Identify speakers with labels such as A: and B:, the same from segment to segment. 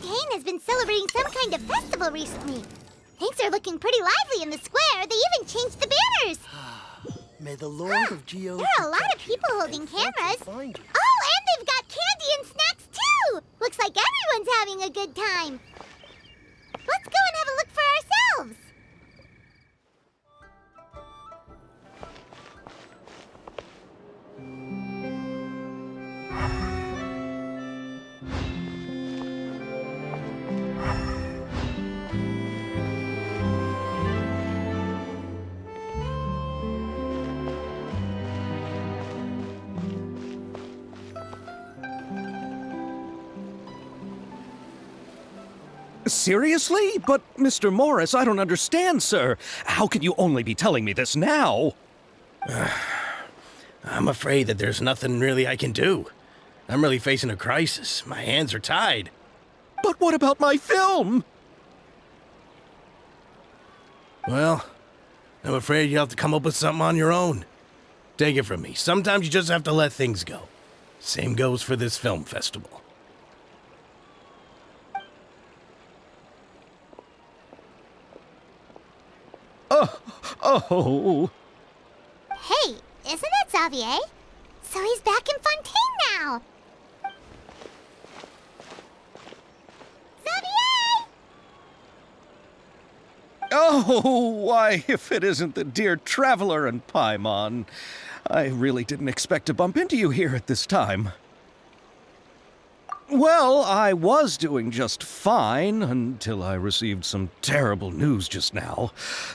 A: Fontaine has been celebrating some kind of festival recently. Things are looking pretty lively in the square. They even changed the banners.
B: May the Lord of Geo.
A: There are a lot of people holding cameras. Oh, and they've got candy and snacks too. Looks like everyone's having a good time. Let's go and have a look for ourselves.
C: Seriously? But, Mr. Morris, I don't understand, sir. How can you only be telling me this now?
B: I'm afraid that there's nothing really I can do. I'm really facing a crisis. My hands are tied.
C: But what about my film?
B: Well, I'm afraid you'll have to come up with something on your own. Take it from me. Sometimes you just have to let things go. Same goes for this film festival.
C: Oh.
A: Hey, isn't that Xavier? So he's back in Fontaine now. Xavier!
C: Oh, why, if it isn't the dear Traveler and Paimon. I really didn't expect to bump into you here at this time. Well, I was doing just fine until I received some terrible news just now.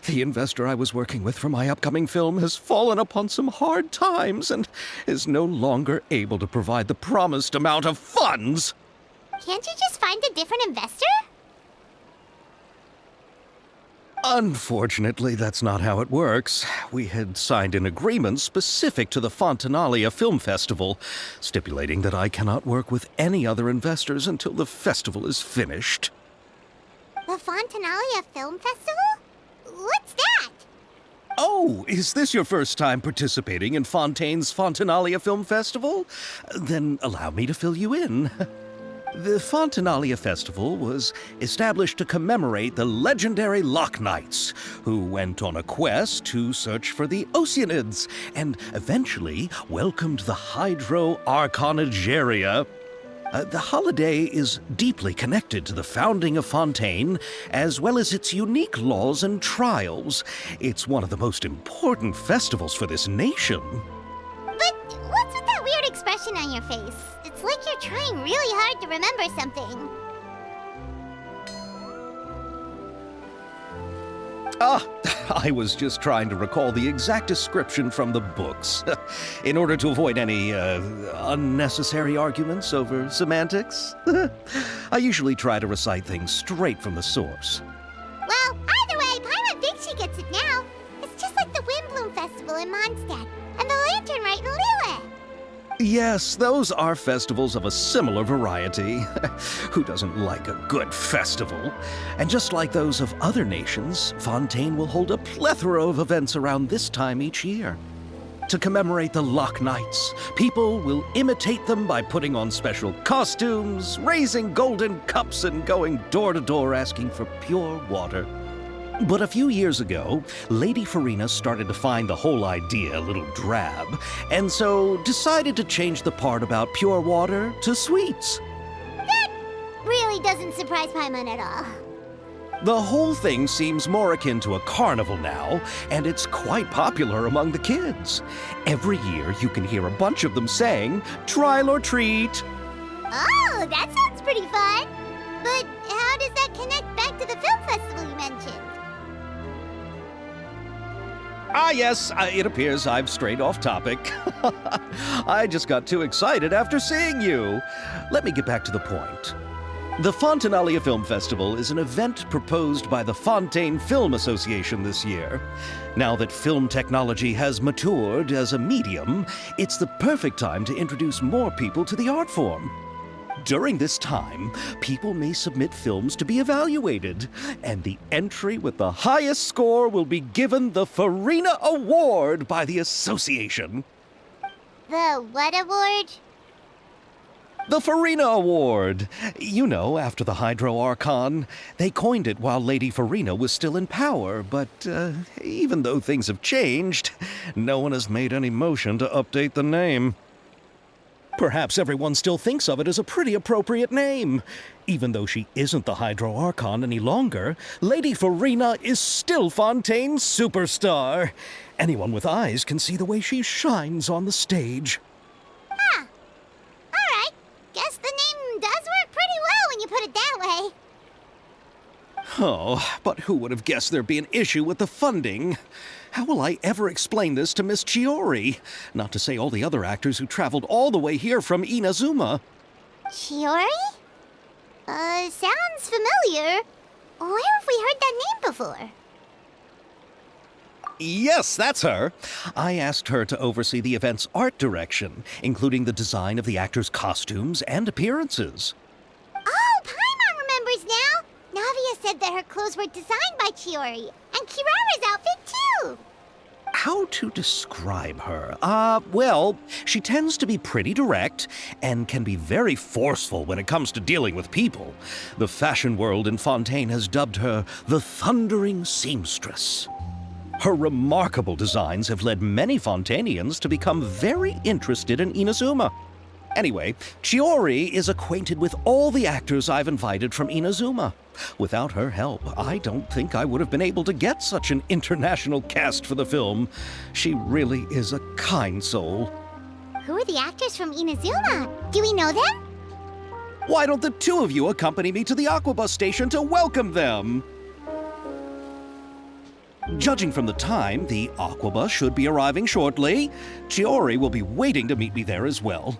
C: The investor I was working with for my upcoming film has fallen upon some hard times and is no longer able to provide the promised amount of funds.
A: Can't you just find a different investor?
C: Unfortunately, that's not how it works. We had signed an agreement specific to the Fontanalia Film Festival, stipulating that I cannot work with any other investors until the festival is finished.
A: The Fontanalia Film Festival? What's that?
C: Oh, is this your first time participating in Fontaine's Fontanalia Film Festival? Then allow me to fill you in. The Fontanalia Festival was established to commemorate the legendary Loch Knights, who went on a quest to search for the Oceanids, and eventually welcomed the Hydro Arconageria. The holiday is deeply connected to the founding of Fontaine, as well as its unique laws and trials. It's one of the most important festivals for this nation.
A: But what's with that weird expression on your face? It's like you're trying really hard to remember something.
C: I was just trying to recall the exact description from the books, in order to avoid any unnecessary arguments over semantics. I usually try to recite things straight from the source.
A: Well, either way, Paimon thinks she gets it now. It's just like the Windbloom Festival in Mondstadt, and the Lantern Rite in Lille.
C: Yes, those are festivals of a similar variety. Who doesn't like a good festival? And just like those of other nations, Fontaine will hold a plethora of events around this time each year. To commemorate the Loch Knights, people will imitate them by putting on special costumes, raising golden cups, and going door to door asking for pure water. But a few years ago, Lady Farina started to find the whole idea a little drab, and so decided to change the part about pure water to sweets.
A: That really doesn't surprise Paimon at all.
C: The whole thing seems more akin to a carnival now, and it's quite popular among the kids. Every year you can hear a bunch of them saying, "Trial or treat."
A: Oh, that sounds pretty fun. But how does that connect back to the film festival you mentioned?
C: Yes, it appears I've strayed off topic. I just got too excited after seeing you. Let me get back to the point. The Fontanalia Film Festival is an event proposed by the Fontaine Film Association this year. Now that film technology has matured as a medium, it's the perfect time to introduce more people to the art form. During this time, people may submit films to be evaluated, and the entry with the highest score will be given the Farina Award by the association.
A: The what award?
C: The Farina Award! You know, after the Hydro Archon. They coined it while Lady Farina was still in power, but even though things have changed, no one has made any motion to update the name. Perhaps everyone still thinks of it as a pretty appropriate name. Even though she isn't the Hydro Archon any longer, Lady Farina is still Fontaine's superstar. Anyone with eyes can see the way she shines on the stage.
A: Huh. Alright. Guess the name does work pretty well when you put it that way.
C: Oh, but who would have guessed there'd be an issue with the funding? How will I ever explain this to Miss Chiori? Not to say all the other actors who traveled all the way here from Inazuma.
A: Chiori? Sounds familiar. Where have we heard that name before?
C: Yes, that's her. I asked her to oversee the event's art direction, including the design of the actors' costumes and appearances.
A: Oh, Paimon remembers now! Navia said that her clothes were designed by Chiori, and Kirara's outfit too!
C: How to describe her? Well, she tends to be pretty direct and can be very forceful when it comes to dealing with people. The fashion world in Fontaine has dubbed her the Thundering Seamstress. Her remarkable designs have led many Fontainians to become very interested in Inazuma. Anyway, Chiori is acquainted with all the actors I've invited from Inazuma. Without her help, I don't think I would have been able to get such an international cast for the film. She really is a kind soul.
A: Who are the actors from Inazuma? Do we know them?
C: Why don't the two of you accompany me to the Aquabus station to welcome them? Judging from the time, the Aquabus should be arriving shortly. Chiori will be waiting to meet me there as well.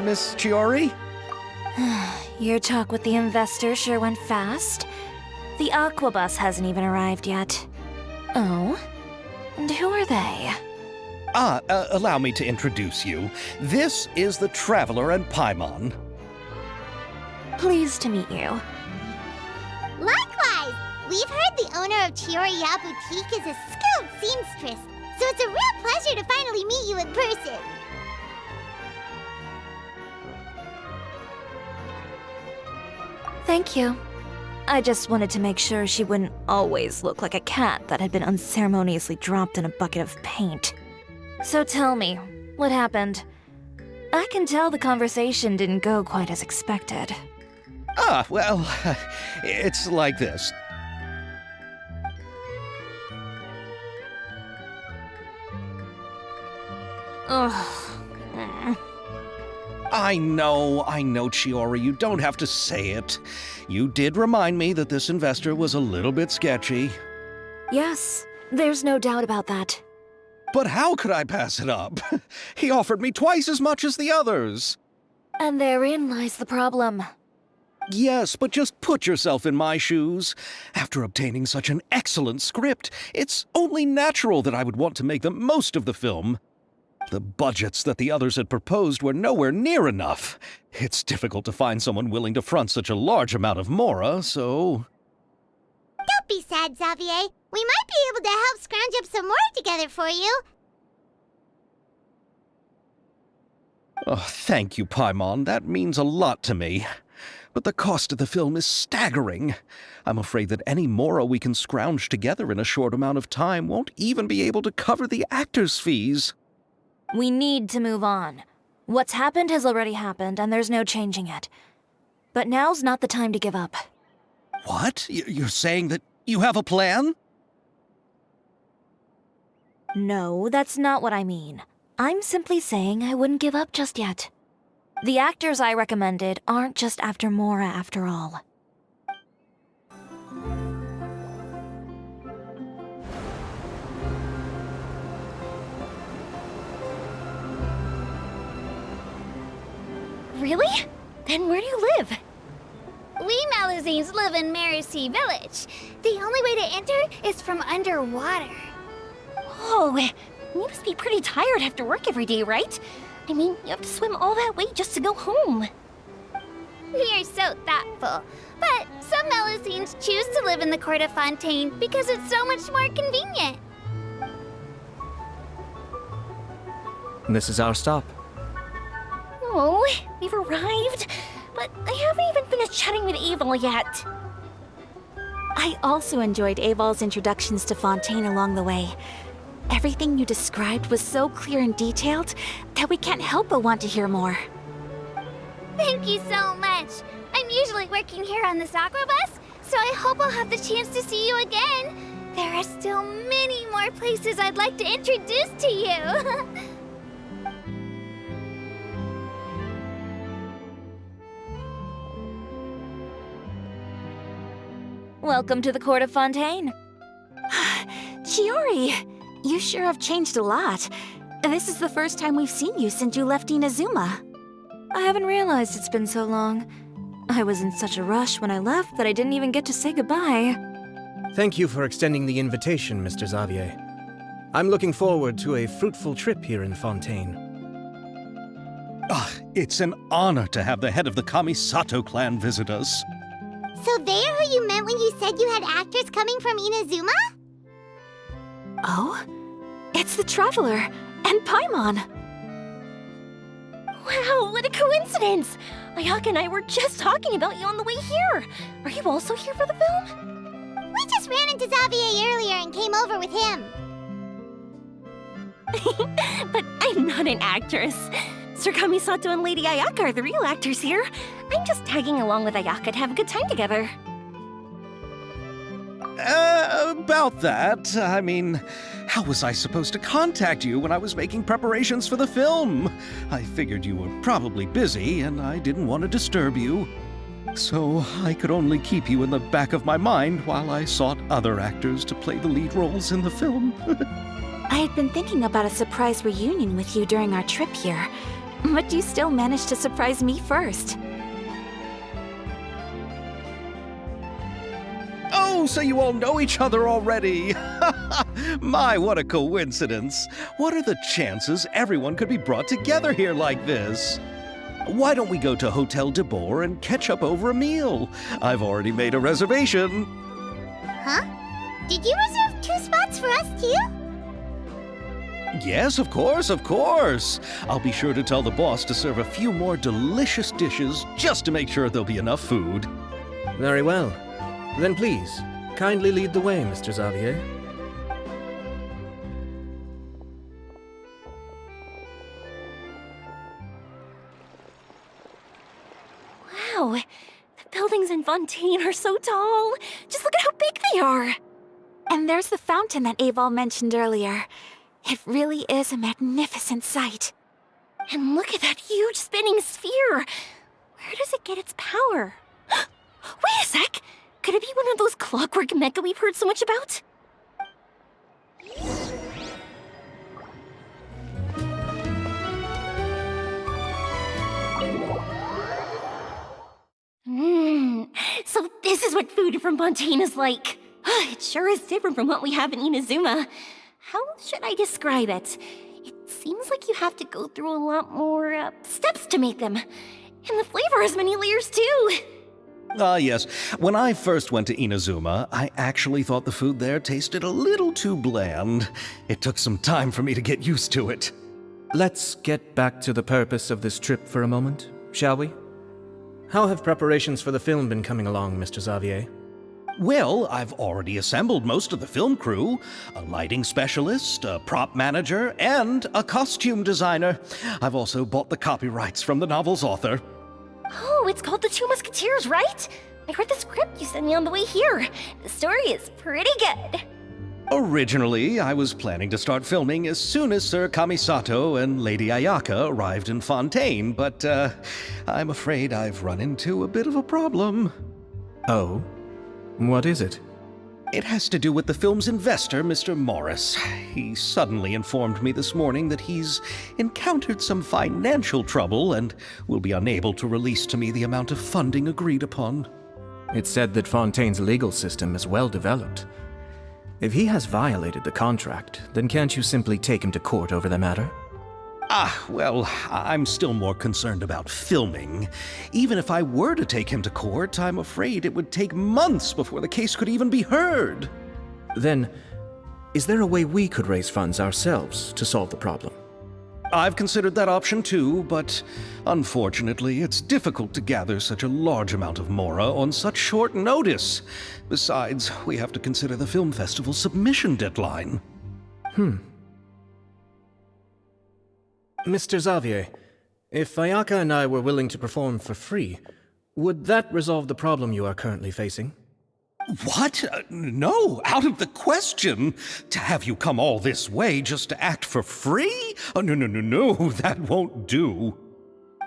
C: Miss Chiori?
D: Your talk with the investor sure went fast. The Aquabus hasn't even arrived yet. Oh? And who are they?
C: Allow me to introduce you. This is the Traveler and Paimon.
D: Pleased to meet you.
A: Likewise! We've heard the owner of Chiori Boutique is a skilled seamstress, so it's a real pleasure to finally meet you in person.
D: Thank you. I just wanted to make sure she wouldn't always look like a cat that had been unceremoniously dropped in a bucket of paint. So tell me, what happened? I can tell the conversation didn't go quite as expected.
C: Well, it's like this.
D: Ugh.
C: I know, Chiori, you don't have to say it. You did remind me that this investor was a little bit sketchy.
D: Yes, there's no doubt about that.
C: But how could I pass it up? He offered me twice as much as the others.
D: And therein lies the problem.
C: Yes, but just put yourself in my shoes. After obtaining such an excellent script, it's only natural that I would want to make the most of the film. The budgets that the others had proposed were nowhere near enough. It's difficult to find someone willing to front such a large amount of mora, so...
A: Don't be sad, Xavier. We might be able to help scrounge up some more together for you.
C: Oh, thank you, Paimon. That means a lot to me. but the cost of the film is staggering. I'm afraid that any Mora we can scrounge together in a short amount of time won't even be able to cover the actors' fees.
D: We need to move on. What's happened has already happened, and there's no changing it. But now's not the time to give up.
C: What? You're saying that you have a plan?
D: No, that's not what I mean. I'm simply saying I wouldn't give up just yet. The actors I recommended aren't just after Mora after all.
E: Really? Then where do you live?
A: We Malazines live in Mercy Village. The only way to enter is from underwater.
E: Oh, you must be pretty tired after work every day, right? I mean, you have to swim all that way just to go home.
A: We are so thoughtful. But some Malazines choose to live in the Court of Fontaine because it's so much more convenient.
F: This is our stop.
E: Oh, we've arrived, but I haven't even finished chatting with Aval yet. I also enjoyed Aval's introductions to Fontaine along the way. Everything you described was so clear and detailed that we can't help but want to hear more.
A: Thank you so much. I'm usually working here on this aqua bus, so I hope I'll have the chance to see you again. There are still many more places I'd like to introduce to you.
D: Welcome to the Court of Fontaine.
E: Chiori, you sure have changed a lot. This is the first time we've seen you since you left Inazuma.
D: I haven't realized it's been so long. I was in such a rush when I left that I didn't even get to say goodbye.
F: Thank you for extending the invitation, Mr. Xavier. I'm looking forward to a fruitful trip here in Fontaine.
C: It's an honor to have the head of the Kamisato clan visit us.
A: So they're who you meant when you said you had actors coming from Inazuma?
E: Oh? It's the Traveler and Paimon. Wow, what a coincidence! Ayaka and I were just talking about you on the way here. Are you also here for the film?
A: We just ran into Xavier earlier and came over with him.
E: But I'm not an actress. Sir Kamisato and Lady Ayaka are the real actors here. I'm just tagging along with Ayaka to have a good time together.
C: About that, I mean, how was I supposed to contact you when I was making preparations for the film? I figured you were probably busy, and I didn't want to disturb you. So I could only keep you in the back of my mind while I sought other actors to play the lead roles in the film.
E: I had been thinking about a surprise reunion with you during our trip here, but you still managed to surprise me first.
C: Oh, so you all know each other already! My, what a coincidence! What are the chances everyone could be brought together here like this? Why don't we go to Hotel de Boer and catch up over a meal? I've already made a reservation.
A: Huh? Did you reserve 2 spots for us too?
C: Yes, of course, of course. I'll be sure to tell the boss to serve a few more delicious dishes just to make sure there'll be enough food.
F: Very well. Then please, kindly lead the way, Mr. Xavier.
E: Wow, the buildings in Fontaine are so tall. Just look at how big they are. And there's the fountain that Aval mentioned earlier. It really is a magnificent sight. And look at that huge spinning sphere. Where does it get its power? Wait a sec! Could it be one of those clockwork mecha we've heard so much about? So this is what food from Fontaine is like. It sure is different from what we have in Inazuma. How should I describe it? It seems like you have to go through a lot more steps to make them. And the flavor has many layers too.
C: Yes. When I first went to Inazuma, I actually thought the food there tasted a little too bland. It took some time for me to get used to it.
F: Let's get back to the purpose of this trip for a moment, shall we? How have preparations for the film been coming along, Mr. Xavier?
C: Well, I've already assembled most of the film crew, a lighting specialist, a prop manager, and a costume designer. I've also bought the copyrights from the novel's author.
E: Oh, it's called The Two Musketeers, right? I read the script you sent me on the way here. The story is pretty good.
C: Originally, I was planning to start filming as soon as Sir Kamisato and Lady Ayaka arrived in Fontaine, but I'm afraid I've run into a bit of a problem.
F: Oh? What is it?
C: It has to do with the film's investor, Mr. Morris. He suddenly informed me this morning that he's encountered some financial trouble and will be unable to release to me the amount of funding agreed upon.
F: It's said that Fontaine's legal system is well developed. If he has violated the contract, then can't you simply take him to court over the matter?
C: Well, I'm still more concerned about filming. Even if I were to take him to court, I'm afraid it would take months before the case could even be heard.
F: Then, is there a way we could raise funds ourselves to solve the problem?
C: I've considered that option too, but unfortunately, it's difficult to gather such a large amount of mora on such short notice. Besides, we have to consider the film festival's submission deadline.
F: Mr. Xavier, if Ayaka and I were willing to perform for free, would that resolve the problem you are currently facing?
C: What? No, out of the question. To have you come all this way just to act for free? No, that won't do.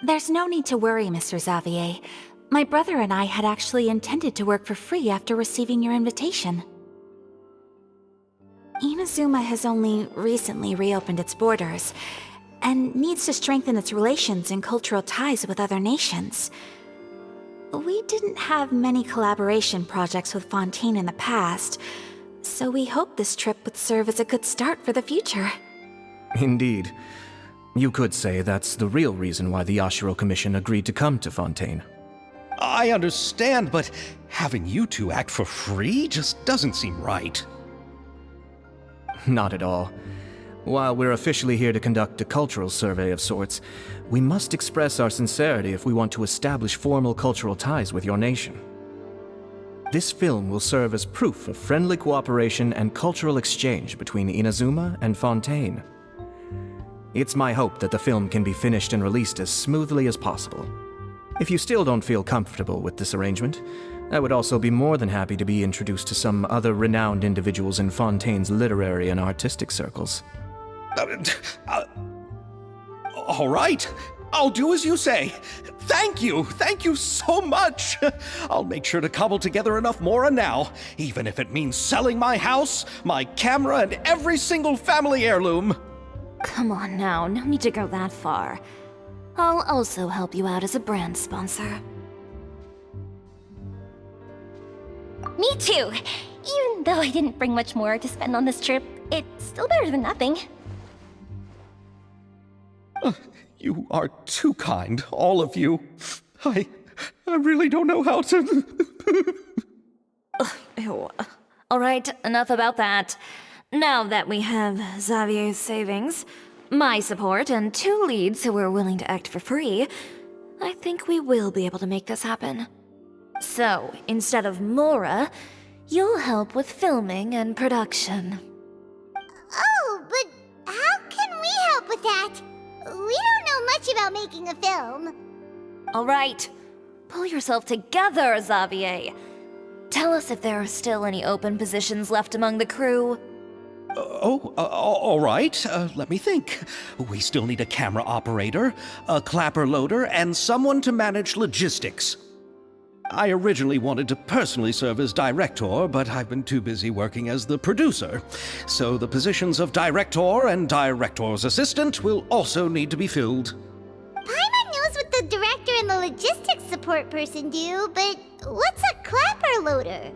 E: There's no need to worry, Mr. Xavier. My brother and I had actually intended to work for free after receiving your invitation. Inazuma has only recently reopened its borders, and needs to strengthen its relations and cultural ties with other nations. We didn't have many collaboration projects with Fontaine in the past, so we hoped this trip would serve as a good start for the future.
F: Indeed. You could say that's the real reason why the Yashiro Commission agreed to come to Fontaine.
C: I understand, but having you two act for free just doesn't seem right.
F: Not at all. While we're officially here to conduct a cultural survey of sorts, we must express our sincerity if we want to establish formal cultural ties with your nation. This film will serve as proof of friendly cooperation and cultural exchange between Inazuma and Fontaine. It's my hope that the film can be finished and released as smoothly as possible. If you still don't feel comfortable with this arrangement, I would also be more than happy to be introduced to some other renowned individuals in Fontaine's literary and artistic circles.
C: All right, I'll do as you say. Thank you so much. I'll make sure to cobble together enough mora now, even if it means selling my house, my camera, and every single family heirloom.
D: Come on now, no need to go that far. I'll also help you out as a brand sponsor.
E: Me too! Even though I didn't bring much more to spend on this trip, it's still better than nothing.
C: You are too kind, all of you. I really don't know how to...
D: Ew. All right, enough about that. Now that we have Xavier's savings, my support, and 2 leads who are willing to act for free, I think we will be able to make this happen. So, instead of Mora, you'll help with filming and production.
A: Oh, but how can we help with that? We don't know much about making a film.
D: All right, pull yourself together, Xavier. Tell us if there are still any open positions left among the crew.
C: All right. Let me think. We still need a camera operator, a clapper loader, and someone to manage logistics. I originally wanted to personally serve as director, but I've been too busy working as the producer. So the positions of director and director's assistant will also need to be filled.
A: Paimon knows what the director and the logistics support person do, but what's a clapper loader?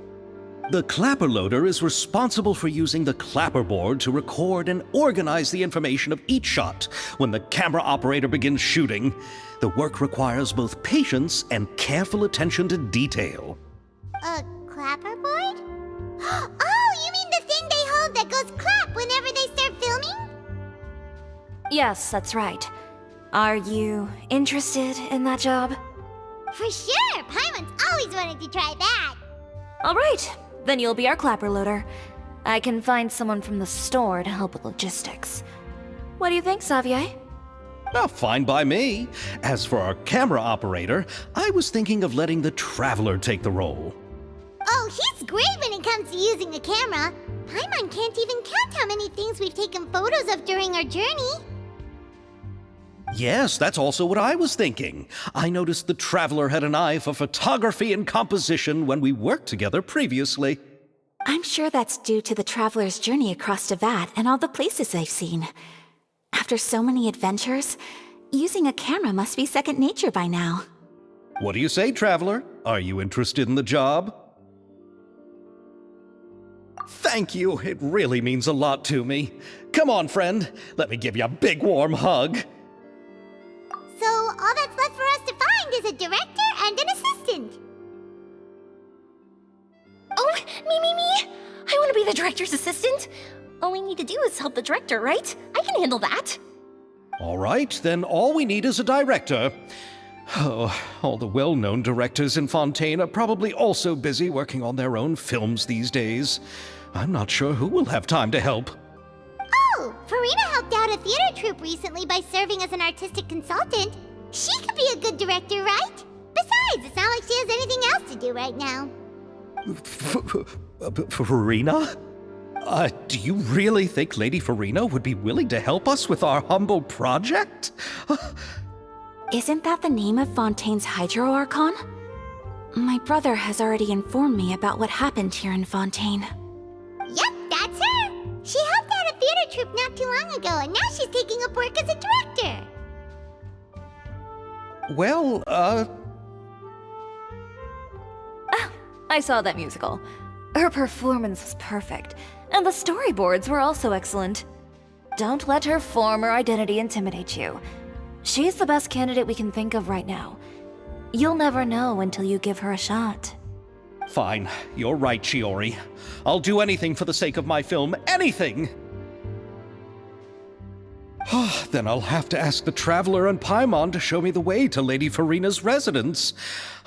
C: The clapper loader is responsible for using the clapper board to record and organize the information of each shot when the camera operator begins shooting. The work requires both patience and careful attention to detail.
A: A clapper board? Oh, you mean the thing they hold that goes clap whenever they start filming?
D: Yes, that's right. Are you interested in that job?
A: For sure! Paimon's always wanted to try that!
D: Alright, then you'll be our clapper loader. I can find someone from the store to help with logistics. What do you think, Xavier?
C: Oh, fine by me. As for our camera operator, I was thinking of letting the Traveler take the role.
A: Oh, he's great when it comes to using a camera. Paimon can't even count how many things we've taken photos of during our journey.
C: Yes, that's also what I was thinking. I noticed the Traveler had an eye for photography and composition when we worked together previously.
E: I'm sure that's due to the traveler's journey across Devat and all the places they've seen. After so many adventures, using a camera must be second nature by now.
C: What do you say, Traveler? Are you interested in the job? Thank you. It really means a lot to me. Come on, friend. Let me give you a big warm hug.
A: So, all that's left for us to find is a director and an assistant.
E: Oh, me! I want to be the director's assistant! All we need to do is help the director, right? I can handle that.
C: All right, then all we need is a director. Oh, all the well-known directors in Fontaine are probably also busy working on their own films these days. I'm not sure who will have time to help.
A: Oh, Farina helped out a theater troupe recently by serving as an artistic consultant. She could be a good director, right? Besides, it's not like she has anything else to do right now.
C: Farina? Do you really think Lady Farina would be willing to help us with our humble project?
E: Isn't that the name of Fontaine's Hydro Archon? My brother has already informed me about what happened here in Fontaine.
A: Yep, that's her. She helped out a theater troupe not too long ago, and now she's taking up work as a director.
C: Well,
D: I saw that musical. Her performance was perfect, and the storyboards were also excellent. Don't let her former identity intimidate you. She's the best candidate we can think of right now. You'll never know until you give her a shot.
C: Fine. You're right, Chiori. I'll do anything for the sake of my film. Anything! Then I'll have to ask the Traveler and Paimon to show me the way to Lady Farina's residence.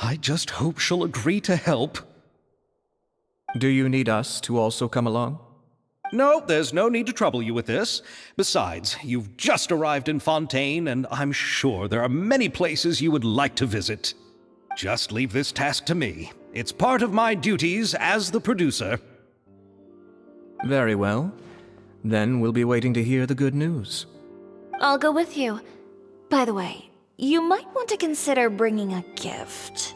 C: I just hope she'll agree to help.
F: Do you need us to also come along?
C: No, there's no need to trouble you with this. Besides, you've just arrived in Fontaine, and I'm sure there are many places you would like to visit. Just leave this task to me. It's part of my duties as the producer.
F: Very well. Then we'll be waiting to hear the good news.
D: I'll go with you. By the way, you might want to consider bringing a gift.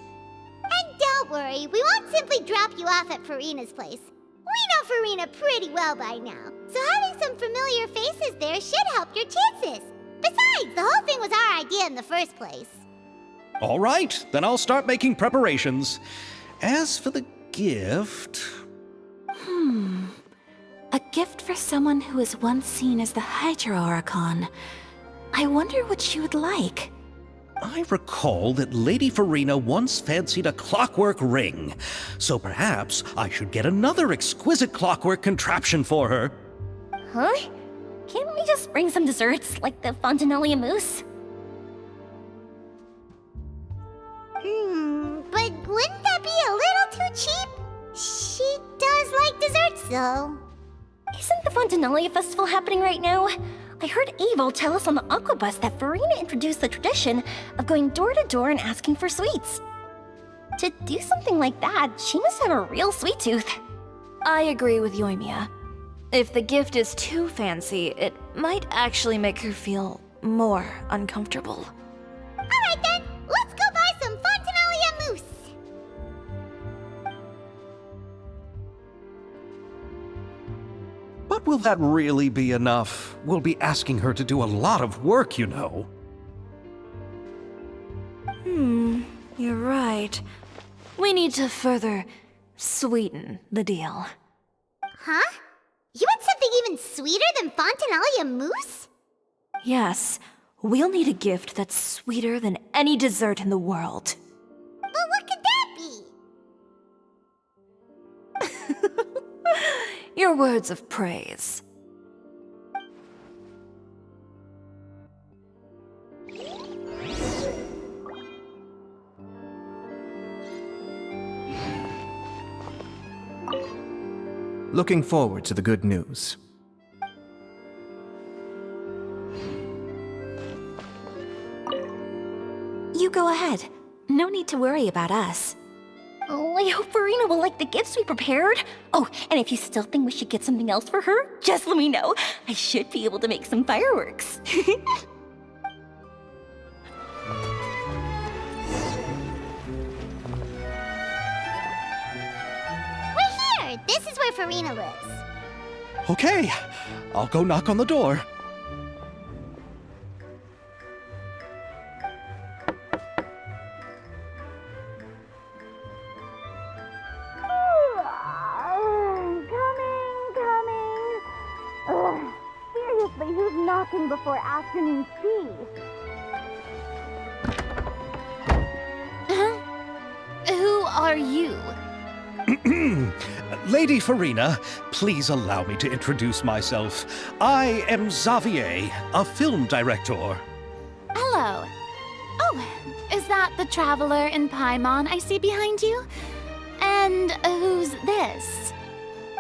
A: And don't worry, we won't simply drop you off at Farina's place. We know Farina pretty well by now, so having some familiar faces there should help your chances. Besides, the whole thing was our idea in the first place.
C: All right, then I'll start making preparations. As for the gift...
E: A gift for someone who was once seen as the Hydro Archon. I wonder what she would like.
C: I recall that Lady Farina once fancied a clockwork ring, so perhaps I should get another exquisite clockwork contraption for her.
E: Huh? Can't we just bring some desserts, like the Fontinalia mousse?
A: But wouldn't that be a little too cheap? She does like desserts, though.
E: Isn't the Fontinalia festival happening right now? I heard Abel tell us on the Aquabus that Farina introduced the tradition of going door to door and asking for sweets. To do something like that, she must have a real sweet tooth.
D: I agree with Yoimiya. If the gift is too fancy, it might actually make her feel more uncomfortable.
A: Alright then, let's go buy some Fontinalia mousse!
C: But will that really be enough? We'll be asking her to do a lot of work, you know.
D: You're right. We need to further sweeten the deal.
A: Huh? You want something even sweeter than Fontinalia mousse?
D: Yes, we'll need a gift that's sweeter than any dessert in the world.
A: Well, what could that be?
D: Your words of praise.
F: Looking forward to the good news.
E: You go ahead. No need to worry about us. Oh, I hope Verena will like the gifts we prepared. Oh, and if you still think we should get something else for her, just let me know. I should be able to make some fireworks.
A: We're here! This is where Farina lives.
C: Okay, I'll go knock on the door.
A: Seriously, who's knocking before afternoon tea? Who are you?
C: Lady Farina, please allow me to introduce myself. I am Xavier, a film director.
A: Hello. Oh, is that the traveler in Paimon I see behind you? And who's this?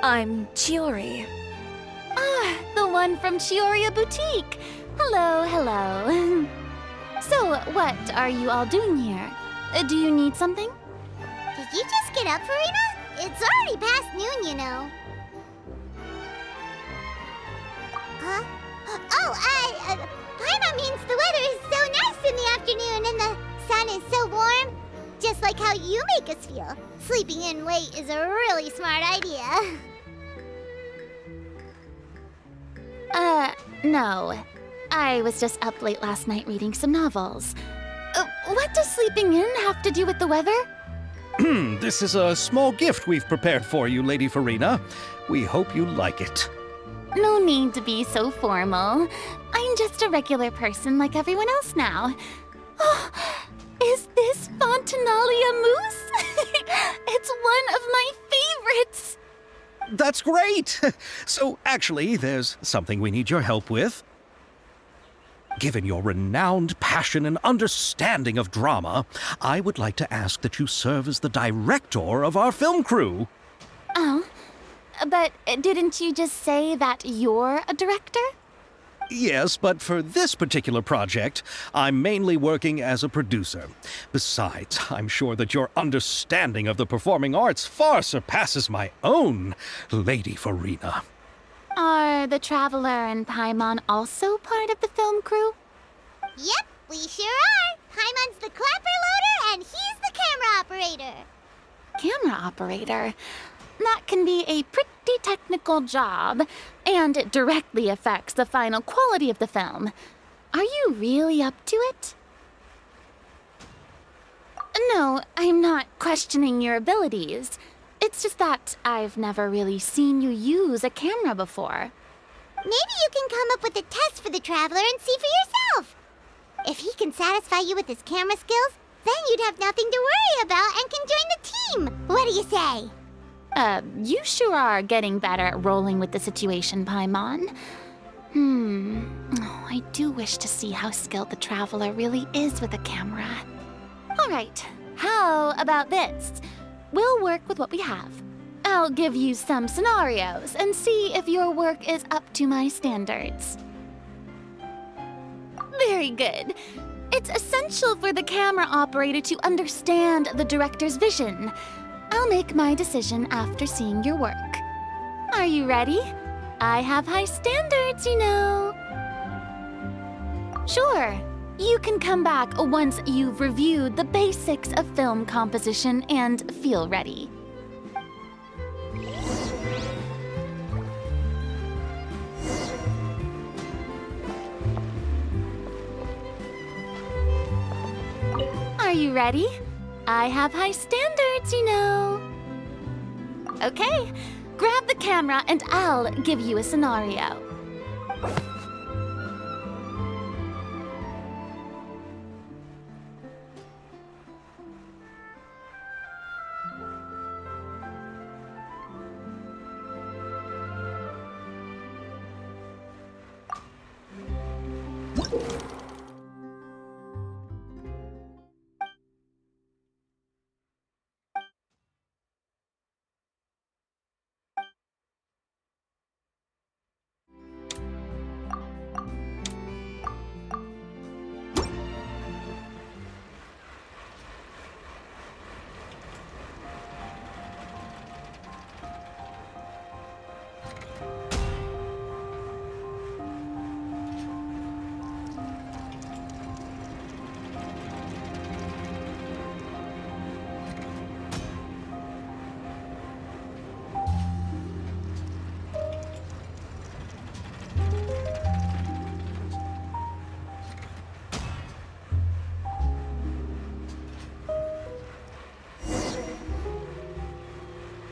D: I'm Chiori.
A: Ah, the one from Chiori Boutique. Hello, hello. So, what are you all doing here? Do you need something?
G: Did you just get up, Farina? It's already past noon, you know. Huh? Oh, Paimon means the weather is so nice in the afternoon and the sun is so warm. Just like how you make us feel. Sleeping in late is a really smart idea.
A: No. I was just up late last night reading some novels. What does sleeping in have to do with the weather?
C: This is a small gift we've prepared for you, Lady Farina. We hope you like it.
A: No need to be so formal. I'm just a regular person like everyone else now. Oh, is this Fontinalia mousse? It's one of my favorites.
C: That's great! So, actually, there's something we need your help with. Given your renowned passion and understanding of drama, I would like to ask that you serve as the director of our film crew.
A: Oh, but didn't you just say that you're a director?
C: Yes, but for this particular project, I'm mainly working as a producer. Besides, I'm sure that your understanding of the performing arts far surpasses my own, Lady Farina.
A: Are the Traveler and Paimon also part of the film crew?
G: Yep, we sure are. Paimon's the clapper loader and he's the camera operator.
A: Camera operator? That can be a pretty technical job, and it directly affects the final quality of the film. Are you really up to it? No, I'm not questioning your abilities. It's just that I've never really seen you use a camera before.
G: Maybe you can come up with a test for the Traveler and see for yourself. If he can satisfy you with his camera skills, then you'd have nothing to worry about and can join the team. What do you say?
A: You sure are getting better at rolling with the situation, Paimon. Oh, I do wish to see how skilled the Traveler really is with a camera. All right, how about this? We'll work with what we have. I'll give you some scenarios and see if your work is up to my standards. Very good. It's essential for the camera operator to understand the director's vision. I'll make my decision after seeing your work. Are you ready? I have high standards, you know. Sure. You can come back once you've reviewed the basics of film composition and feel ready. Are you ready? I have high standards, you know. Okay, grab the camera and I'll give you a scenario.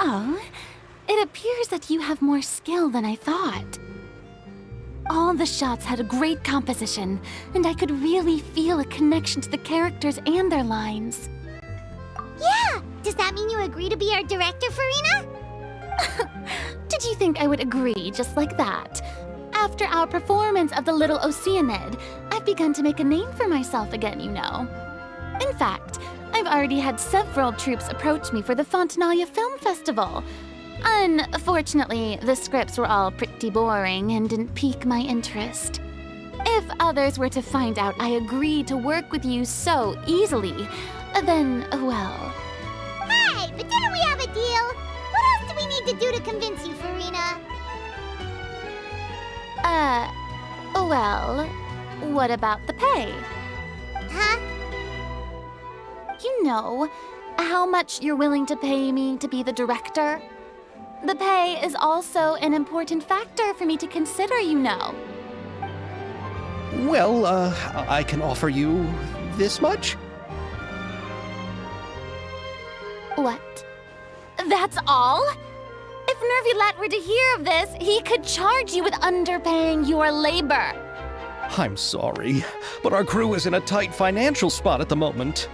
E: Oh, it appears that you have more skill than I thought. All the shots had a great composition, and I could really feel a connection to the characters and their lines.
G: Yeah! Does that mean you agree to be our director, Farina?
E: Did you think I would agree just like that? After our performance of the Little Oceanid, I've begun to make a name for myself again, you know. In fact, I've already had several troops approach me for the Fontanalia Film Festival. Unfortunately, the scripts were all pretty boring and didn't pique my interest. If others were to find out I agreed to work with you so easily, then, well...
G: Hey, but didn't we have a deal? What else do we need to do to convince you, Farina?
E: Well, what about the pay?
G: Huh?
E: You know, how much you're willing to pay me to be the director? The pay is also an important factor for me to consider, you know.
C: Well, I can offer you this much?
E: What? That's all? If Nervilat were to hear of this, he could charge you with underpaying your labor.
C: I'm sorry, but our crew is in a tight financial spot at the moment.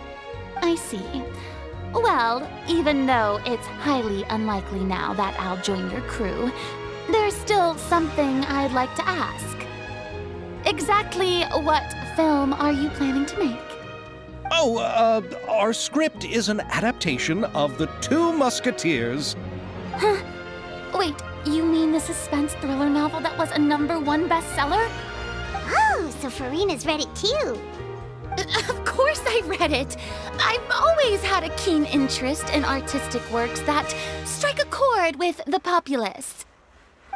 E: I see. Well, even though it's highly unlikely now that I'll join your crew, there's still something I'd like to ask. Exactly what film are you planning to make?
C: Oh, our script is an adaptation of The Two Musketeers.
E: Huh? Wait, you mean the suspense thriller novel that was a #1 bestseller?
G: Oh, so Farina's read it too.
E: Of course I read it. I've always had a keen interest in artistic works that strike a chord with the populace.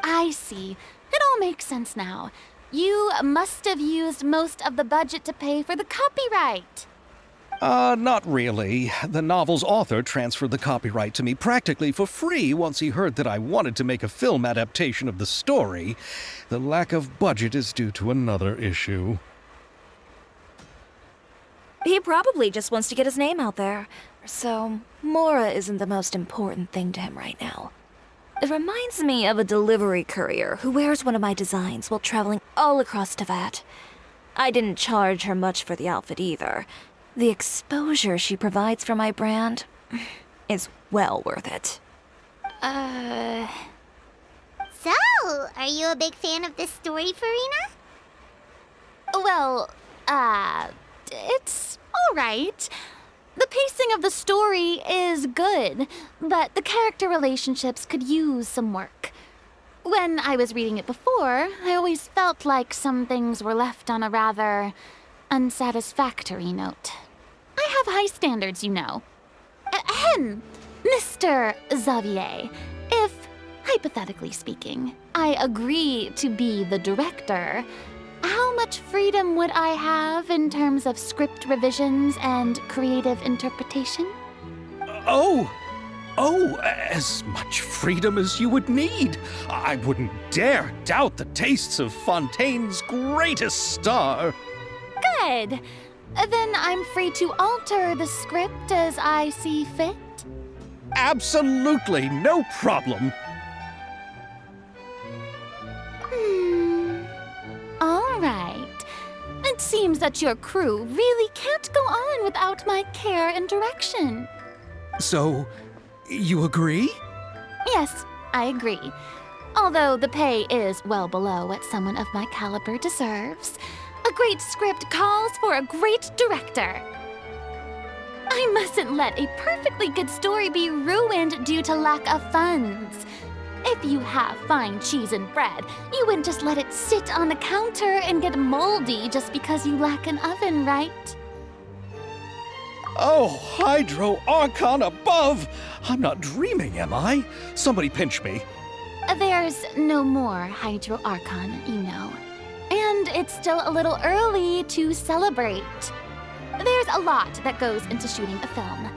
E: I see. It all makes sense now. You must have used most of the budget to pay for the copyright.
C: Not really. The novel's author transferred the copyright to me practically for free once he heard that I wanted to make a film adaptation of the story. The lack of budget is due to another issue.
D: He probably just wants to get his name out there. So, Mora isn't the most important thing to him right now. It reminds me of a delivery courier who wears one of my designs while traveling all across Teyvat. I didn't charge her much for the outfit either. The exposure she provides for my brand is well worth it.
G: So, are you a big fan of this story, Farina?
E: Well, it's all right. The pacing of the story is good, but the character relationships could use some work. When I was reading it before, I always felt like some things were left on a rather unsatisfactory note. I have high standards, you know. Ahem, Mr. Xavier, if, hypothetically speaking, I agree to be the director, how much freedom would I have in terms of script revisions and creative interpretation?
C: Oh, as much freedom as you would need. I wouldn't dare doubt the tastes of Fontaine's greatest star.
E: Good. Then I'm free to alter the script as I see fit.
C: Absolutely, no problem.
E: All right. It seems that your crew really can't go on without my care and direction.
C: So, you agree?
E: Yes, I agree. Although the pay is well below what someone of my caliber deserves. A great script calls for a great director. I mustn't let a perfectly good story be ruined due to lack of funds. If you have fine cheese and bread, you wouldn't just let it sit on the counter and get moldy just because you lack an oven, right?
C: Oh, Hydro Archon above! I'm not dreaming, am I? Somebody pinch me.
E: There's no more Hydro Archon, you know. And it's still a little early to celebrate. There's a lot that goes into shooting a film.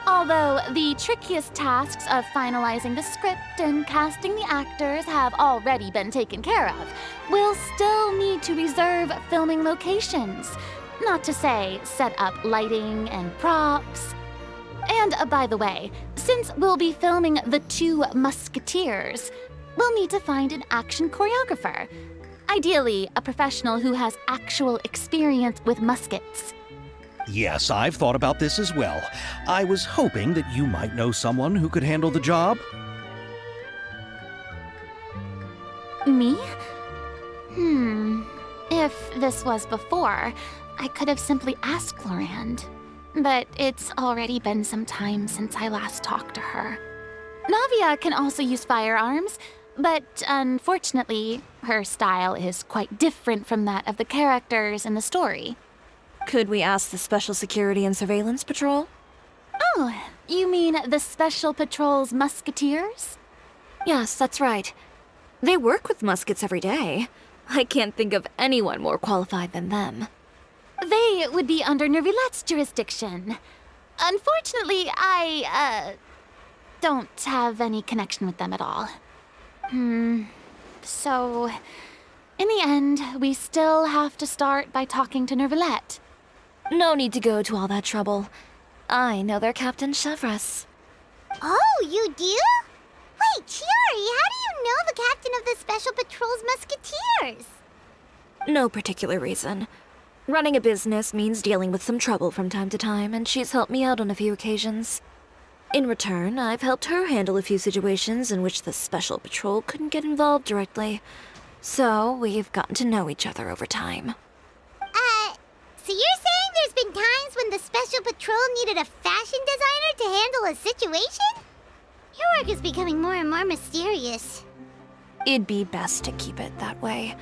E: Although the trickiest tasks of finalizing the script and casting the actors have already been taken care of, we'll still need to reserve filming locations. Not to say set up lighting and props. And by the way, since we'll be filming The Two Musketeers, we'll need to find an action choreographer. Ideally, a professional who has actual experience with muskets.
C: Yes, I've thought about this as well. I was hoping that you might know someone who could handle the job.
E: Me? If this was before, I could have simply asked Florand. But it's already been some time since I last talked to her. Navia can also use firearms, but unfortunately, her style is quite different from that of the characters in the story.
D: Could we ask the Special Security and Surveillance Patrol?
E: Oh, you mean the Special Patrol's Musketeers?
D: Yes, that's right. They work with muskets every day. I can't think of anyone more qualified than them.
E: They would be under Nervilette's jurisdiction. Unfortunately, I don't have any connection with them at all. So, in the end, we still have to start by talking to Nervilette.
D: No need to go to all that trouble. I know their Captain Chevreuse.
G: Oh, you do? Wait, Chiori, how do you know the captain of the Special Patrol's Musketeers?
D: No particular reason. Running a business means dealing with some trouble from time to time, and she's helped me out on a few occasions. In return, I've helped her handle a few situations in which the Special Patrol couldn't get involved directly. So, we've gotten to know each other over time.
G: So you're saying there's been times when the Special Patrol needed a fashion designer to handle a situation? Your work is becoming more and more mysterious.
D: It'd be best to keep it that way.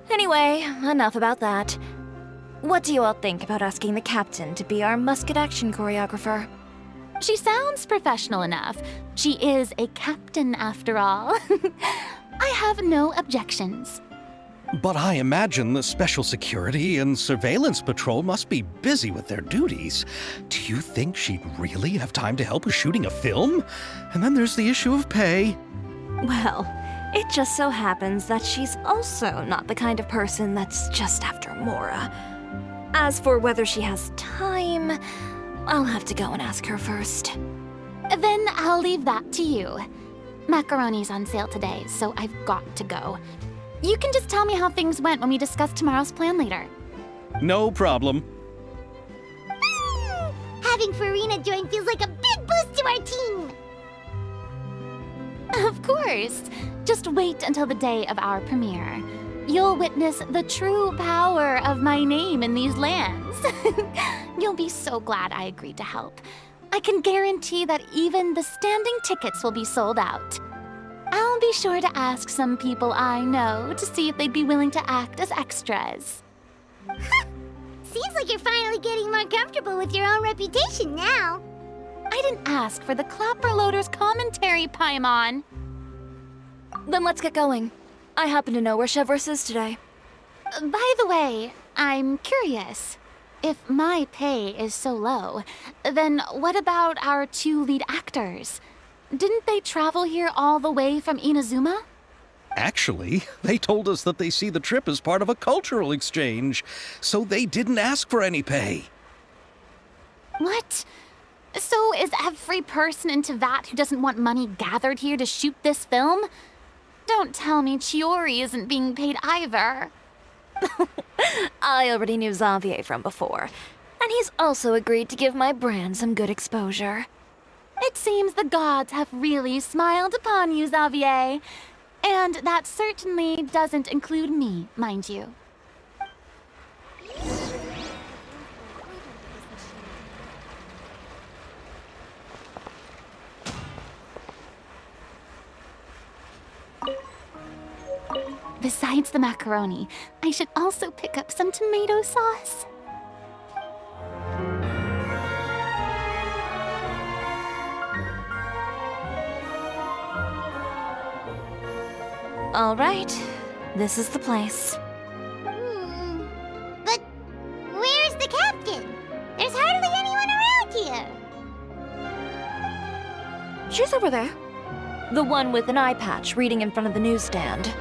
D: Anyway, enough about that. What do you all think about asking the captain to be our musket action choreographer?
E: She sounds professional enough. She is a captain, after all. I have no objections.
C: But I imagine the Special Security and Surveillance Patrol must be busy with their duties. Do you think she'd really have time to help with shooting a film? And then there's the issue of pay.
D: Well, it just so happens that she's also not the kind of person that's just after Mora. As for whether she has time, I'll have to go and ask her first.
E: Then I'll leave that to you. Macaroni's on sale today, so I've got to go. You can just tell me how things went when we discuss tomorrow's plan later.
C: No problem.
G: Having Farina join feels like a big boost to our team.
E: Of course. Just wait until the day of our premiere. You'll witness the true power of my name in these lands. You'll be so glad I agreed to help. I can guarantee that even the standing tickets will be sold out. I'll be sure to ask some people I know to see if they'd be willing to act as extras.
G: Seems like you're finally getting more comfortable with your own reputation now.
E: I didn't ask for the Clapper Loader's commentary, Paimon.
D: Then let's get going. I happen to know where Chevreuse is today.
E: By the way, I'm curious. If my pay is so low, then what about our two lead actors? Didn't they travel here all the way from Inazuma?
C: Actually, they told us that they see the trip as part of a cultural exchange, so they didn't ask for any pay.
E: What? So is every person in Tevat who doesn't want money gathered here to shoot this film? Don't tell me Chiori isn't being paid either.
D: I already knew Xavier from before, and he's also agreed to give my brand some good exposure.
E: It seems the gods have really smiled upon you, Xavier. And that certainly doesn't include me, mind you. Besides the macaroni, I should also pick up some tomato sauce.
D: All right, this is the place.
G: But where's the captain? There's hardly anyone around here.
D: She's over there. The one with an eye patch reading in front of the newsstand.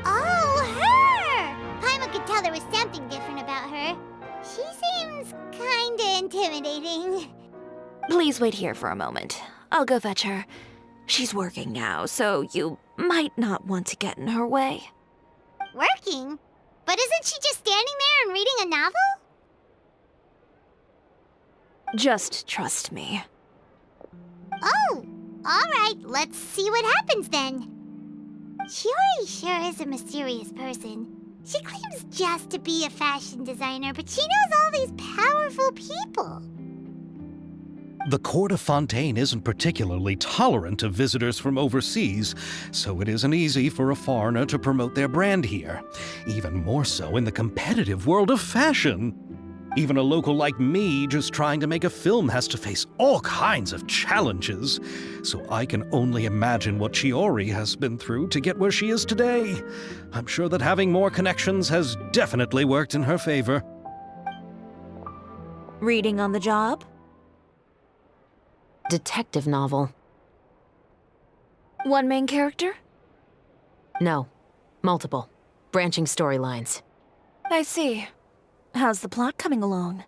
G: Oh, her! Paimon could tell there was something different about her. She seems kinda intimidating.
D: Please wait here for a moment. I'll go fetch her. She's working now, so you might not want to get in her way.
G: Working? But isn't she just standing there and reading a novel?
D: Just trust me.
G: Oh, alright, let's see what happens then. Chiori sure is a mysterious person. She claims just to be a fashion designer, but she knows all these powerful people.
C: The court of Fontaine isn't particularly tolerant of visitors from overseas, so it isn't easy for a foreigner to promote their brand here. Even more so in the competitive world of fashion. Even a local like me just trying to make a film has to face all kinds of challenges. So I can only imagine what Chiori has been through to get where she is today. I'm sure that having more connections has definitely worked in her favor.
D: Reading on the job?
H: Detective novel.
D: One main character?
H: No. Multiple. Branching storylines.
D: I see. How's the plot coming along?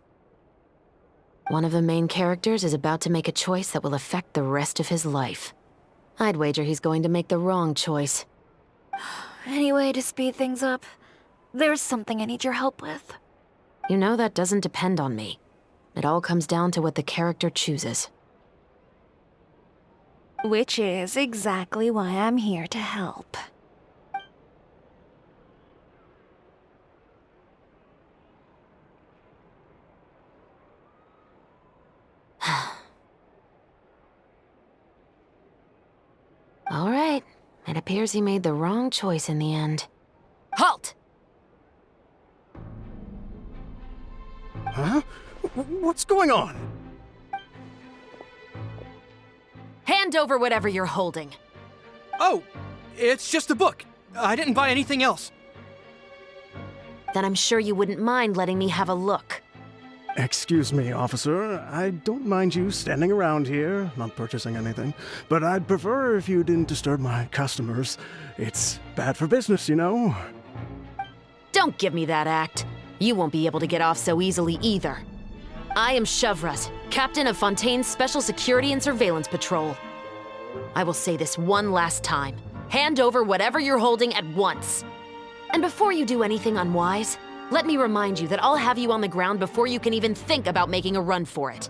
H: One of the main characters is about to make a choice that will affect the rest of his life. I'd wager he's going to make the wrong choice.
D: Any way to speed things up? There's something I need your help with.
H: You know that doesn't depend on me. It all comes down to what the character chooses.
D: Which is exactly why I'm here to help.
H: All right. It appears he made the wrong choice in the end. Halt!
B: Huh? What's going on?
H: Hand over whatever you're holding.
I: Oh, it's just a book. I didn't buy anything else.
H: Then I'm sure you wouldn't mind letting me have a look.
J: Excuse me, officer. I don't mind you standing around here, not purchasing anything, but I'd prefer if you didn't disturb my customers. It's bad for business, you know.
H: Don't give me that act. You won't be able to get off so easily either. I am Chevreuse, captain of Fontaine's Special Security and Surveillance Patrol. I will say this one last time. Hand over whatever you're holding at once. And before you do anything unwise, let me remind you that I'll have you on the ground before you can even think about making a run for it.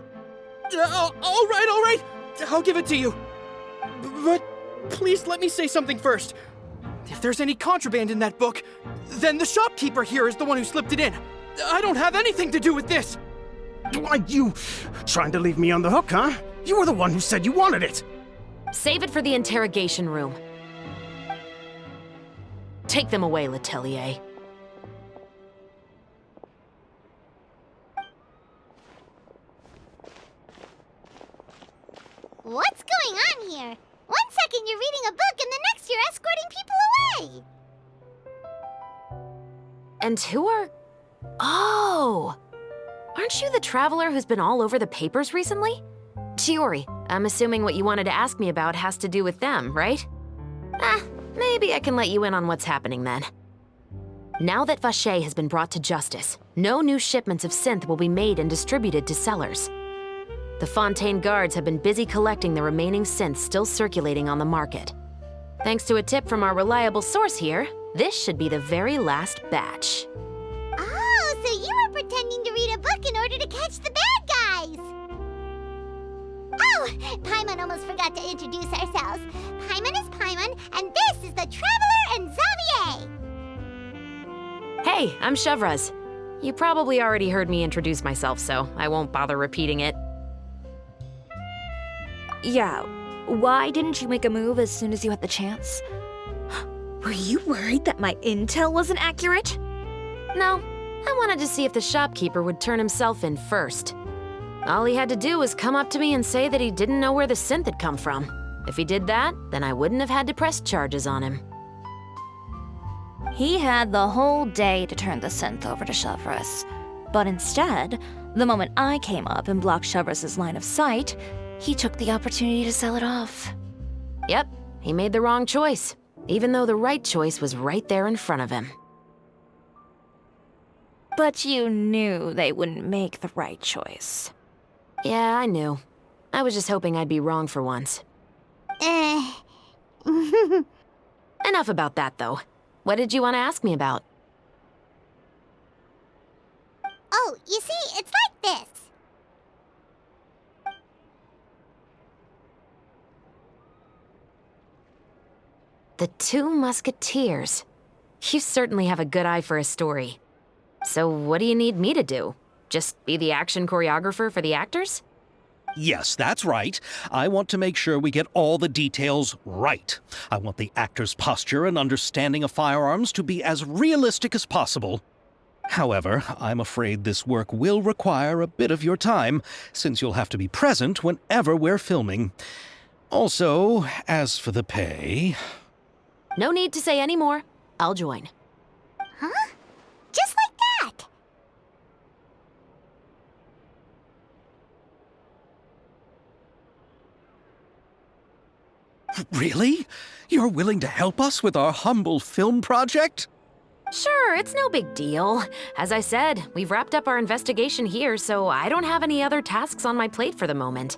I: All right. I'll give it to you. But please let me say something first. If there's any contraband in that book, then the shopkeeper here is the one who slipped it in. I don't have anything to do with this.
J: Why, you trying to leave me on the hook, huh? You were the one who said you wanted it.
H: Save it for the interrogation room. Take them away, Letelier.
G: What's going on here? 1 second you're reading a book and the next you're escorting people away.
H: And who are... Oh! Aren't you the traveler who's been all over the papers recently? Chiori, I'm assuming what you wanted to ask me about has to do with them, right? Maybe I can let you in on what's happening then. Now that Vacher has been brought to justice, no new shipments of synth will be made and distributed to sellers. The Fontaine guards have been busy collecting the remaining synths still circulating on the market. Thanks to a tip from our reliable source here, this should be the very last batch.
G: Oh, so you were pretending to read a book in order to catch the bad guys. Oh, Paimon almost forgot to introduce ourselves. Paimon is Paimon, and this is the Traveler and Xavier.
H: Hey, I'm Chevreuse. You probably already heard me introduce myself, so I won't bother repeating it.
D: Yeah, why didn't you make a move as soon as you had the chance? Were you worried that my intel wasn't accurate?
H: No, I wanted to see if the shopkeeper would turn himself in first. All he had to do was come up to me and say that he didn't know where the synth had come from. If he did that, then I wouldn't have had to press charges on him.
D: He had the whole day to turn the synth over to Chevreuse. But instead, the moment I came up and blocked Chevreuse's line of sight, he took the opportunity to sell it off.
H: Yep, he made the wrong choice, even though the right choice was right there in front of him.
D: But you knew they wouldn't make the right choice.
H: Yeah, I knew. I was just hoping I'd be wrong for once.
G: Oh,
H: Enough about that, though. What did you want to ask me about?
G: you see, it's like this.
H: The Two Musketeers. You certainly have a good eye for a story. So what do you need me to do? Just be the action choreographer for the actors?
C: Yes, that's right. I want to make sure we get all the details right. I want the actor's posture and understanding of firearms to be as realistic as possible. However, I'm afraid this work will require a bit of your time, since you'll have to be present whenever we're filming. Also, as for the pay...
H: No need to say any more. I'll join.
G: Huh? Just like that.
C: Really? You're willing to help us with our humble film project?
H: Sure, it's no big deal. As I said, we've wrapped up our investigation here, so I don't have any other tasks on my plate for the moment.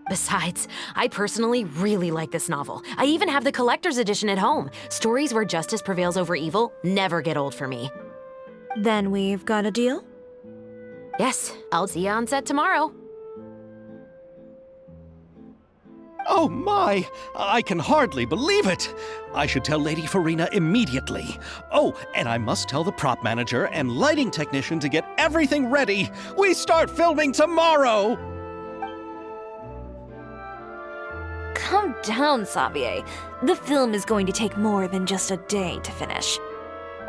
H: Besides, I personally really like this novel. I even have the collector's edition at home. Stories where justice prevails over evil never get old for me.
D: Then we've got a deal?
H: Yes, I'll see you on set tomorrow.
C: Oh my! I can hardly believe it! I should tell Lady Farina immediately. Oh, and I must tell the prop manager and lighting technician to get everything ready. We start filming tomorrow!
D: Calm down, Xavier. The film is going to take more than just a day to finish.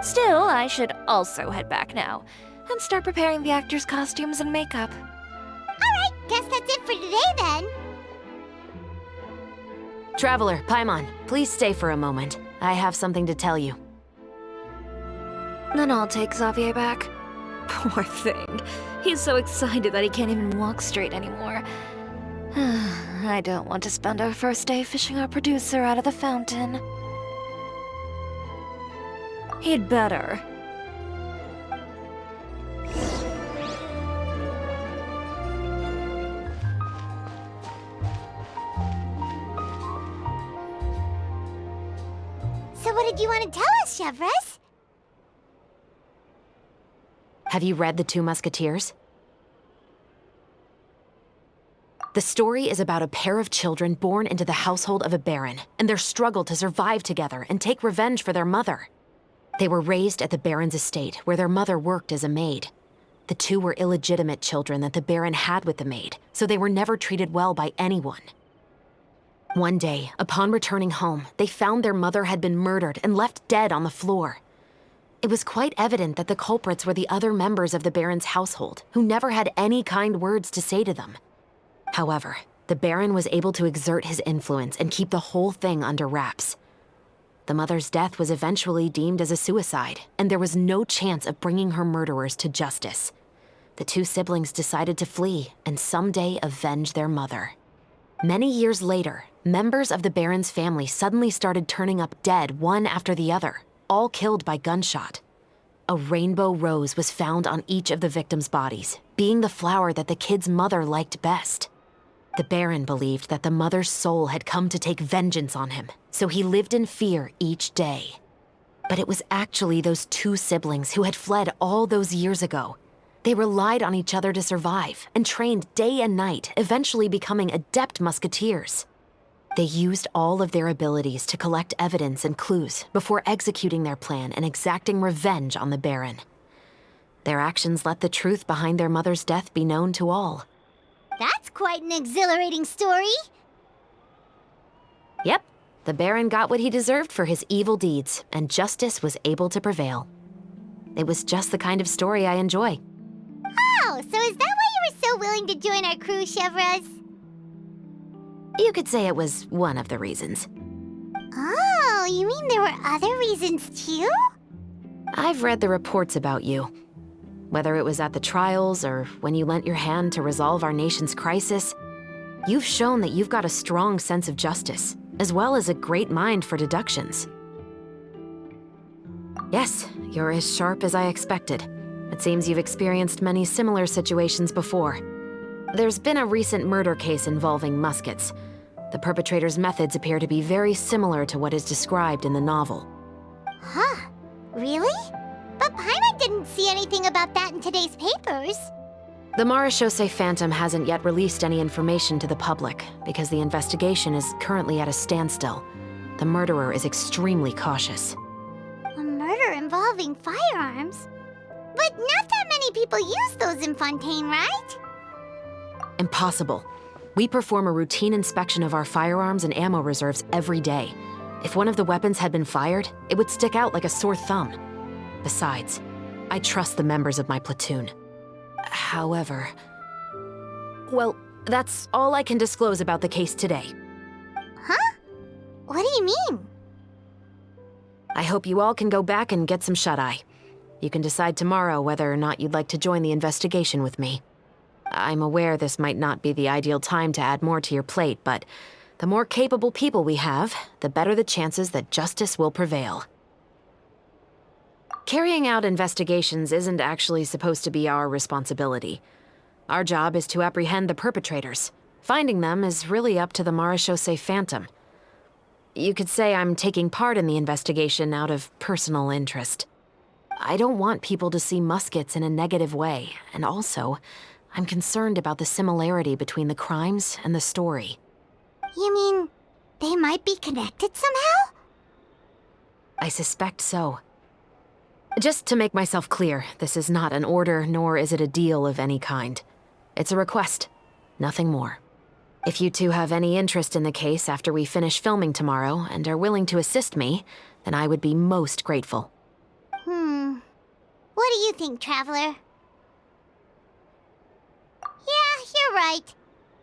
D: Still, I should also head back now and start preparing the actors' costumes and makeup.
G: Alright, guess that's it for today then.
H: Traveler, Paimon, please stay for a moment. I have something to tell you.
D: Then I'll take Xavier back. Poor thing. He's so excited that he can't even walk straight anymore. I don't want to spend our first day fishing our producer out of the fountain. He'd better.
G: So what did you want to tell us, Chevreuse?
H: Have you read The Two Musketeers? The story is about a pair of children born into the household of a baron and their struggle to survive together and take revenge for their mother. They were raised at the baron's estate, where their mother worked as a maid. The two were illegitimate children that the baron had with the maid, so they were never treated well by anyone. One day, upon returning home, they found their mother had been murdered and left dead on the floor. It was quite evident that the culprits were the other members of the baron's household, who never had any kind words to say to them. However, the Baron was able to exert his influence and keep the whole thing under wraps. The mother's death was eventually deemed as a suicide, and there was no chance of bringing her murderers to justice. The two siblings decided to flee and someday avenge their mother. Many years later, members of the Baron's family suddenly started turning up dead one after the other, all killed by gunshot. A rainbow rose was found on each of the victims' bodies, being the flower that the kid's mother liked best. The Baron believed that the mother's soul had come to take vengeance on him, so he lived in fear each day. But it was actually those two siblings who had fled all those years ago. They relied on each other to survive and trained day and night, eventually becoming adept musketeers. They used all of their abilities to collect evidence and clues before executing their plan and exacting revenge on the Baron. Their actions let the truth behind their mother's death be known to all.
G: That's quite an exhilarating story.
H: Yep, the Baron got what he deserved for his evil deeds, and justice was able to prevail. It was just the kind of story I enjoy.
G: Oh, so is that why you were so willing to join our crew, Chevreuse?
H: You could say it was one of the reasons.
G: Oh, you mean there were other reasons too?
H: I've read the reports about you. Whether it was at the trials or when you lent your hand to resolve our nation's crisis, you've shown that you've got a strong sense of justice, as well as a great mind for deductions. Yes, you're as sharp as I expected. It seems you've experienced many similar situations before. There's been a recent murder case involving muskets. The perpetrator's methods appear to be very similar to what is described in the novel.
G: Huh? Really? But Paimon didn't see anything about that in today's papers.
H: The Marechaussee Phantom hasn't yet released any information to the public because the investigation is currently at a standstill. The murderer is extremely cautious.
G: A murder involving firearms? But not that many people use those in Fontaine, right?
H: Impossible. We perform a routine inspection of our firearms and ammo reserves every day. If one of the weapons had been fired, it would stick out like a sore thumb. Besides, I trust the members of my platoon. However... Well, that's all I can disclose about the case today.
G: Huh? What do you mean?
H: I hope you all can go back and get some shut-eye. You can decide tomorrow whether or not you'd like to join the investigation with me. I'm aware this might not be the ideal time to add more to your plate, but the more capable people we have, the better the chances that justice will prevail. Carrying out investigations isn't actually supposed to be our responsibility. Our job is to apprehend the perpetrators. Finding them is really up to the Marechaussee Phantom. You could say I'm taking part in the investigation out of personal interest. I don't want people to see muskets in a negative way, and also, I'm concerned about the similarity between the crimes and the story.
G: You mean they might be connected somehow?
H: I suspect so. Just to make myself clear, this is not an order, nor is it a deal of any kind. It's a request, nothing more. If you two have any interest in the case after we finish filming tomorrow and are willing to assist me, then I would be most grateful.
G: What do you think, Traveler? Yeah, you're right.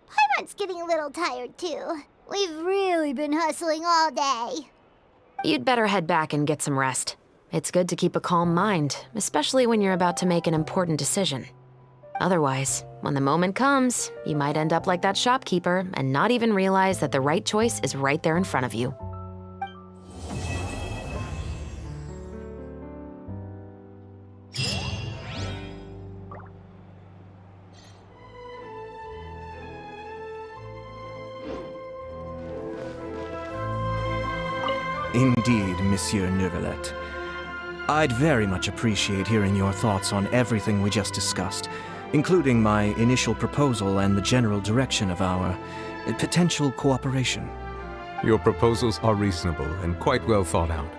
G: Paimon's getting a little tired, too. We've really been hustling all day.
H: You'd better head back and get some rest. It's good to keep a calm mind, especially when you're about to make an important decision. Otherwise, when the moment comes, you might end up like that shopkeeper and not even realize that the right choice is right there in front of you.
F: Indeed, Monsieur Neuvillette. I'd very much appreciate hearing your thoughts on everything we just discussed, including my initial proposal and the general direction of our potential cooperation.
K: Your proposals are reasonable and quite well thought out.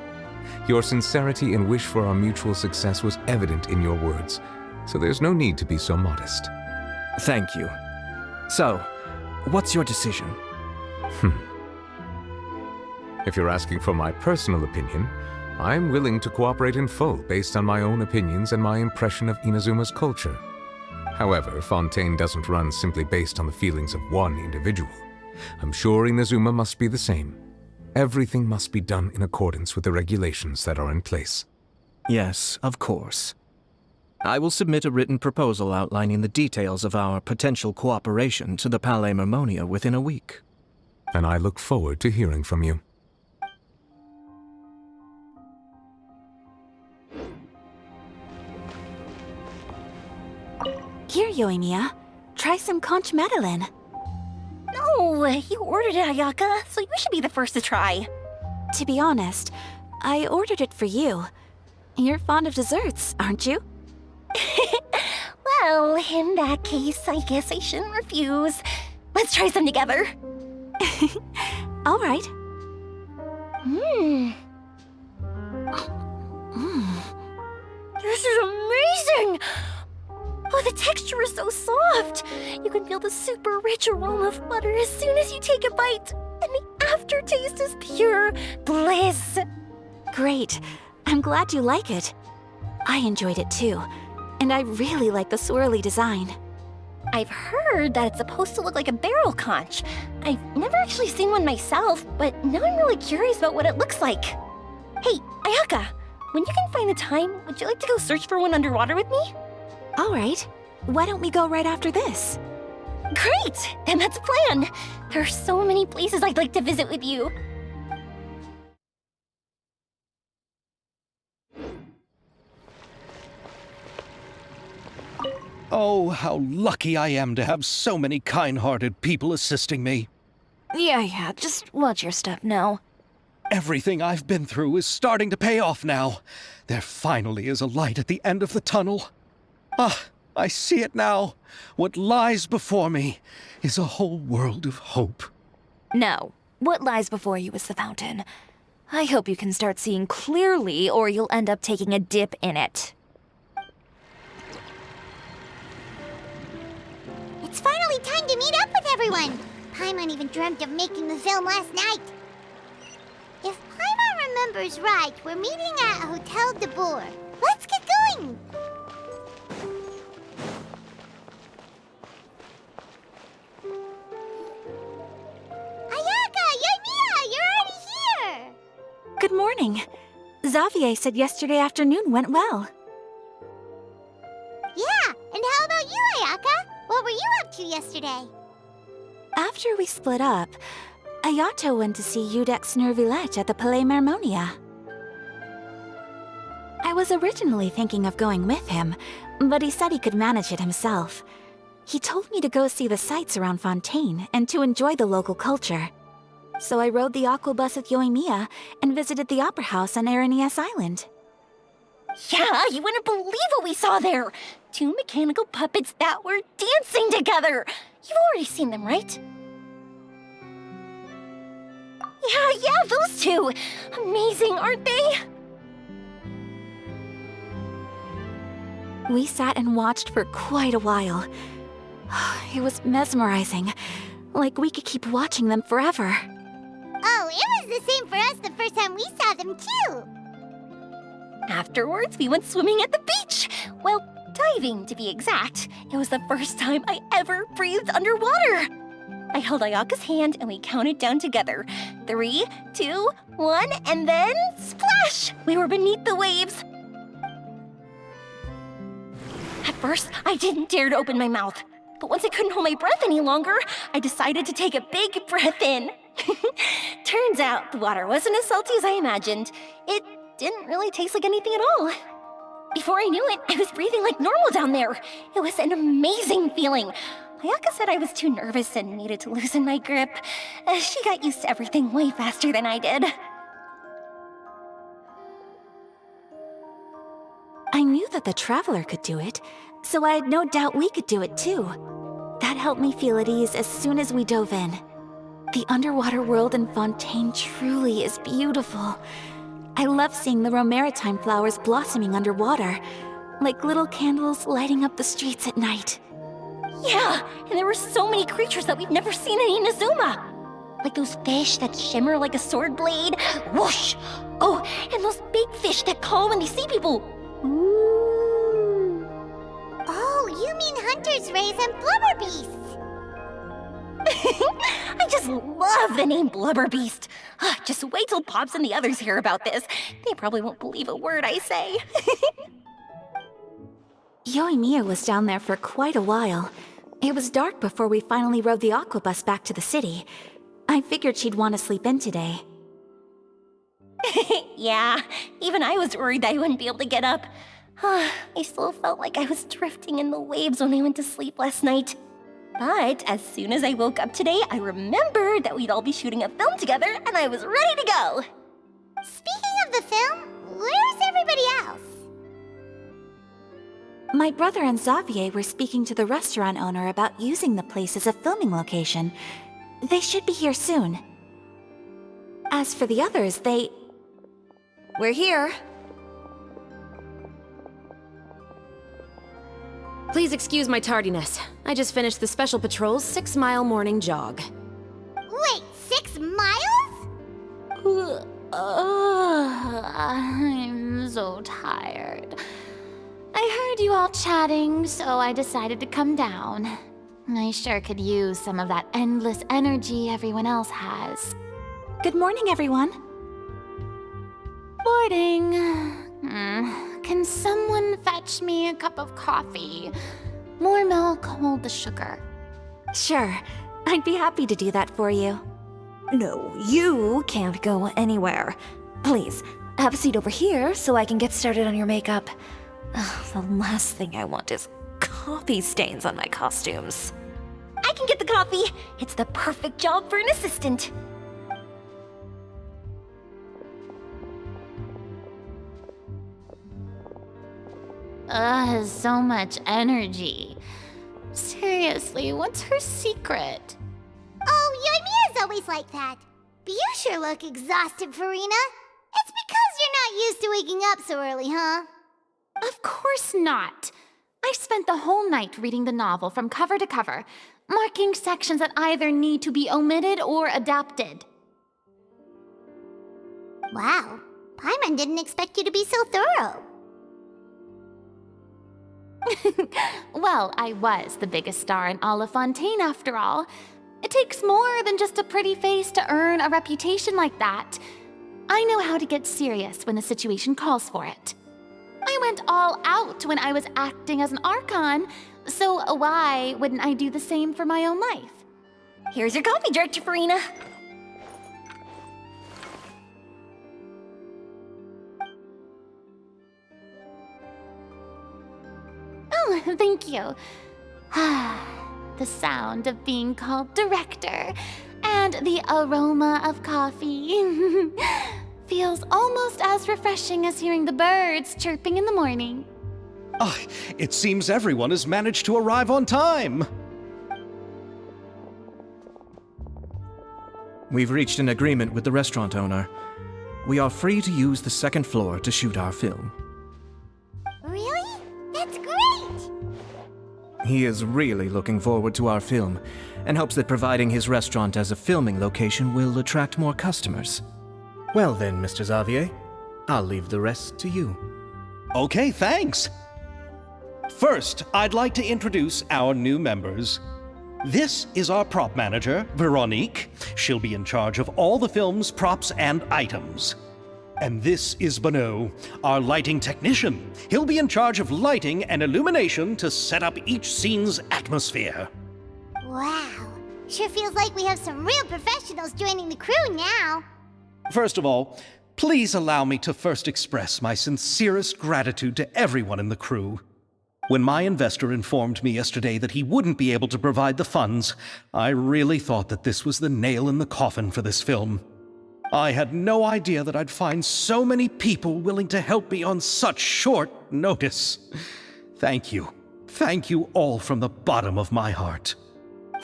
K: Your sincerity and wish for our mutual success was evident in your words, so there's no need to be so modest.
F: Thank you. So, what's your decision?
K: If you're asking for my personal opinion, I'm willing to cooperate in full based on my own opinions and my impression of Inazuma's culture. However, Fontaine doesn't run simply based on the feelings of one individual. I'm sure Inazuma must be the same. Everything must be done in accordance with the regulations that are in place.
F: Yes, of course. I will submit a written proposal outlining the details of our potential cooperation to the Palais Mermonia within a week.
K: And I look forward to hearing from you.
E: Here, Yoimiya. Try some conch madeleine. No, you ordered it, Ayaka, so you should be the first to try. To be honest, I ordered it for you. You're fond of desserts, aren't you? Well, in that case, I guess I shouldn't refuse. Let's try some together. All right. This is amazing! Oh, the texture is so soft! You can feel the super rich aroma of butter as soon as you take a bite. And the aftertaste is pure bliss. Great. I'm glad you like it. I enjoyed it too. And I really like the swirly design. I've heard that it's supposed to look like a barrel conch. I've never actually seen one myself, but now I'm really curious about what it looks like. Hey, Ayaka, when you can find the time, would you like to go search for one underwater with me? All right. Why don't we go right after this? Great! Then that's a plan. There are so many places I'd like to visit with you.
C: Oh, how lucky I am to have so many kind-hearted people assisting me.
D: Yeah, just watch your step now.
C: Everything I've been through is starting to pay off now. There finally is a light at the end of the tunnel. Ah, I see it now. What lies before me is a whole world of hope.
D: No, what lies before you is the fountain. I hope you can start seeing clearly, or you'll end up taking a dip in it.
G: It's finally time to meet up with everyone. Paimon even dreamt of making the film last night. If Paimon remembers right, we're meeting at Hotel de Boer. Let's get going! Ayaka Yoimiya, you're already here!
E: Good morning. Xavier said yesterday afternoon went well.
G: Yeah, and how about you, Ayaka? What were you up to yesterday?
E: After we split up, Ayato went to see Udex Nervillette at the Palais Mermonia. I was originally thinking of going with him, but he said he could manage it himself. He told me to go see the sights around Fontaine and to enjoy the local culture. So I rode the aquabus with Yoimiya and visited the opera house on Aranias Island.
L: Yeah, you wouldn't believe what we saw there! 2 mechanical puppets that were dancing together! You've already seen them, right? Yeah, those two! Amazing, aren't they?
E: We sat and watched for quite a while. It was mesmerizing. Like we could keep watching them forever.
G: Oh, it was the same for us the first time we saw them, too!
L: Afterwards, we went swimming at the beach! Well, diving, to be exact. It was the first time I ever breathed underwater! I held Ayaka's hand and we counted down together. 3, 2, 1, and then splash! We were beneath the waves. At first, I didn't dare to open my mouth. But once I couldn't hold my breath any longer, I decided to take a big breath in. Turns out the water wasn't as salty as I imagined. It didn't really taste like anything at all. Before I knew it, I was breathing like normal down there. It was an amazing feeling. Ayaka said I was too nervous and needed to loosen my grip. She got used to everything way faster than I did.
E: I knew that the Traveler could do it, so I had no doubt we could do it too. That helped me feel at ease as soon as we dove in. The underwater world in Fontaine truly is beautiful. I love seeing the romaritime flowers blossoming underwater, like little candles lighting up the streets at night.
L: Yeah, and there were so many creatures that we've never seen in Inazuma. Like those fish that shimmer like a sword blade. Whoosh! Oh, and those big fish that call when they see people.
G: Ooh. Oh, you mean Hunter's Rays and Blubber Beasts.
L: I just love the name Blubber Beast. Just wait till Pops and the others hear about this. They probably won't believe a word I say.
E: Yoimiya was down there for quite a while. It was dark before we finally rode the aquabus back to the city. I figured she'd want to sleep in today.
L: Yeah, even I was worried that I wouldn't be able to get up. I still felt like I was drifting in the waves when I went to sleep last night. But as soon as I woke up today, I remembered that we'd all be shooting a film together, and I was ready to go.
G: Speaking of the film, where's everybody else?
E: My brother and Xavier were speaking to the restaurant owner about using the place as a filming location. They should be here soon. As for the others,
D: We're here.
H: Please excuse my tardiness. I just finished the Special Patrol's 6-mile morning jog.
G: Wait, 6 miles?
A: I'm so tired. I heard you all chatting, so I decided to come down. I sure could use some of that endless energy everyone else has.
E: good morning, everyone.
A: Morning. Can someone fetch me a cup of coffee? More milk, hold the sugar.
E: Sure, I'd be happy to do that for you.
D: No, you can't go anywhere. Please, have a seat over here so I can get started on your makeup. The last thing I want is coffee stains on my costumes.
L: I can get the coffee. It's the perfect job for an assistant.
A: So much energy. Seriously, what's her secret?
G: Oh, Yoimiya's always like that. But you sure look exhausted, Farina. It's because you're not used to waking up so early, huh?
A: Of course not. I spent the whole night reading the novel from cover to cover, marking sections that either need to be omitted or adapted.
G: Wow, Paimon didn't expect you to be so thorough.
A: Well, I was the biggest star in all of Fontaine after all. It takes more than just a pretty face to earn a reputation like that. I know how to get serious when the situation calls for it. I went all out when I was acting as an Archon, so why wouldn't I do the same for my own life?
L: Here's your coffee, Director Farina.
A: Oh, thank you. The sound of being called director and the aroma of coffee feels almost as refreshing as hearing the birds chirping in the morning.
C: Ah, it seems everyone has managed to arrive on time.
F: We've reached an agreement with the restaurant owner. We are free to use the second floor to shoot our film.
G: Really? That's great!
F: He is really looking forward to our film, and hopes that providing his restaurant as a filming location will attract more customers.
B: Well then, Mr. Xavier, I'll leave the rest to you.
C: Okay, thanks. First, I'd like to introduce our new members. This is our prop manager, Veronique. She'll be in charge of all the film's props and items. And this is Bonneau, our lighting technician. He'll be in charge of lighting and illumination to set up each scene's atmosphere.
G: Wow, sure feels like we have some real professionals joining the crew now.
C: First of all, please allow me to first express my sincerest gratitude to everyone in the crew. When my investor informed me yesterday that he wouldn't be able to provide the funds, I really thought that this was the nail in the coffin for this film. I had no idea that I'd find so many people willing to help me on such short notice. Thank you. Thank you all from the bottom of my heart.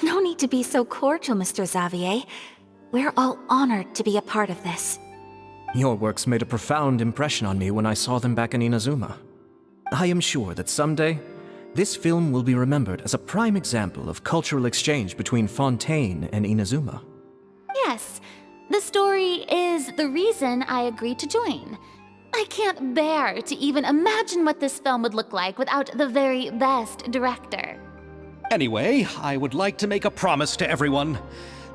E: No need to be so cordial, Mr. Xavier. We're all honored to be a part of this.
F: Your works made a profound impression on me when I saw them back in Inazuma. I am sure that someday, this film will be remembered as a prime example of cultural exchange between Fontaine and Inazuma.
A: Yes, the story is the reason I agreed to join. I can't bear to even imagine what this film would look like without the very best director.
C: Anyway, I would like to make a promise to everyone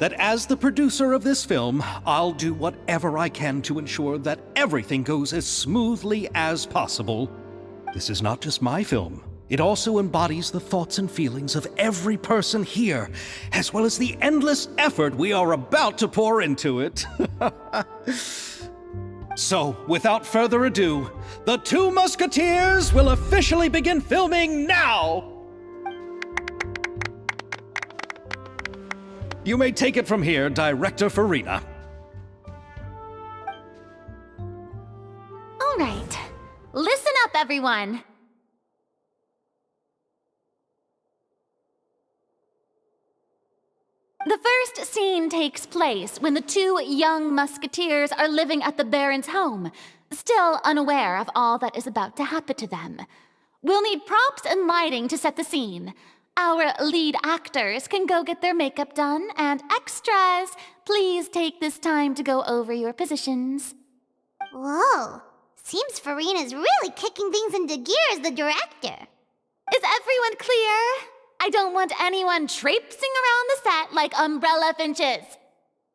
C: that as the producer of this film, I'll do whatever I can to ensure that everything goes as smoothly as possible. This is not just my film. It also embodies the thoughts and feelings of every person here, as well as the endless effort we are about to pour into it. So, without further ado, the Two Musketeers will officially begin filming now! You may take it from here, Director Farina.
A: All right, listen up, everyone. The first scene takes place when the two young musketeers are living at the Baron's home, still unaware of all that is about to happen to them. We'll need props and lighting to set the scene. Our lead actors can go get their makeup done, and extras, please take this time to go over your positions.
G: Whoa, seems Farina's really kicking things into gear as the director.
A: Is everyone clear? I don't want anyone traipsing around the set like umbrella finches.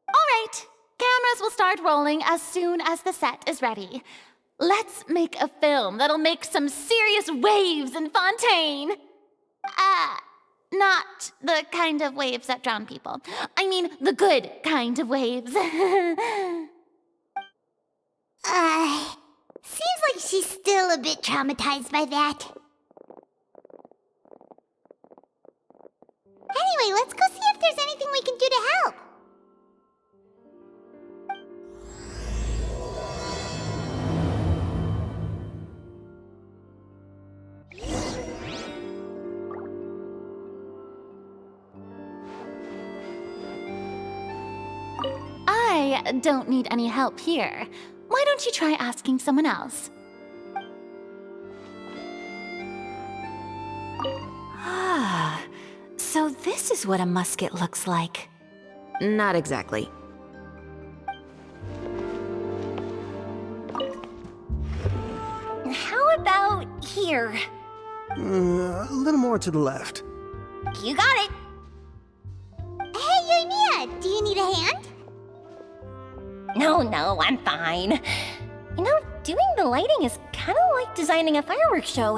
A: All right, cameras will start rolling as soon as the set is ready. Let's make a film that'll make some serious waves in Fontaine. Not the kind of waves that drown people. I mean, the good kind of waves.
G: Seems like she's still a bit traumatized by that. Anyway, let's go see if there's anything we can do to help.
E: I don't need any help here. Why don't you try asking someone else? Ah, so this is what a musket looks like.
H: Not exactly.
L: How about here?
J: A little more to the left.
L: You got it.
G: Hey, Yoimiya, do you need a hand?
L: No, I'm fine. You know, doing the lighting is kind of like designing a fireworks show.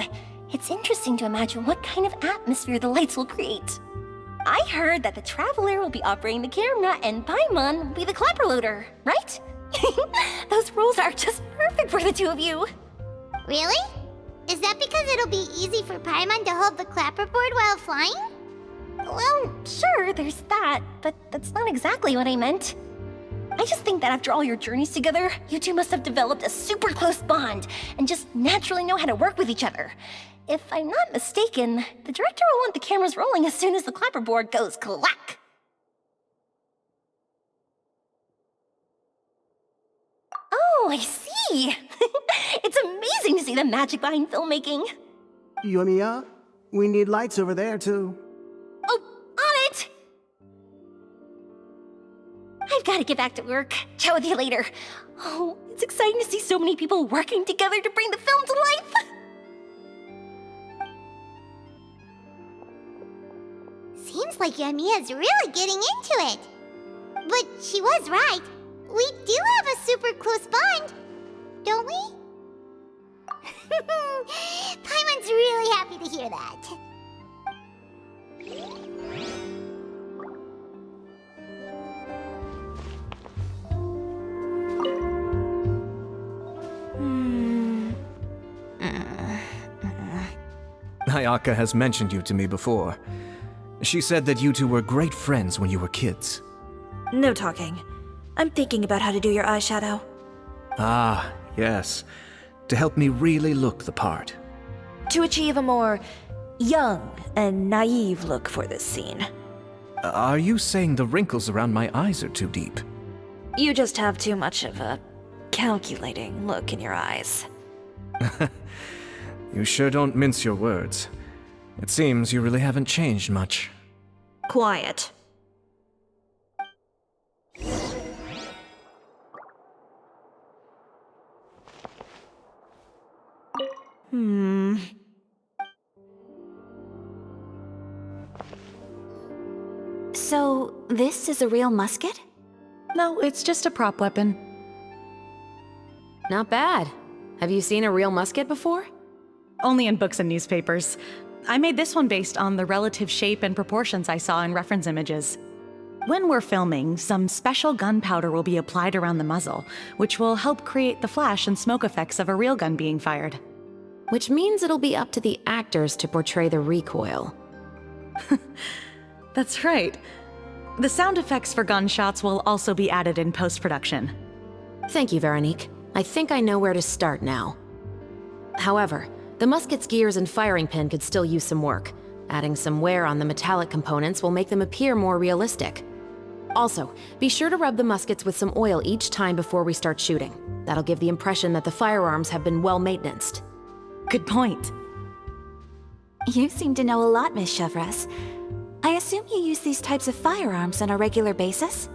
L: It's interesting to imagine what kind of atmosphere the lights will create. I heard that the Traveler will be operating the camera and Paimon will be the clapper loader, right? Those roles are just perfect for the two of you.
G: Really? Is that because it'll be easy for Paimon to hold the clapperboard while flying?
L: Well, sure, there's that, but that's not exactly what I meant. I just think that after all your journeys together, you two must have developed a super close bond and just naturally know how to work with each other. If I'm not mistaken, the director will want the cameras rolling as soon as the clapperboard goes clack. Oh, I see! It's amazing to see the magic behind filmmaking.
J: Yoimiya, we need lights over there, too.
L: Oh, on it! I've got to get back to work. Chat with you later. Oh, it's exciting to see so many people working together to bring the film to life.
G: Seems like Yoimiya's really getting into it. But she was right. We do have a super close bond, don't we? Paimon's really happy to hear that.
F: Ayaka has mentioned you to me before. She said that you two were great friends when you were kids.
D: No talking. I'm thinking about how to do your eyeshadow.
F: Ah, yes. To help me really look the part.
D: To achieve a more young and naive look for this scene.
F: Are you saying the wrinkles around my eyes are too deep?
D: You just have too much of a calculating look in your eyes.
F: You sure don't mince your words. It seems you really haven't changed much.
D: Quiet.
E: So, this is a real musket?
M: No, it's just a prop weapon.
H: Not bad. Have you seen a real musket before?
M: Only in books and newspapers. I made this one based on the relative shape and proportions I saw in reference images. When we're filming, some special gunpowder will be applied around the muzzle, which will help create the flash and smoke effects of a real gun being fired.
H: Which means it'll be up to the actors to portray the recoil.
M: That's right. The sound effects for gunshots will also be added in post-production.
H: Thank you, Veronique. I think I know where to start now. However, the musket's gears and firing pin could still use some work. Adding some wear on the metallic components will make them appear more realistic. Also, be sure to rub the muskets with some oil each time before we start shooting. That'll give the impression that the firearms have been well maintained.
M: Good point.
E: You seem to know a lot, Miss Chevreuse. I assume you use these types of firearms on a regular basis?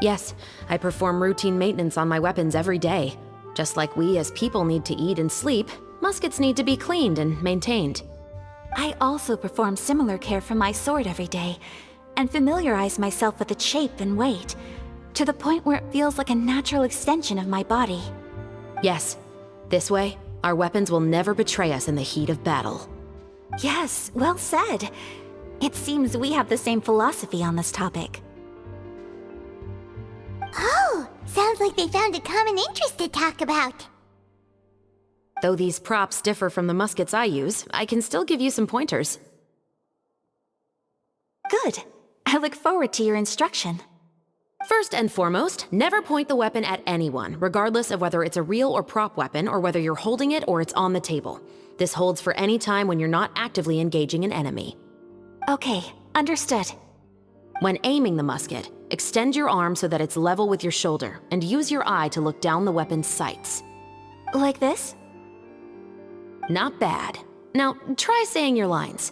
H: Yes, I perform routine maintenance on my weapons every day. Just like we as people need to eat and sleep, muskets need to be cleaned and maintained.
E: I also perform similar care for my sword every day, and familiarize myself with its shape and weight, to the point where it feels like a natural extension of my body.
H: Yes, this way, our weapons will never betray us in the heat of battle.
E: Yes, well said. It seems we have the same philosophy on this topic.
G: Oh, sounds like they found a common interest to talk about.
H: Though these props differ from the muskets I use, I can still give you some pointers.
E: Good. I look forward to your instruction.
H: First and foremost, never point the weapon at anyone, regardless of whether it's a real or prop weapon or whether you're holding it or it's on the table. This holds for any time when you're not actively engaging an enemy.
E: Okay, understood.
H: When aiming the musket, extend your arm so that it's level with your shoulder and use your eye to look down the weapon's sights.
E: Like this?
H: Not bad. Now, try saying your lines.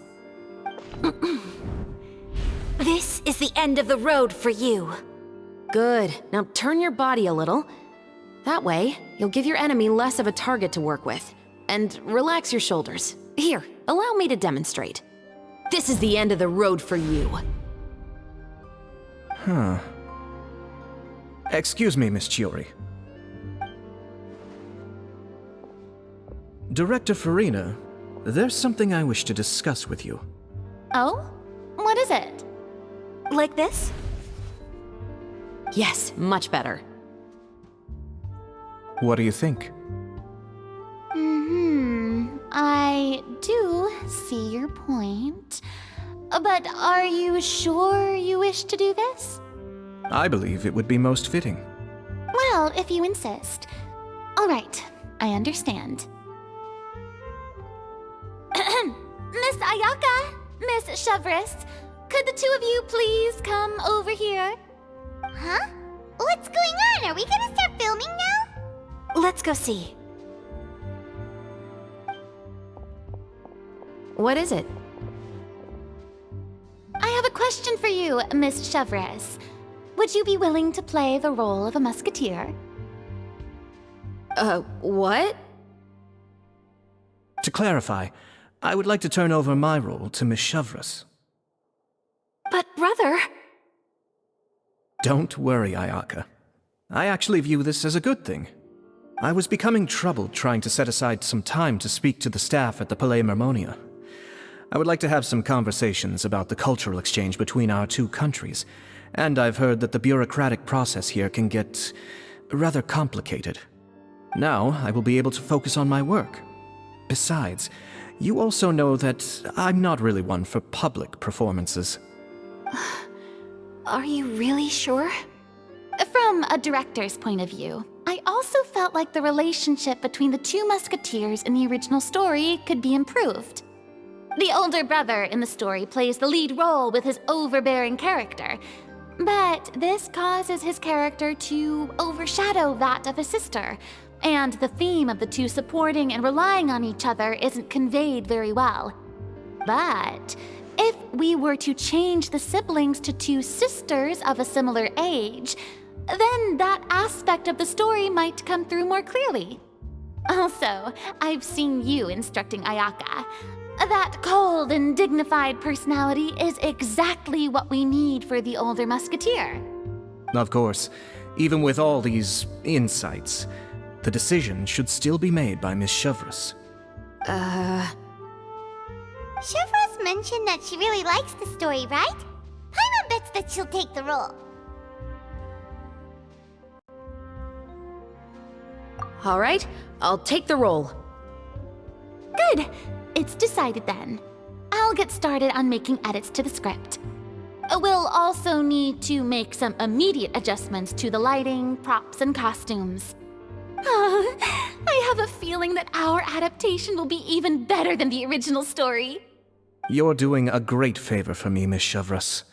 E: This is the end of the road for you.
H: Good. Now turn your body a little. That way, you'll give your enemy less of a target to work with. And relax your shoulders. Here, allow me to demonstrate. This is the end of the road for you.
F: Huh. Excuse me, Miss Chiori. Director Farina, there's something I wish to discuss with you.
L: Oh? What is it?
E: Like this?
H: Yes, much better.
F: What do you think?
L: I do see your point. But are you sure you wish to do this?
F: I believe it would be most fitting.
L: Well, if you insist. All right, I understand. Miss Ayaka, Miss Chevreuse, could the two of you please come over here?
G: Huh? What's going on? Are we gonna start filming now?
E: Let's go see.
H: What is it?
L: I have a question for you, Miss Chevreuse. Would you be willing to play the role of a musketeer?
H: What?
F: To clarify, I would like to turn over my role to Miss Chevreuse.
E: But brother...
F: Don't worry, Ayaka. I actually view this as a good thing. I was becoming troubled trying to set aside some time to speak to the staff at the Palais Mermonia. I would like to have some conversations about the cultural exchange between our two countries, and I've heard that the bureaucratic process here can get rather complicated. Now, I will be able to focus on my work. Besides, you also know that I'm not really one for public performances.
E: Are you really sure?
L: From a director's point of view, I also felt like the relationship between the two musketeers in the original story could be improved. The older brother in the story plays the lead role with his overbearing character, but this causes his character to overshadow that of his sister, and the theme of the two supporting and relying on each other isn't conveyed very well. But if we were to change the siblings to two sisters of a similar age, then that aspect of the story might come through more clearly. Also, I've seen you instructing Ayaka. That cold and dignified personality is exactly what we need for the older musketeer.
F: Of course, even with all these insights, the decision should still be made by Miss Chevreuse.
G: Chevreuse mentioned that she really likes the story, right? Paimon bets that she'll take the role.
H: All right, I'll take the role.
L: Good. It's decided then. I'll get started on making edits to the script. We'll also need to make some immediate adjustments to the lighting, props, and costumes. I have a feeling that our adaptation will be even better than the original story.
F: You're doing a great favor for me, Miss Chevreuse.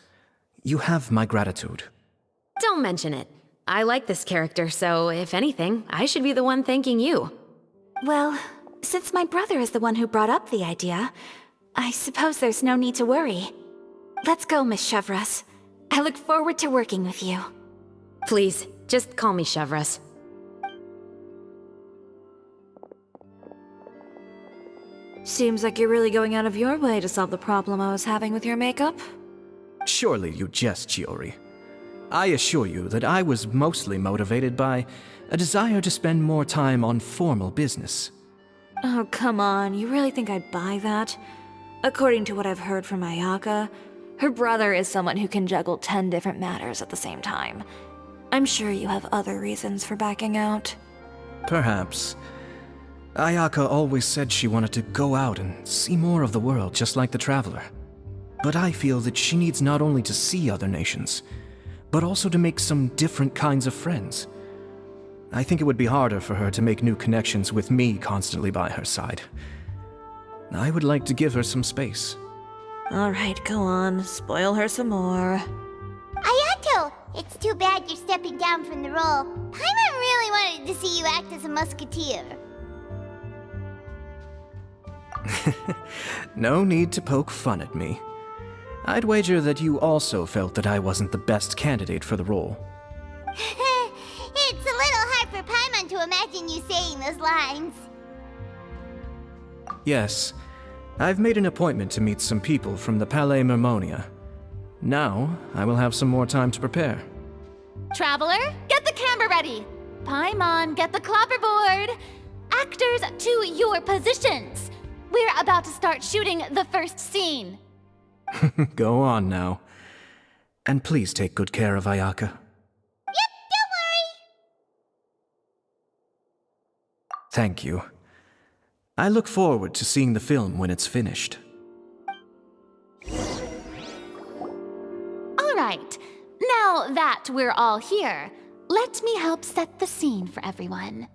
F: You have my gratitude.
H: Don't mention it. I like this character, so if anything, I should be the one thanking you.
E: Well, since my brother is the one who brought up the idea, I suppose there's no need to worry. Let's go, Miss Chevreuse. I look forward to working with you.
H: Please, just call me Chevreuse.
D: Seems like you're really going out of your way to solve the problem I was having with your makeup.
F: Surely you jest, Chiori. I assure you that I was mostly motivated by a desire to spend more time on formal business.
D: Oh, come on. You really think I'd buy that? According to what I've heard from Ayaka, her brother is someone who can juggle 10 different matters at the same time. I'm sure you have other reasons for backing out.
F: Perhaps. Ayaka always said she wanted to go out and see more of the world just like the Traveler. But I feel that she needs not only to see other nations, but also to make some different kinds of friends. I think it would be harder for her to make new connections with me constantly by her side. I would like to give her some space.
D: All right, go on. Spoil her some more.
G: Ayato! It's too bad you're stepping down from the role. Paimon really wanted to see you act as a musketeer.
F: No need to poke fun at me. I'd wager that you also felt that I wasn't the best candidate for the role.
G: It's a little hard for Paimon to imagine you saying those lines.
F: Yes, I've made an appointment to meet some people from the Palais Mermonia. Now, I will have some more time to prepare.
A: Traveler, get the camera ready. Paimon, get the clapperboard. Actors, to your positions. We're about to start shooting the first scene.
F: Go on now. And please take good care of Ayaka.
G: Yep, don't worry.
F: Thank you. I look forward to seeing the film when it's finished.
A: All right. Now that we're all here, let me help set the scene for everyone.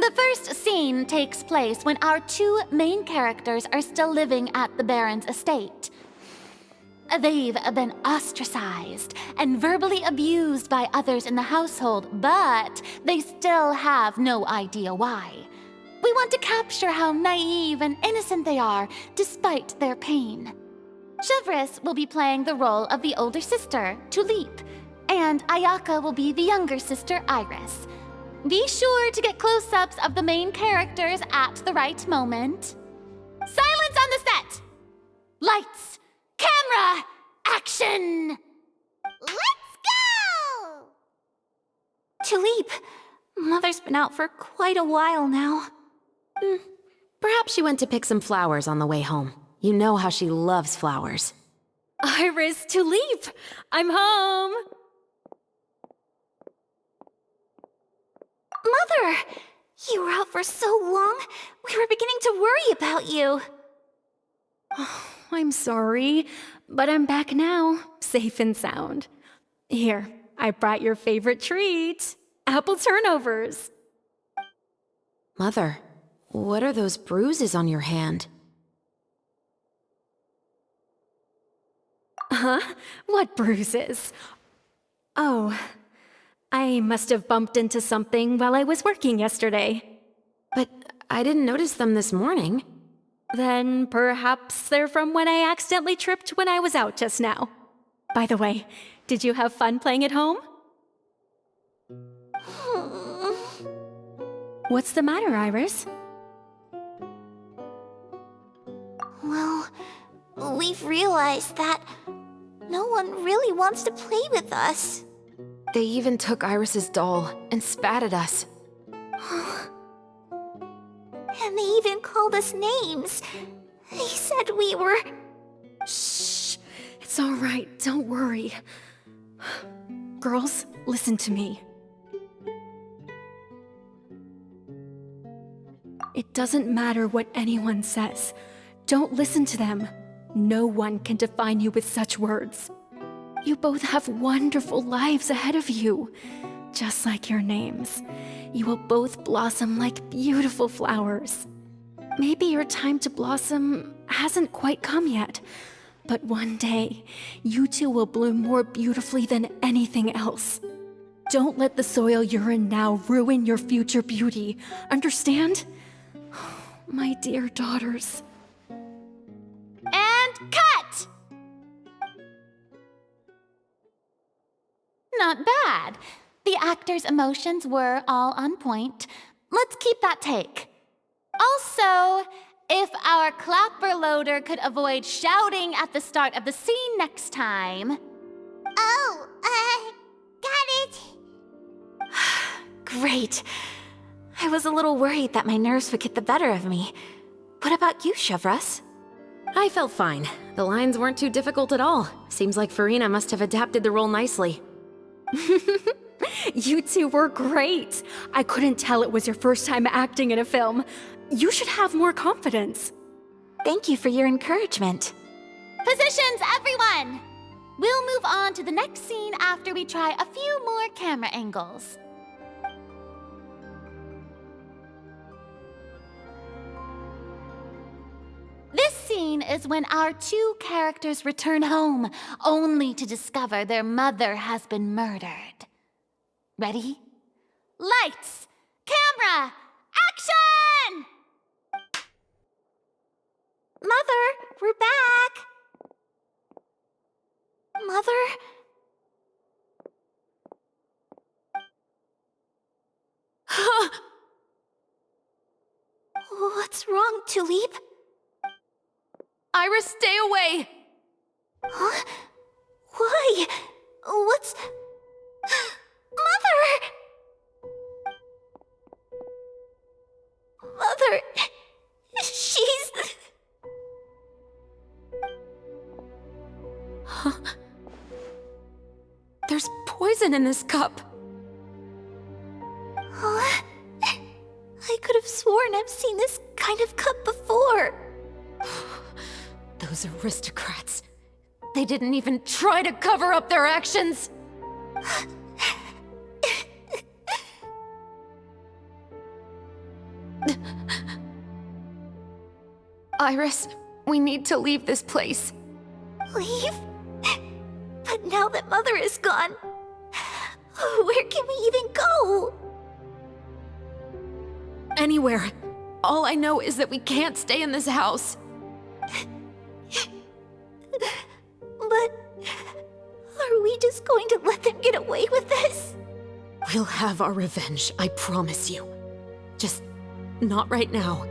A: The first scene takes place when our two main characters are still living at the Baron's estate. They've been ostracized and verbally abused by others in the household, but they still have no idea why. We want to capture how naive and innocent they are, despite their pain. Chevreuse will be playing the role of the older sister, Tulip, and Ayaka will be the younger sister, Iris. Be sure to get close-ups of the main characters at the right moment. Silence on the set! Lights! Camera! Action!
G: Let's go!
E: Tulip, Mother's been out for quite a while now.
H: Perhaps she went to pick some flowers on the way home. You know how she loves flowers.
L: Iris, Tulip, I'm home.
E: Mother! You were out for so long, we were beginning to worry about you.
L: I'm sorry, but I'm back now, safe and sound. Here, I brought your favorite treat, apple turnovers.
H: Mother, what are those bruises on your hand?
L: Huh? What bruises? Oh, I must have bumped into something while I was working yesterday.
H: But I didn't notice them this morning.
L: Then perhaps they're from when I accidentally tripped when I was out just now. By the way, did you have fun playing at home? What's the matter, Iris?
G: Well, we've realized that no one really wants to play with us.
H: They even took Iris's doll and spat at us.
G: And they even called us names. They said we were...
L: Shh. It's all right. Don't worry. Girls, listen to me. It doesn't matter what anyone says. Don't listen to them. No one can define you with such words. You both have wonderful lives ahead of you. Just like your names. You will both blossom like beautiful flowers. Maybe your time to blossom hasn't quite come yet, but one day, you two will bloom more beautifully than anything else. Don't let the soil you're in now ruin your future beauty. Understand? My dear daughters.
A: And cut! Not bad. The actors' emotions were all on point. Let's keep that take. Also, if our clapper loader could avoid shouting at the start of the scene next time.
G: Oh, got it.
E: Great. I was a little worried that my nerves would get the better of me. What about you, Chevreuse?
H: I felt fine. The lines weren't too difficult at all. Seems like Farina must have adapted the role nicely.
L: You two were great. I couldn't tell it was your first time acting in a film.
E: You should have more confidence.
D: Thank you for your encouragement.
A: Positions, everyone! We'll move on to the next scene after we try a few more camera angles. This scene is when our two characters return home, only to discover their mother has been murdered. Ready? Lights! Camera! Action!
E: Mother, we're back! Mother? What's wrong, Tulip?
H: Iris, stay away!
E: Huh? Why? What's... Mother! Mother... She's...
H: Huh? There's poison in this cup.
E: Huh? I could have sworn I've seen this kind of cup before.
H: Those aristocrats. They didn't even try to cover up their actions. Iris, we need to leave this place.
E: Leave? But now that Mother is gone, where can we even go?
H: Anywhere. All I know is that we can't stay in this house.
E: But are we just going to let them get away with this?
H: We'll have our revenge, I promise you. Just not right now.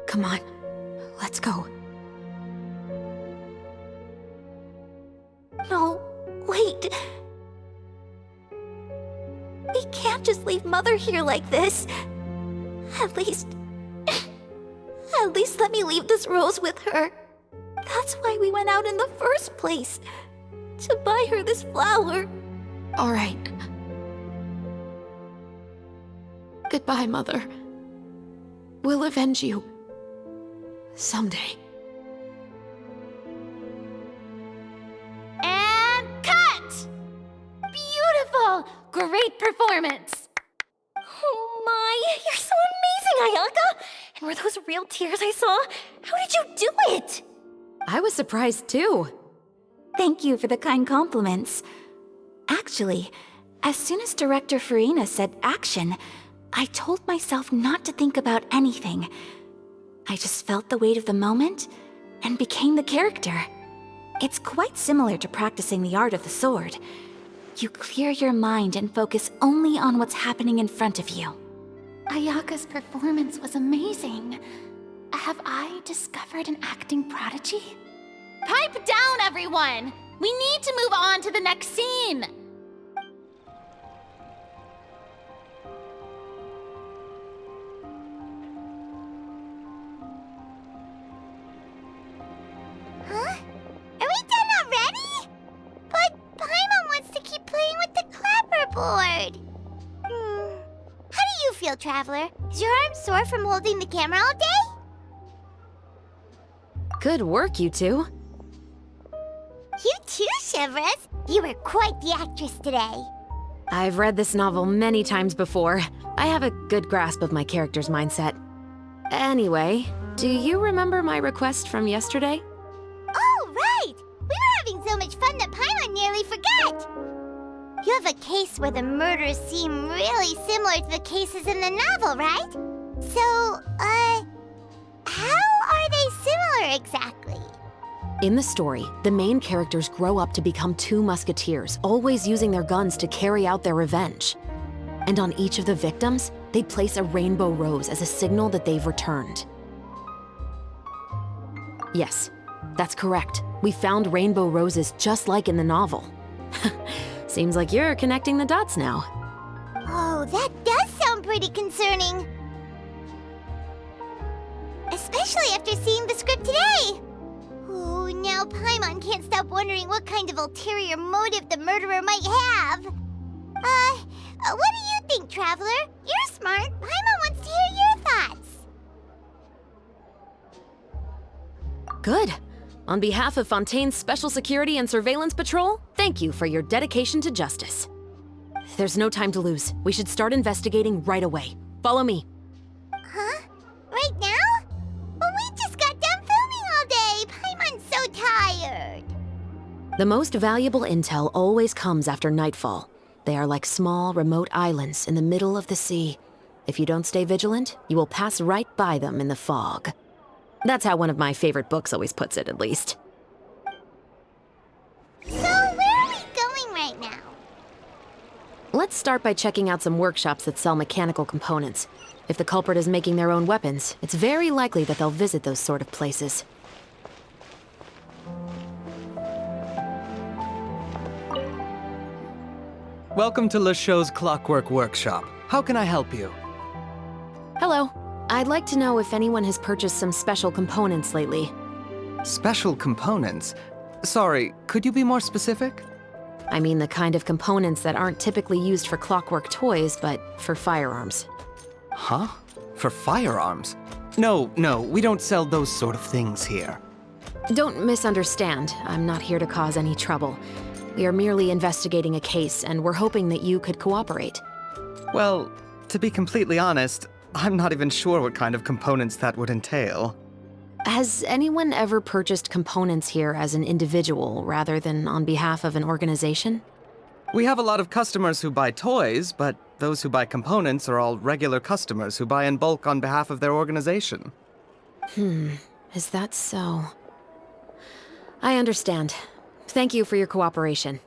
H: Come on, let's go.
E: No, wait. We can't just leave Mother here like this. At least let me leave this rose with her. That's why we went out in the first place. To buy her this flower.
H: All right. Goodbye, Mother. We'll avenge you. Someday.
A: And cut! Beautiful! Great performance!
L: Oh my, you're so amazing, Ayaka! And were those real tears I saw? How did you do it?
H: I was surprised too.
D: Thank you for the kind compliments. Actually, as soon as Director Farina said action, I told myself not to think about anything. I just felt the weight of the moment and became the character. It's quite similar to practicing the art of the sword. You clear your mind and focus only on what's happening in front of you.
A: Ayaka's performance was amazing. Have I discovered an acting prodigy? Pipe down, everyone! We need to move on to the next scene!
G: Huh? Are we done already? But Paimon wants to keep playing with the clapperboard. How do you feel, Traveler? Is your arm sore from holding the camera all day?
H: Good work, you two.
G: You too, Chevreuse. You were quite the actress today.
H: I've read this novel many times before. I have a good grasp of my character's mindset. Anyway, do you remember my request from yesterday?
G: Oh, right! We were having so much fun that Paimon nearly forgot! You have a case where the murders seem really similar to the cases in the novel, right? So, how are they similar exactly?
H: In the story, the main characters grow up to become two musketeers, always using their guns to carry out their revenge. And on each of the victims, they place a rainbow rose as a signal that they've returned. Yes, that's correct. We found rainbow roses just like in the novel. Seems like you're connecting the dots now.
G: Oh, that does sound pretty concerning. Especially after seeing the script today. Oh, now now, Paimon can't stop wondering what kind of ulterior motive the murderer might have. What do you think, Traveler? You're smart. Paimon wants to hear your thoughts.
H: Good. On behalf of Fontaine's Special Security and Surveillance Patrol, thank you for your dedication to justice. There's no time to lose. We should start investigating right away. Follow me.
G: Huh? Right now? But we just got done filming all day. Paimon's so tired.
H: The most valuable intel always comes after nightfall. They are like small, remote islands in the middle of the sea. If you don't stay vigilant, you will pass right by them in the fog. That's how one of my favorite books always puts it, at least.
G: So, where are we going right now?
H: Let's start by checking out some workshops that sell mechanical components. If the culprit is making their own weapons, it's very likely that they'll visit those sort of places.
N: Welcome to Le Show's Clockwork Workshop. How can I help you?
H: Hello. I'd like to know if anyone has purchased some special components lately.
N: Special components? Sorry, could you be more specific?
H: I mean the kind of components that aren't typically used for clockwork toys, but for firearms.
N: Huh? For firearms? No, we don't sell those sort of things here.
H: Don't misunderstand. I'm not here to cause any trouble. We are merely investigating a case, and we're hoping that you could cooperate.
N: Well, to be completely honest, I'm not even sure what kind of components that would entail.
H: Has anyone ever purchased components here as an individual rather than on behalf of an organization?
N: We have a lot of customers who buy toys, but those who buy components are all regular customers who buy in bulk on behalf of their organization.
H: Is that so? I understand. Thank you for your cooperation.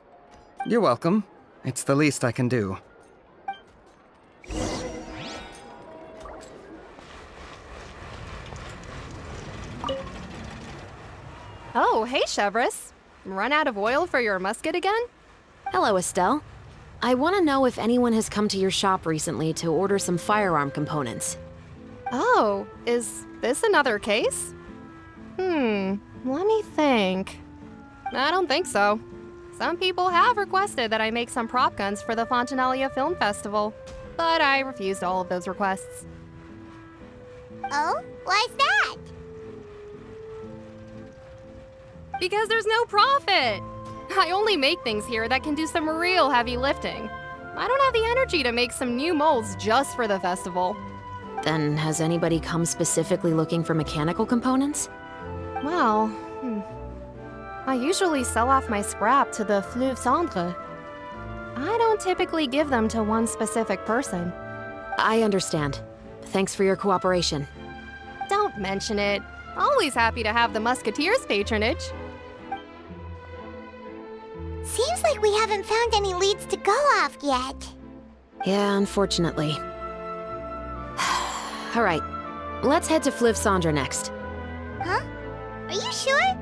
N: You're welcome. It's the least I can do.
O: Oh, hey, Chevreuse. Run out of oil for your musket again?
H: Hello, Estelle. I want to know if anyone has come to your shop recently to order some firearm components.
O: Oh, is this another case? Let me think. I don't think so. Some people have requested that I make some prop guns for the Fontanalia Film Festival, but I refused all of those requests.
G: Oh? Why's that?
O: Because there's no profit! I only make things here that can do some real heavy lifting. I don't have the energy to make some new molds just for the festival.
H: Then has anybody come specifically looking for mechanical components?
O: Well, I usually sell off my scrap to the Fleuve Cendre. I don't typically give them to one specific person.
H: I understand. Thanks for your cooperation.
O: Don't mention it. Always happy to have the Musketeers' patronage.
G: Seems like we haven't found any leads to go off yet.
H: Yeah, unfortunately. All right, let's head to Fleuve Cendre next.
G: Huh? Are you sure?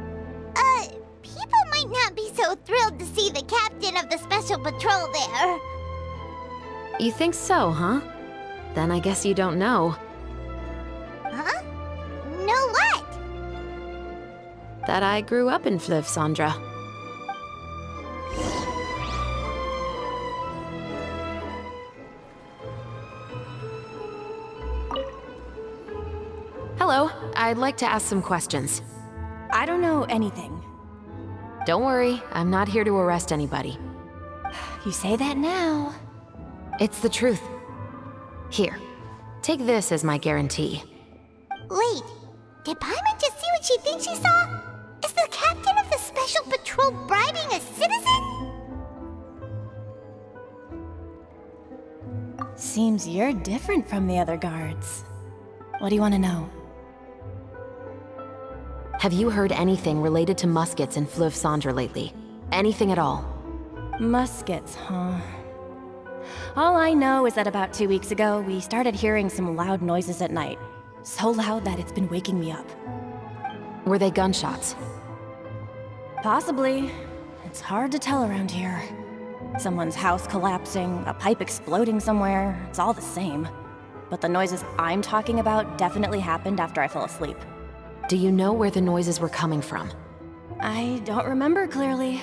G: People might not be so thrilled to see the captain of the Special Patrol there.
H: You think so, huh? Then I guess you don't know.
G: Huh? Know what?
H: That I grew up in Fleuve Cendre. Hello, I'd like to ask some questions.
E: I don't know anything.
H: Don't worry, I'm not here to arrest anybody.
E: You say that now.
H: It's the truth. Here, take this as my guarantee.
G: Wait, did Paimon just see what she thinks she saw? Is the captain of the Special Patrol bribing a citizen?
L: Seems you're different from the other guards. What do you want to know?
H: Have you heard anything related to muskets in Fleuve Cendre lately? Anything at all?
L: Muskets, huh? All I know is that about 2 weeks ago, we started hearing some loud noises at night. So loud that it's been waking me up.
H: Were they gunshots?
L: Possibly. It's hard to tell around here. Someone's house collapsing, a pipe exploding somewhere, it's all the same. But the noises I'm talking about definitely happened after I fell asleep.
H: Do you know where the noises were coming from?
L: I don't remember clearly.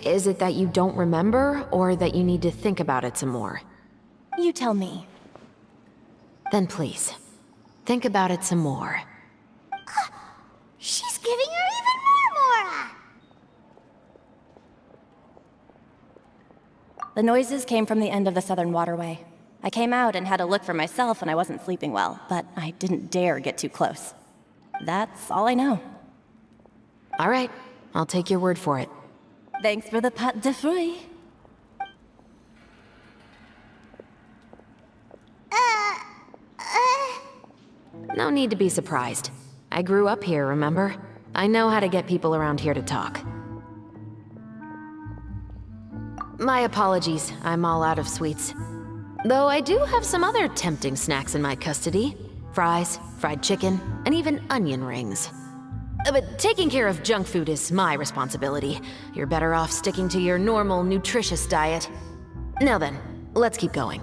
H: Is it that you don't remember, or that you need to think about it some more?
L: You tell me.
H: Then please, think about it some more.
G: She's giving her even more Mora!
L: The noises came from the end of the Southern Waterway. I came out and had a look for myself when I wasn't sleeping well, but I didn't dare get too close. That's all I know.
H: All right, I'll take your word for it.
L: Thanks for the pâte de fruits.
H: No need to be surprised. I grew up here, remember? I know how to get people around here to talk. My apologies, I'm all out of sweets. Though I do have some other tempting snacks in my custody. Fries, fried chicken, and even onion rings. But taking care of junk food is my responsibility. You're better off sticking to your normal, nutritious diet. Now then, let's keep going.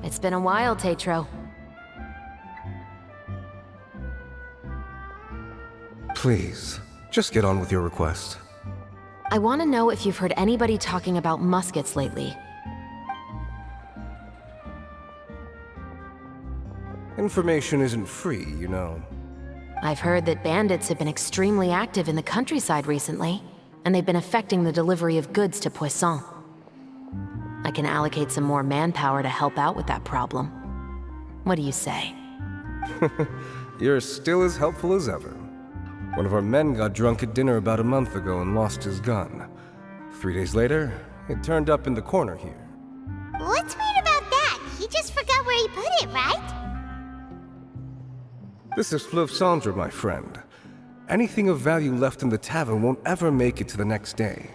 H: It's been a while, Tetro.
P: Please, just get on with your request.
H: I want to know if you've heard anybody talking about muskets lately.
P: Information isn't free, you know.
H: I've heard that bandits have been extremely active in the countryside recently, and they've been affecting the delivery of goods to Poisson. I can allocate some more manpower to help out with that problem. What do you say?
P: You're still as helpful as ever. One of our men got drunk at dinner about a month ago and lost his gun. 3 days later, it turned up in the corner here.
G: What's weird about that? He just forgot where he put it, right?
P: This is Fleuve Cendre, my friend. Anything of value left in the tavern won't ever make it to the next day.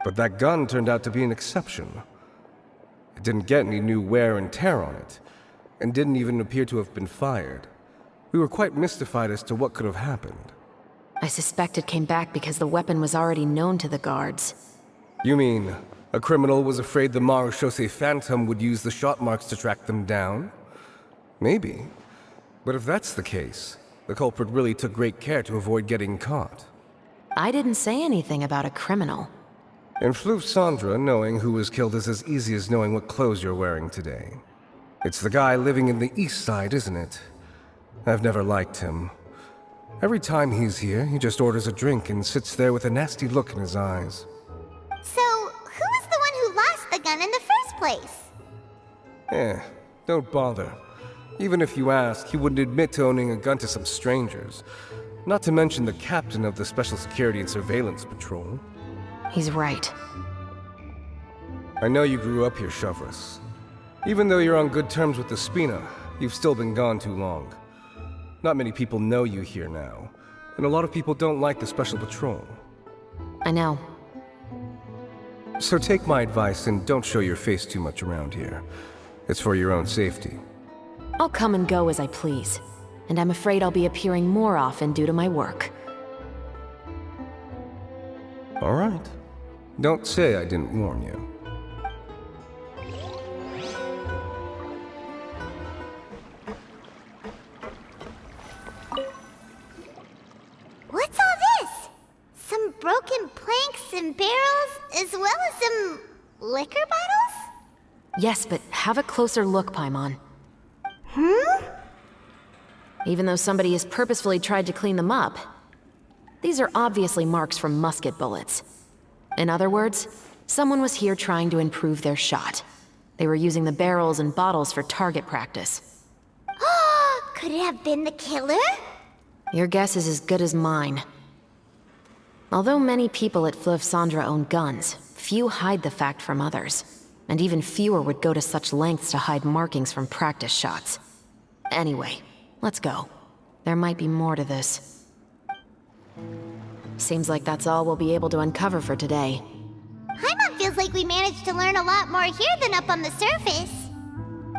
P: But that gun turned out to be an exception. It didn't get any new wear and tear on it, and didn't even appear to have been fired. We were quite mystified as to what could have happened.
H: I suspect it came back because the weapon was already known to the guards.
P: You mean, a criminal was afraid the Marechaussee Phantom would use the shot marks to track them down? Maybe. But if that's the case, the culprit really took great care to avoid getting caught.
H: I didn't say anything about a criminal.
P: In Fleuve Cendre, knowing who was killed is as easy as knowing what clothes you're wearing today. It's the guy living in the east side, isn't it? I've never liked him. Every time he's here, he just orders a drink and sits there with a nasty look in his eyes.
G: So, who was the one who lost the gun in the first place?
P: Don't bother. Even if you ask, he wouldn't admit to owning a gun to some strangers. Not to mention the captain of the Special Security and Surveillance Patrol.
H: He's right.
P: I know you grew up here, Chevreuse. Even though you're on good terms with the Spina, you've still been gone too long. Not many people know you here now, and a lot of people don't like the Special Patrol.
H: I know.
P: So take my advice and don't show your face too much around here. It's for your own safety.
H: I'll come and go as I please, and I'm afraid I'll be appearing more often due to my work.
P: All right. Don't say I didn't warn you.
G: What's all this? Some broken planks and barrels, as well as some liquor bottles?
H: Yes, but have a closer look, Paimon. Even though somebody has purposefully tried to clean them up, these are obviously marks from musket bullets. In other words, someone was here trying to improve their shot. They were using the barrels and bottles for target practice.
G: Could it have been the killer?
H: Your guess is as good as mine. Although many people at Fleuve Cendre own guns, few hide the fact from others. And even fewer would go to such lengths to hide markings from practice shots. Anyway, let's go. There might be more to this. Seems like that's all we'll be able to uncover for today.
G: Paimon feels like we managed to learn a lot more here than up on the surface.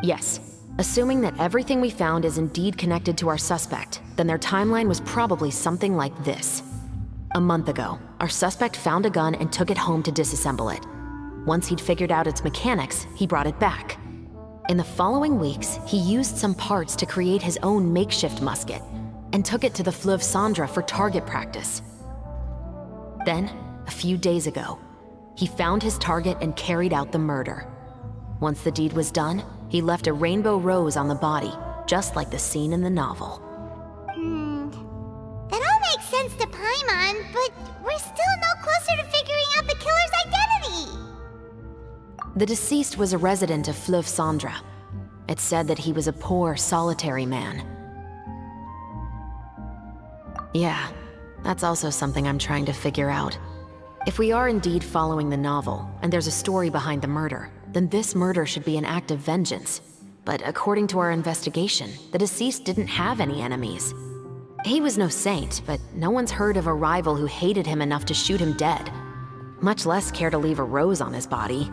H: Yes, Assuming that everything we found is indeed connected to our suspect, then their timeline was probably something like this. A month ago, our suspect found a gun and took it home to disassemble it. Once he'd figured out its mechanics, he brought it back. In the following weeks, he used some parts to create his own makeshift musket and took it to the Fleuve Cendra for target practice. Then, a few days ago, he found his target and carried out the murder. Once the deed was done, he left a rainbow rose on the body, just like the scene in the novel.
G: That all makes sense to Paimon, but we're still no closer to figuring out the killer's identity!
H: The deceased was a resident of Fleuve Cendra. It's said that he was a poor, solitary man. Yeah, that's also something I'm trying to figure out. If we are indeed following the novel, and there's a story behind the murder, then this murder should be an act of vengeance. But according to our investigation, the deceased didn't have any enemies. He was no saint, but no one's heard of a rival who hated him enough to shoot him dead, much less care to leave a rose on his body.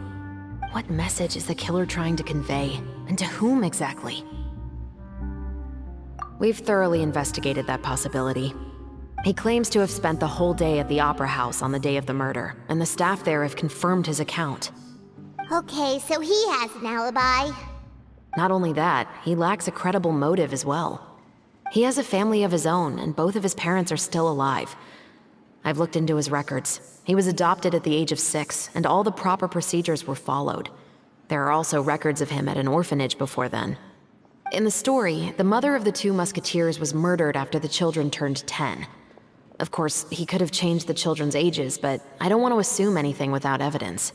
H: What message is the killer trying to convey, and to whom exactly? We've thoroughly investigated that possibility. He claims to have spent the whole day at the Opera House on the day of the murder, and the staff there have confirmed his account.
G: Okay, so he has an alibi.
H: Not only that, he lacks a credible motive as well. He has a family of his own, and both of his parents are still alive. I've looked into his records. He was adopted at the age of 6, and all the proper procedures were followed. There are also records of him at an orphanage before then. In the story, the mother of the 2 musketeers was murdered after the children turned 10. Of course, he could have changed the children's ages, but I don't want to assume anything without evidence.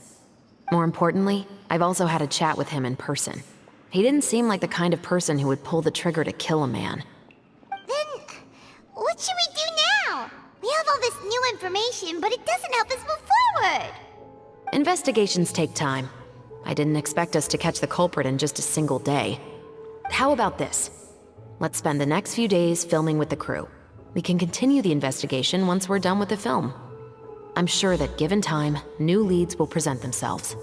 H: More importantly, I've also had a chat with him in person. He didn't seem like the kind of person who would pull the trigger to kill a man.
G: Then, what should we do now? We have all this new information, but it doesn't help us move forward.
H: Investigations take time. I didn't expect us to catch the culprit in just a single day. How about this? Let's spend the next few days filming with the crew. We can continue the investigation once we're done with the film. I'm sure that given time, new leads will present themselves.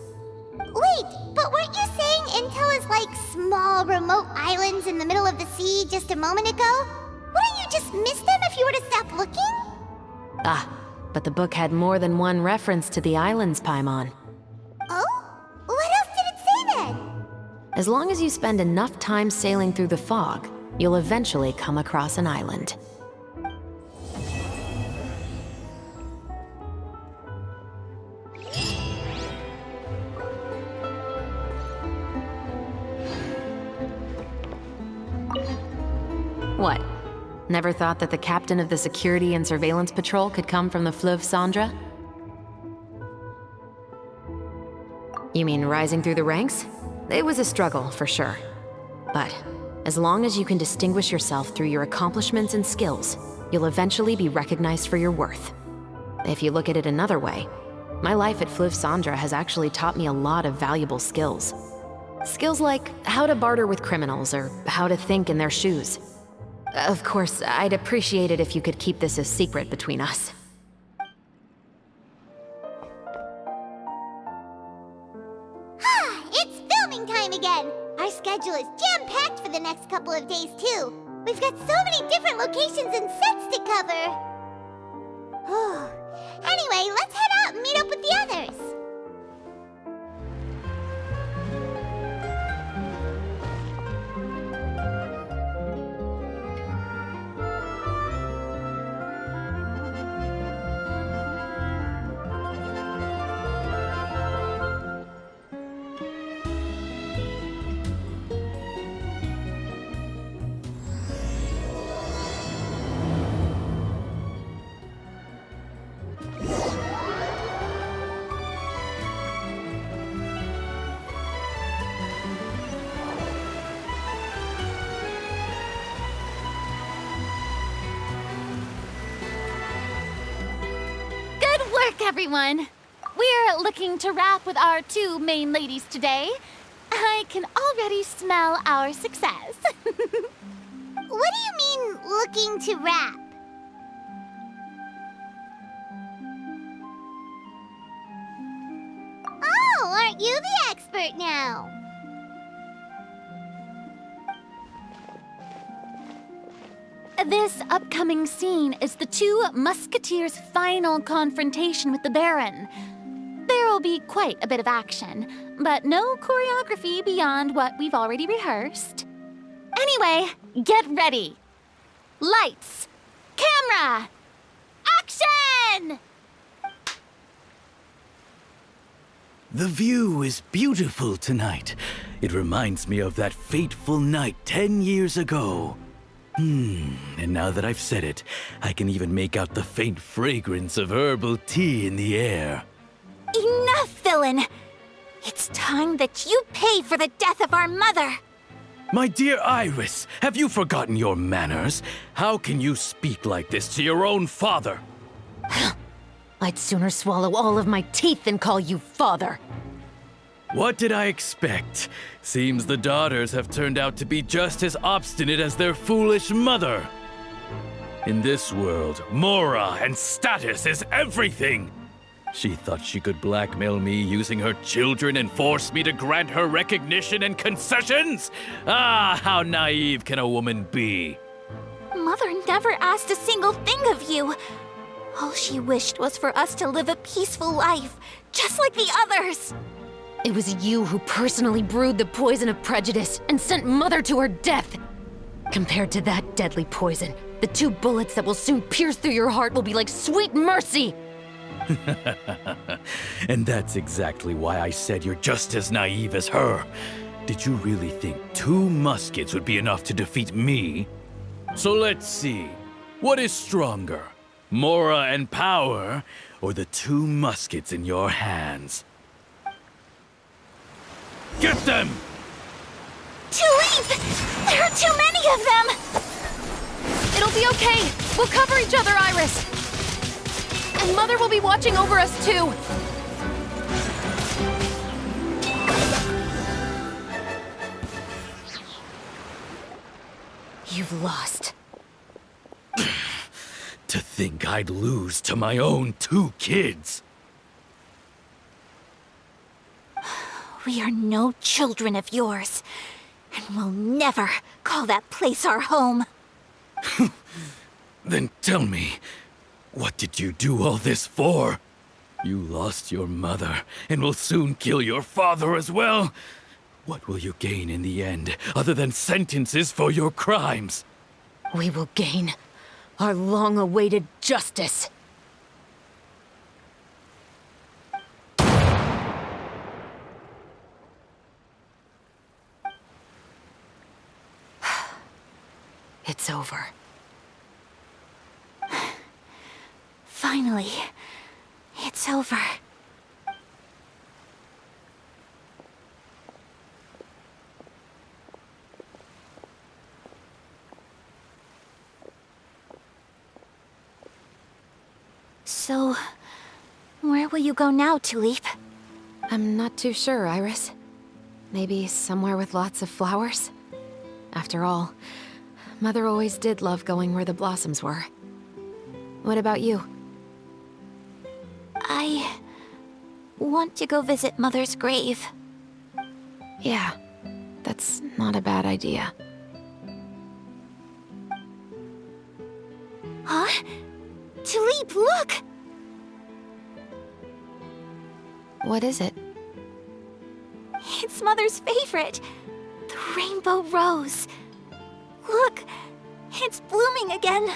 G: Wait, but weren't you saying Intel is like small, remote islands in the middle of the sea just a moment ago? Wouldn't you just miss them if you were to stop looking?
H: Ah, but the book had more than one reference to the islands, Paimon.
G: Oh? What else did it say then?
H: As long as you spend enough time sailing through the fog, you'll eventually come across an island. What? Never thought that the captain of the security and surveillance patrol could come from the Fleuve Cendra? You mean rising through the ranks? It was a struggle, for sure. But as long as you can distinguish yourself through your accomplishments and skills, you'll eventually be recognized for your worth. If you look at it another way, my life at Fleuve Cendra has actually taught me a lot of valuable skills. Skills like how to barter with criminals or how to think in their shoes. Of course, I'd appreciate it if you could keep this a secret between us.
G: It's filming time again! Our schedule is jam-packed for the next couple of days, too. We've got so many different locations and sets to cover. Anyway, let's head out and meet up with the others.
A: Everyone, we're looking to wrap with our 2 main ladies today. I can already smell our success.
G: What do you mean, looking to wrap? Oh, aren't you the expert now?
E: this upcoming scene is the two musketeers' final confrontation with the Baron. There will be quite a bit of action, but no choreography beyond what we've already rehearsed. Anyway, get ready. Lights, camera, action!
Q: The view is beautiful tonight. It reminds me of that fateful night 10 years ago. And now that I've said it, I can even make out the faint fragrance of herbal tea in the air.
G: Enough, villain! It's time that you pay for the death of our mother!
Q: My dear Iris, have you forgotten your manners? How can you speak like this to your own father?
H: I'd sooner swallow all of my teeth than call you father.
Q: What did I expect? Seems the daughters have turned out to be just as obstinate as their foolish mother. In this world, mora and status is everything. She thought she could blackmail me using her children and force me to grant her recognition and concessions? Ah, how naive can a woman be?
G: Mother never asked a single thing of you. All she wished was for us to live a peaceful life, just like the others.
H: It was you who personally brewed the poison of prejudice and sent Mother to her death. Compared to that deadly poison, the 2 bullets that will soon pierce through your heart will be like sweet mercy.
Q: And that's exactly why I said you're just as naive as her. Did you really think 2 muskets would be enough to defeat me? So let's see. What is stronger? Mora and power, or the 2 muskets in your hands? Get them!
E: Tulip! There are too many of them!
H: It'll be okay. We'll cover each other, Iris. And Mother will be watching over us, too. You've lost.
Q: To think I'd lose to my own 2 kids.
G: We are no children of yours, and we'll never call that place our home.
Q: Then tell me, what did you do all this for? You lost your mother, and will soon kill your father as well. What will you gain in the end, other than sentences for your crimes?
H: We will gain our long-awaited justice. It's over.
G: Finally, it's over. So, where will you go now, Tulip?
H: I'm not too sure, Iris. Maybe somewhere with lots of flowers? After all, Mother always did love going where the blossoms were. What about you?
G: I want to go visit Mother's grave.
H: Yeah, that's not a bad idea.
G: Huh? Tulip, look!
H: What is it?
G: It's Mother's favorite, the rainbow rose. Look, it's blooming again.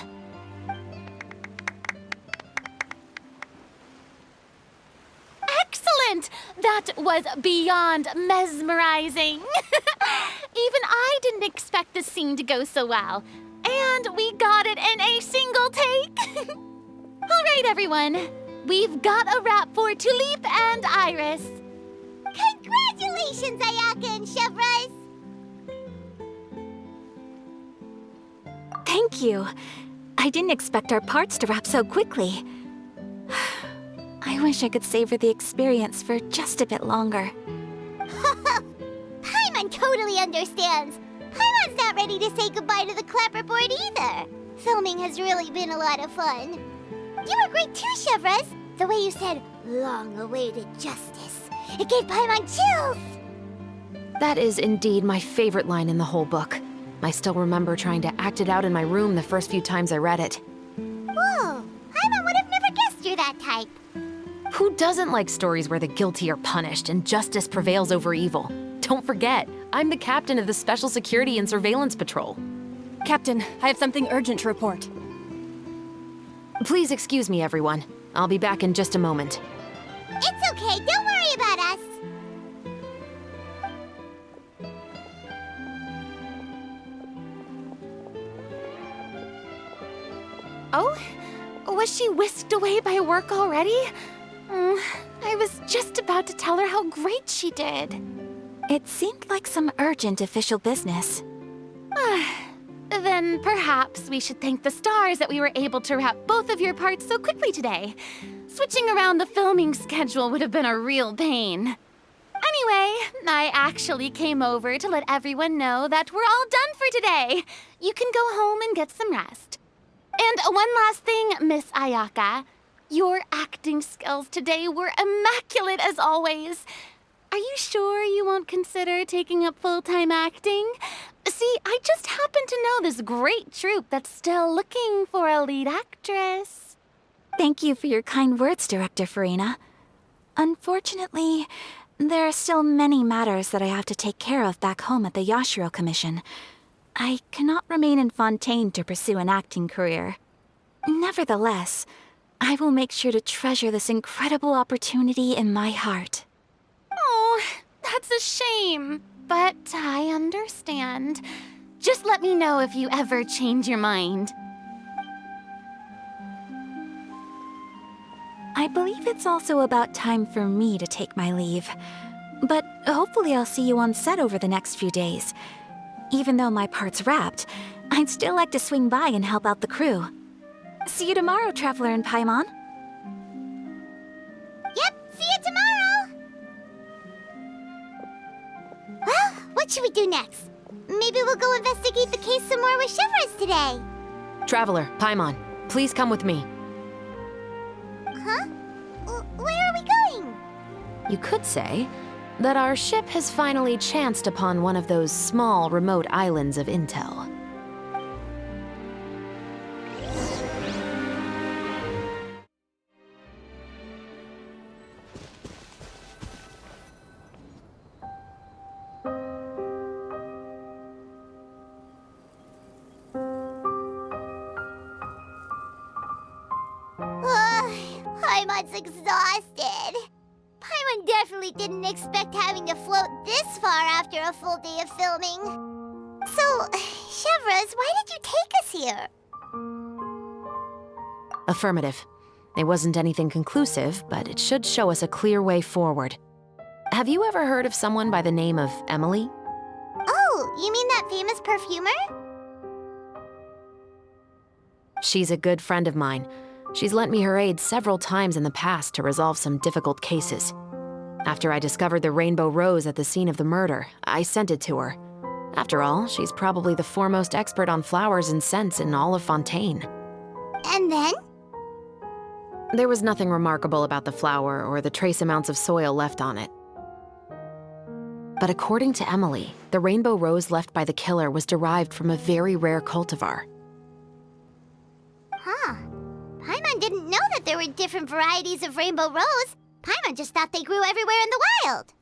E: Excellent! That was beyond mesmerizing. Even I didn't expect the scene to go so well. And we got it in a single take. All right, everyone. We've got a wrap for Tulip and Iris.
G: Congratulations, Ayaka and Chevreuse! Thank you. I didn't expect our parts to wrap so quickly. I wish I could savor the experience for just a bit longer. Paimon totally understands. Paimon's not ready to say goodbye to the clapperboard either. Filming has really been a lot of fun. You were great too, Chevreuse. The way you said, long-awaited justice. It gave Paimon chills.
H: That is indeed my favorite line in the whole book. I still remember trying to act it out in my room the first few times I read it.
G: Whoa, Paimon would have never guessed you're that type.
H: Who doesn't like stories where the guilty are punished and justice prevails over evil? Don't forget, I'm the captain of the Special Security and Surveillance Patrol.
E: Captain, I have something urgent to report.
H: Please excuse me, everyone. I'll be back in just a moment.
G: It's okay, don't worry about us.
E: Oh? Was she whisked away by work already? I was just about to tell her how great she did. It seemed like some urgent official business. Then perhaps we should thank the stars that we were able to wrap both of your parts so quickly today. Switching around the filming schedule would have been a real pain. Anyway, I actually came over to let everyone know that we're all done for today. You can go home and get some rest. And one last thing, Miss Ayaka. Your acting skills today were immaculate as always. Are you sure you won't consider taking up full-time acting? See, I just happen to know this great troupe that's still looking for a lead actress. Thank you for your kind words, Director Farina. Unfortunately, there are still many matters that I have to take care of back home at the Yashiro Commission. I cannot remain in Fontaine to pursue an acting career. Nevertheless, I will make sure to treasure this incredible opportunity in my heart. Oh, that's a shame. But I understand. Just let me know if you ever change your mind. I believe it's also about time for me to take my leave. But hopefully I'll see you on set over the next few days. Even though my part's wrapped, I'd still like to swing by and help out the crew. See you tomorrow, Traveler and Paimon.
G: Yep, see you tomorrow! Well, what should we do next? Maybe we'll go investigate the case some more with Chevreuse today.
H: Traveler, Paimon, please come with me.
G: Huh? Where are we going?
H: You could say that our ship has finally chanced upon one of those small, remote islands of intel.
G: Paimon's exhausted. Paimon definitely didn't expect having to float this far after a full day of filming. So, Chevreuse, why did you take us here?
H: Affirmative. It wasn't anything conclusive, but it should show us a clear way forward. Have you ever heard of someone by the name of Emily?
G: Oh, you mean that famous perfumer?
H: She's a good friend of mine. She's lent me her aid several times in the past to resolve some difficult cases. After I discovered the rainbow rose at the scene of the murder, I sent it to her. After all, she's probably the foremost expert on flowers and scents in all of Fontaine.
G: And then?
H: There was nothing remarkable about the flower or the trace amounts of soil left on it. But according to Emily, the rainbow rose left by the killer was derived from a very rare cultivar.
G: Huh. Paimon didn't know that there were different varieties of rainbow rose. Paimon just thought they grew everywhere in the wild.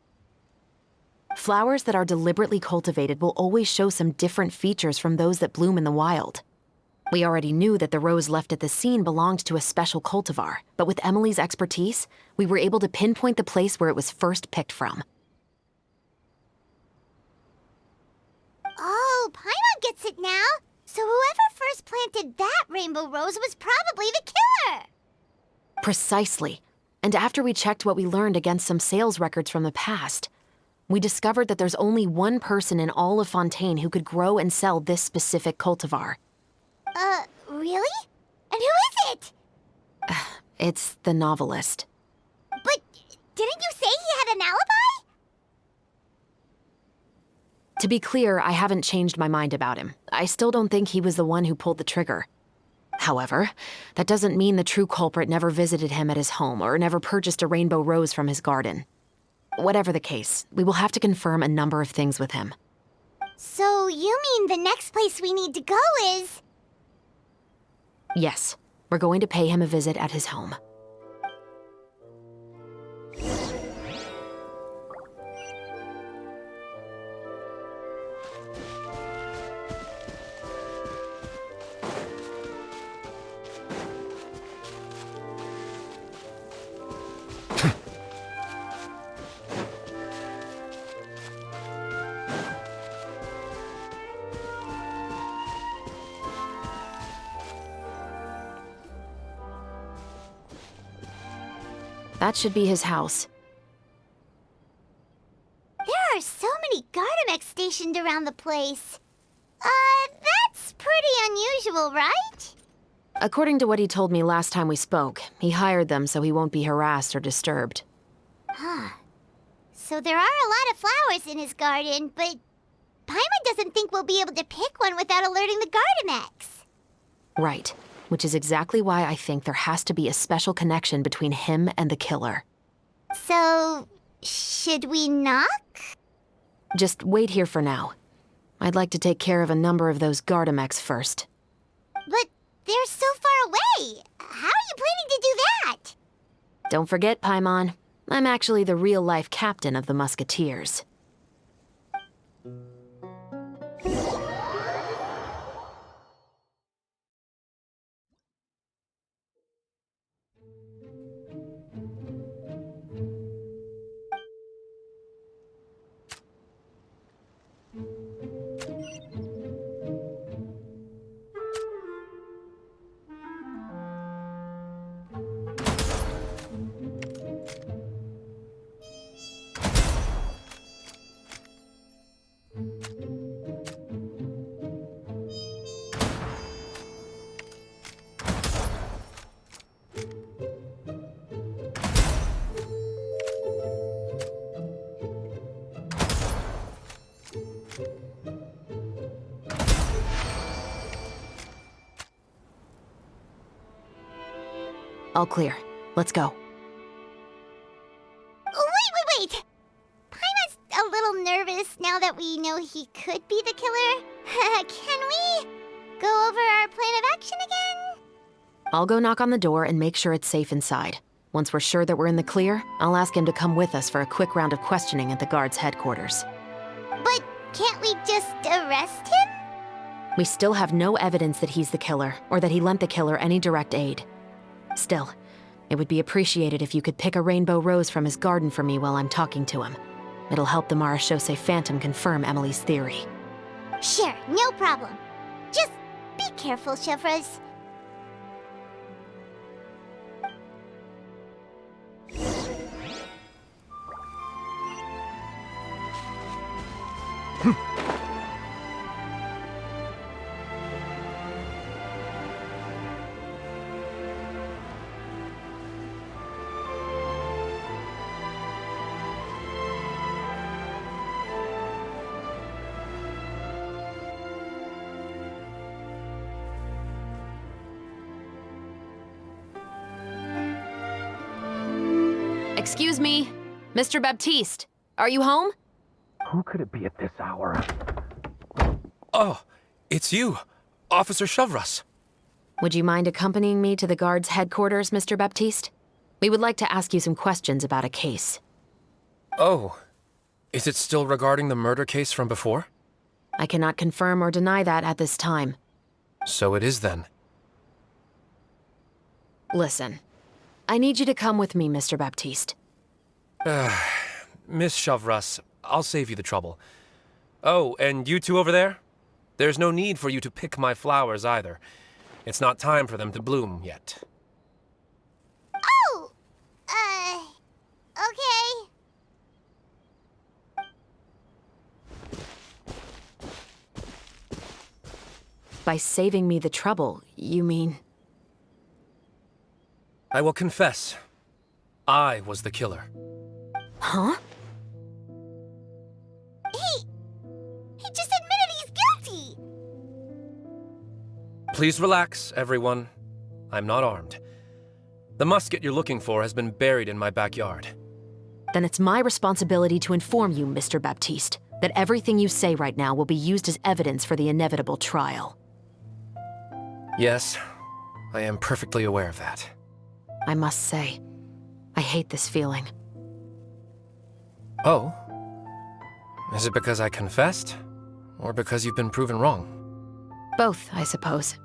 H: Flowers that are deliberately cultivated will always show some different features from those that bloom in the wild. We already knew that the rose left at the scene belonged to a special cultivar, but with Emily's expertise, we were able to pinpoint the place where it was first picked from.
G: Oh, Paimon gets it now. So whoever first planted that rainbow rose was probably the killer.
H: Precisely. And after we checked what we learned against some sales records from the past, we discovered that there's only one person in all of Fontaine who could grow and sell this specific cultivar.
G: Really? And who is it?
H: It's the novelist.
G: But didn't you say he had an alibi?
H: To be clear, I haven't changed my mind about him. I still don't think he was the one who pulled the trigger. However, that doesn't mean the true culprit never visited him at his home or never purchased a rainbow rose from his garden. Whatever the case, we will have to confirm a number of things with him.
G: So you mean the next place we need to go is...
H: Yes, we're going to pay him a visit at his home. That should be his house.
G: There are so many Gardamex stationed around the place. That's pretty unusual, right?
H: According to what he told me last time we spoke, he hired them so he won't be harassed or disturbed.
G: Huh. So there are a lot of flowers in his garden, but Paimon doesn't think we'll be able to pick one without alerting the Gardamex.
H: Right. Which is exactly why I think there has to be a special connection between him and the killer.
G: So, should we knock?
H: Just wait here for now. I'd like to take care of a number of those Gardamex first.
G: But they're so far away. How are you planning to do that?
H: Don't forget, Paimon, I'm actually the real-life captain of the Musketeers. All clear. Let's go.
G: Wait! Paimon's a little nervous now that we know he could be the killer. Can we go over our plan of action again?
H: I'll go knock on the door and make sure it's safe inside. Once we're sure that we're in the clear, I'll ask him to come with us for a quick round of questioning at the guard's headquarters.
G: But can't we just arrest him?
H: We still have no evidence that he's the killer, or that he lent the killer any direct aid. Still, it would be appreciated if you could pick a rainbow rose from his garden for me while I'm talking to him. It'll help the Marechaussee Phantom confirm Emily's theory.
G: Sure, no problem. Just be careful, Chevreuse.
H: Excuse me, Mr. Baptiste, are you home?
R: Who could it be at this hour?
S: Oh, it's you, Officer Chevreuse.
H: Would you mind accompanying me to the guard's headquarters, Mr. Baptiste? We would like to ask you some questions about a case.
S: Oh, is it still regarding the murder case from before?
H: I cannot confirm or deny that at this time.
S: So it is then.
H: Listen, I need you to come with me, Mr. Baptiste.
S: Miss Chevreuse, I'll save you the trouble. Oh, and you two over there? There's no need for you to pick my flowers either. It's not time for them to bloom yet.
G: Oh! Okay.
H: By saving me the trouble, you mean...
S: I will confess, I was the killer.
H: Huh?
G: He just admitted he's guilty!
S: Please relax, everyone. I'm not armed. The musket you're looking for has been buried in my backyard.
H: Then it's my responsibility to inform you, Mr. Baptiste, that everything you say right now will be used as evidence for the inevitable trial.
S: Yes, I am perfectly aware of that.
H: I must say, I hate this feeling.
S: Oh? Is it because I confessed? Or because you've been proven wrong?
H: Both, I suppose.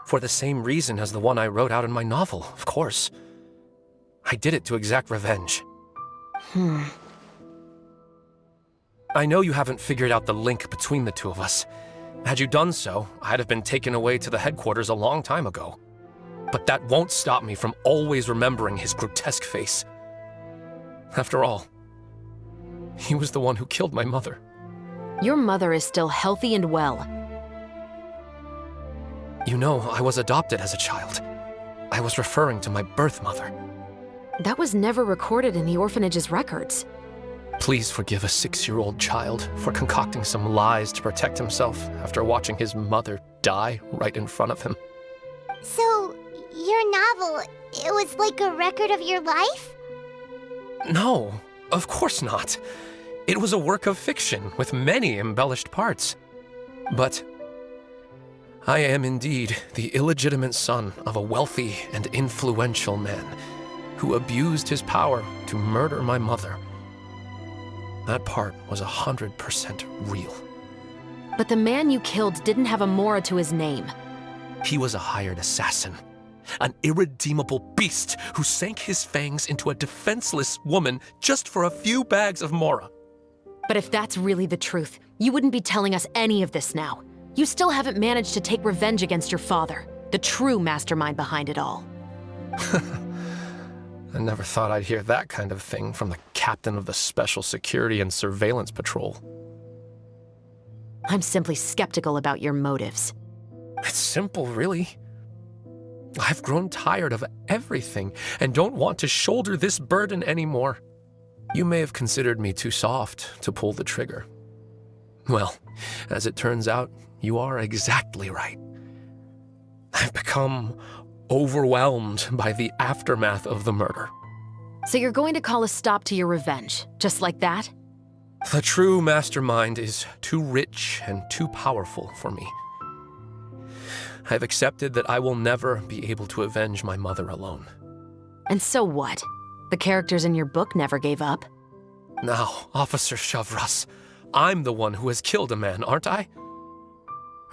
S: For the same reason as the one I wrote out in my novel, of course. I did it to exact revenge. I know you haven't figured out the link between the two of us. Had you done so, I'd have been taken away to the headquarters a long time ago. But that won't stop me from always remembering his grotesque face. After all, he was the one who killed my mother.
H: Your mother is still healthy and well.
S: You know, I was adopted as a child. I was referring to my birth mother.
H: That was never recorded in the orphanage's records.
S: Please forgive a 6-year-old child for concocting some lies to protect himself after watching his mother die right in front of him.
G: So, your novel, it was like a record of your life?
S: No, of course not. It was a work of fiction with many embellished parts. But I am indeed the illegitimate son of a wealthy and influential man who abused his power to murder my mother. That part was 100% real.
H: But the man you killed didn't have a Mora to his name.
S: He was a hired assassin, an irredeemable beast who sank his fangs into a defenseless woman just for a few bags of Mora.
H: But if that's really the truth, you wouldn't be telling us any of this now. You still haven't managed to take revenge against your father, the true mastermind behind it all.
S: I never thought I'd hear that kind of thing from the captain of the Special Security and Surveillance Patrol.
H: I'm simply skeptical about your motives.
S: It's simple, really. I've grown tired of everything and don't want to shoulder this burden anymore. You may have considered me too soft to pull the trigger. Well, as it turns out, you are exactly right. I've become overwhelmed by the aftermath of the murder.
H: So you're going to call a stop to your revenge, just like that?
S: The true mastermind is too rich and too powerful for me. I've accepted that I will never be able to avenge my mother alone.
H: And so what? The characters in your book never gave up.
S: Now, Officer Chevreuse, I'm the one who has killed a man, aren't I?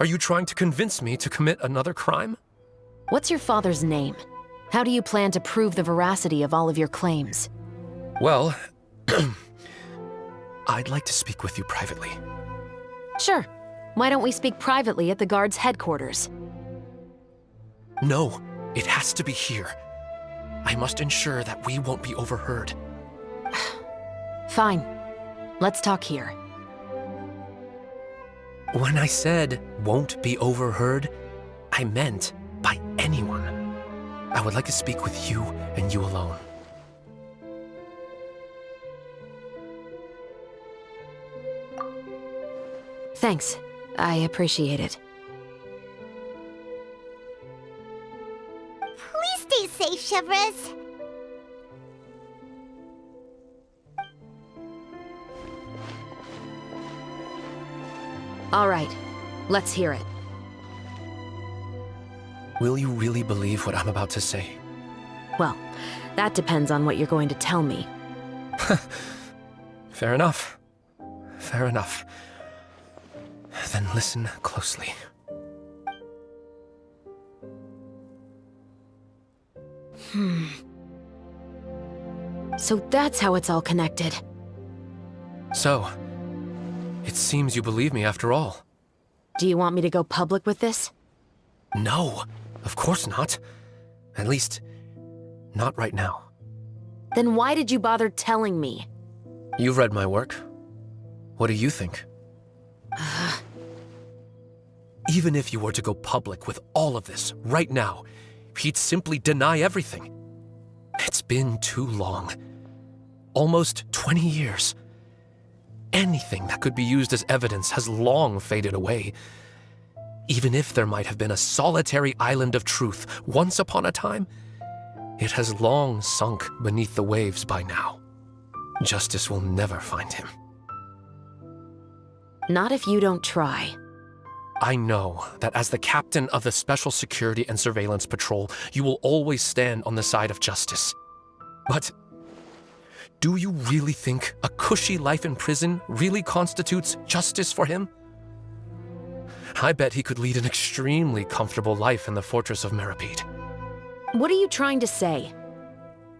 S: Are you trying to convince me to commit another crime?
H: What's your father's name? How do you plan to prove the veracity of all of your claims?
S: Well, I'd like to speak with you privately.
H: Sure. Why don't we speak privately at the guard's headquarters?
S: No, it has to be here. I must ensure that we won't be overheard.
H: Fine. Let's talk here.
S: When I said won't be overheard, I meant by anyone. I would like to speak with you and you alone.
H: Thanks. I appreciate it.
G: Please stay safe, Chevreuse.
H: All right. Let's hear it.
S: Will you really believe what I'm about to say?
H: Well, that depends on what you're going to tell me.
S: Fair enough. Fair enough. Then listen closely.
H: So that's how it's all connected.
S: So, it seems you believe me after all.
H: Do you want me to go public with this?
S: No, of course not. At least, not right now.
H: Then why did you bother telling me?
S: You've read my work. What do you think? Even if you were to go public with all of this right now, he'd simply deny everything. It's been too long. Almost 20 years. Anything that could be used as evidence has long faded away. Even if there might have been a solitary island of truth once upon a time, it has long sunk beneath the waves by now. Justice will never find him.
H: Not if you don't try.
S: I know that as the captain of the Special Security and Surveillance Patrol, you will always stand on the side of justice. But do you really think a cushy life in prison really constitutes justice for him? I bet he could lead an extremely comfortable life in the fortress of Meripede.
H: What are you trying to say?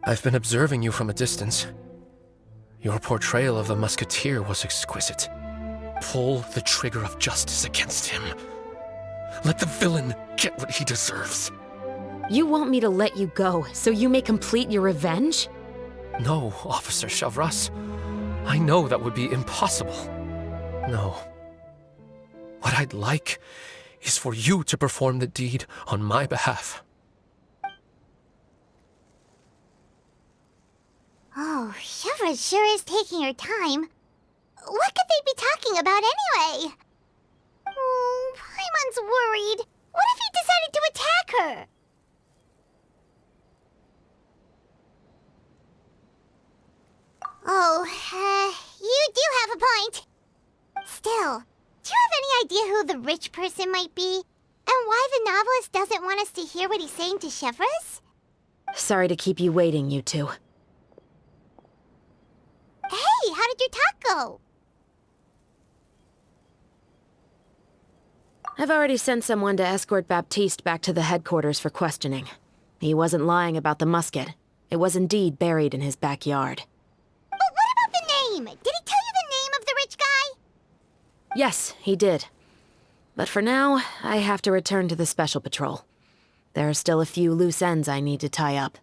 S: I've been observing you from a distance. Your portrayal of the musketeer was exquisite. Pull the trigger of justice against him. Let the villain get what he deserves.
H: You want me to let you go so you may complete your revenge?
S: No, Officer Chevreuse. I know that would be impossible. No. What I'd like is for you to perform the deed on my behalf.
G: Oh, Chevreuse sure is taking her time. What could they be talking about anyway? Oh, Paimon's worried. What if he decided to attack her? Oh, you do have a point. Still, do you have any idea who the rich person might be? And why the novelist doesn't want us to hear what he's saying to Chevreuse?
H: Sorry to keep you waiting, you two.
G: Hey, how did your talk go?
H: I've already sent someone to escort Baptiste back to the headquarters for questioning. He wasn't lying about the musket. It was indeed buried in his backyard.
G: But what about the name? Did he tell you the name of the rich guy?
H: Yes, he did. But for now, I have to return to the Special Patrol. There are still a few loose ends I need to tie up.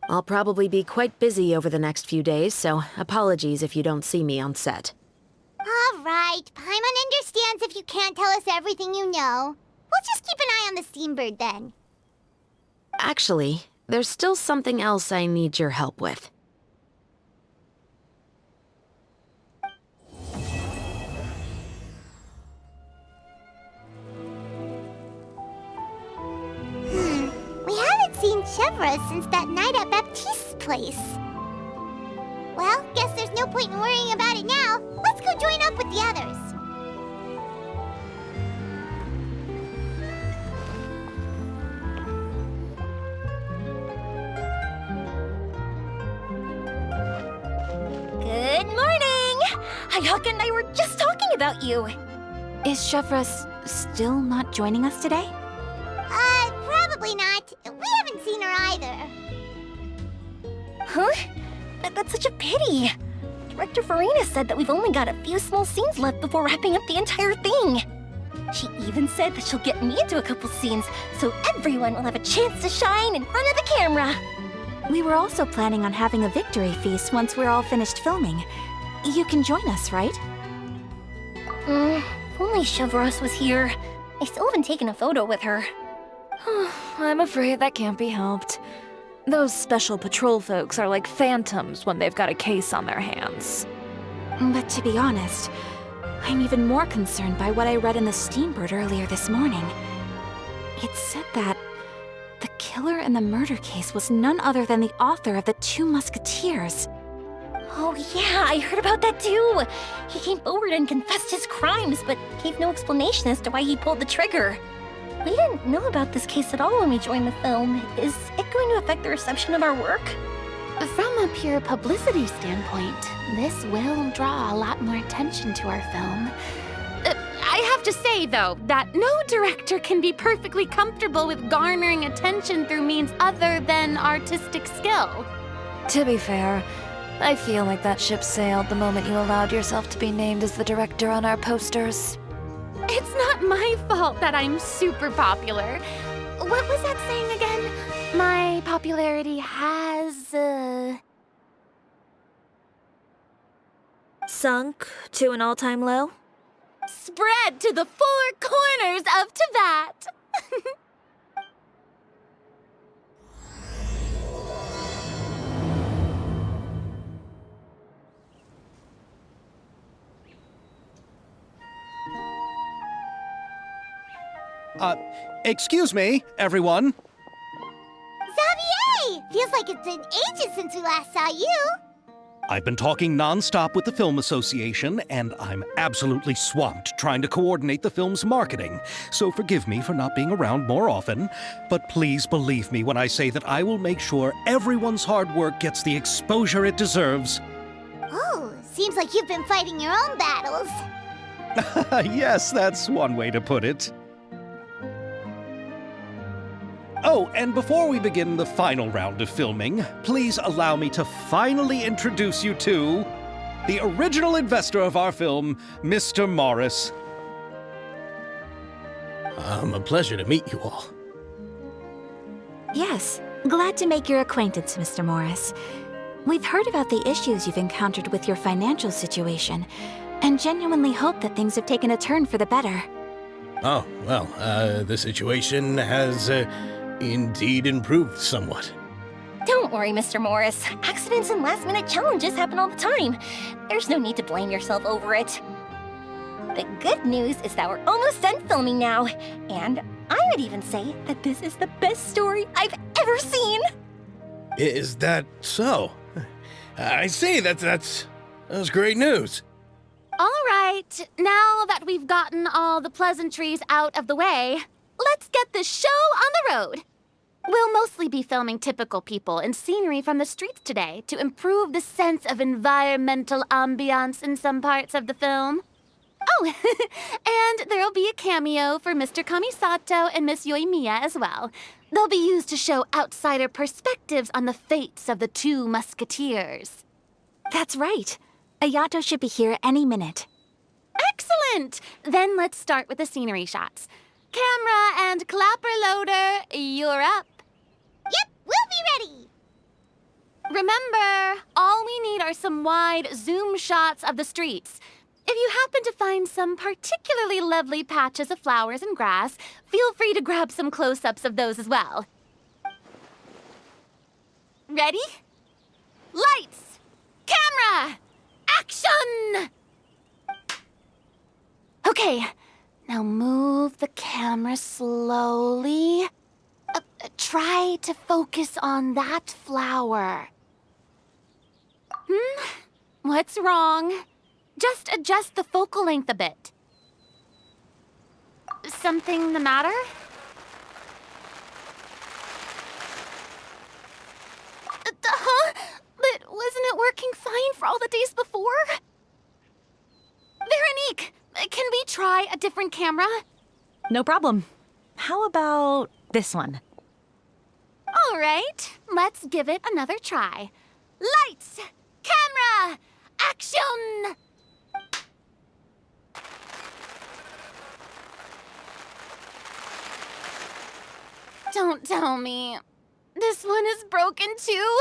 H: I'll probably be quite busy over the next few days, so apologies if you don't see me on set.
G: All right, Paimon understands if you can't tell us everything you know. We'll just keep an eye on the Steambird then.
H: Actually, there's still something else I need your help with.
G: We haven't seen Chevreuse since that night at Baptiste's place. Well, guess there's no point in worrying about it now. Let's go join up with the others.
L: Good morning! Ayaka and I were just talking about you.
E: Is Chevreuse still not joining us today?
G: Probably not. We haven't seen her either.
L: Huh? That's such a pity. Director Farina said that we've only got a few small scenes left before wrapping up the entire thing. She even said that she'll get me into a couple scenes, so everyone will have a chance to shine in front of the camera.
E: We were also planning on having a victory feast once we're all finished filming. You can join us, right?
L: If only Chevreuse was here. I still haven't taken a photo with her.
D: I'm afraid that can't be helped. Those Special Patrol folks are like phantoms when they've got a case on their hands.
E: But to be honest, I'm even more concerned by what I read in the Steambird earlier this morning. It said that the killer in the murder case was none other than the author of the Two Musketeers.
L: Oh yeah, I heard about that too. He came forward and confessed his crimes, but gave no explanation as to why he pulled the trigger. We didn't know about this case at all when we joined the film. Is it going to affect the reception of our work?
T: From a pure publicity standpoint, this will draw a lot more attention to our film. I have to say, though, that no director can be perfectly comfortable with garnering attention through means other than artistic skill.
D: To be fair, I feel like that ship sailed the moment you allowed yourself to be named as the director on our posters.
T: It's not my fault that I'm super popular. What was that saying again? My popularity has,
D: Sunk to an all-time low?
T: spread to the four corners of Teyvat.
C: Excuse me, everyone.
G: Hey, feels like it's been ages since we last saw you.
C: I've been talking non-stop with the Film Association, and I'm absolutely swamped trying to coordinate the film's marketing. So forgive me for not being around more often, but please believe me when I say that I will make sure everyone's hard work gets the exposure it deserves.
G: Oh, seems like you've been fighting your own battles.
C: Yes, that's one way to put it. Oh, and before we begin the final round of filming, please allow me to finally introduce you to the original investor of our film, Mr. Morris.
B: A pleasure to meet you all.
E: Yes, glad to make your acquaintance, Mr. Morris. We've heard about the issues you've encountered with your financial situation, and genuinely hope that things have taken a turn for the better.
B: Oh, well, the situation has indeed improved somewhat.
L: Don't worry, Mr. Morris. Accidents and last-minute challenges happen all the time. There's no need to blame yourself over it. The good news is that we're almost done filming now, and I would even say that this is the best story I've ever seen.
B: Is that so? I see, that's great news.
T: All right, now that we've gotten all the pleasantries out of the way, let's get this show on the road. We'll mostly be filming typical people and scenery from the streets today to improve the sense of environmental ambiance in some parts of the film. Oh, and there'll be a cameo for Mr. Kamisato and Miss Yoimiya as well. They'll be used to show outsider perspectives on the fates of the two musketeers.
E: That's right. Ayato should be here any minute.
T: Excellent! Then let's start with the scenery shots. Camera and clapper loader, you're up.
G: Yep, we'll be ready.
T: Remember, all we need are some wide zoom shots of the streets. If you happen to find some particularly lovely patches of flowers and grass, feel free to grab some close-ups of those as well. Ready? Lights! Camera! Action! Okay, now move the camera slowly. Try to focus on that flower. What's wrong? Just adjust the focal length a bit. Something the matter? Huh? But wasn't it working fine for all the days before? Veronique, can we try a different camera?
M: No problem. How about this one?
T: All right, let's give it another try. Lights! Camera! Action! Don't tell me. This one is broken too?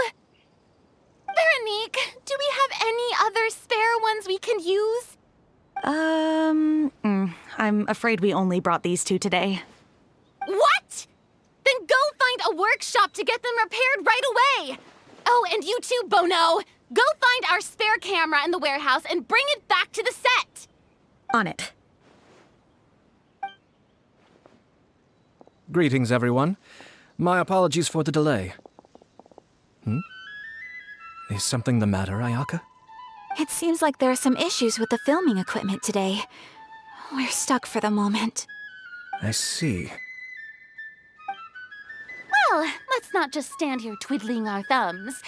T: Veronique, do we have any other spare ones we can use?
M: I'm afraid we only brought these two today.
T: What? Then go find a workshop to get them repaired right away! Oh, and you too, Bono! Go find our spare camera in the warehouse and bring it back to the set!
M: On it.
F: Greetings, everyone. My apologies for the delay. Is something the matter, Ayaka?
E: It seems like there are some issues with the filming equipment today. We're stuck for the moment.
F: I see.
T: Well, let's not just stand here twiddling our thumbs.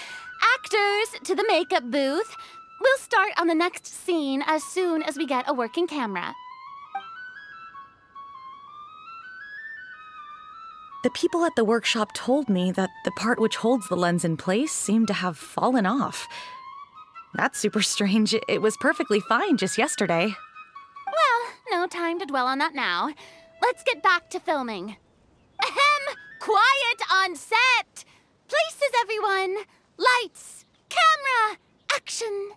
T: Actors, to the makeup booth. We'll start on the next scene as soon as we get a working camera.
M: The people at the workshop told me that the part which holds the lens in place seemed to have fallen off. That's super strange. It was perfectly fine just yesterday.
T: Well, no time to dwell on that now. Let's get back to filming. Ahem! Quiet on set! Places, everyone! Lights! Camera! Action!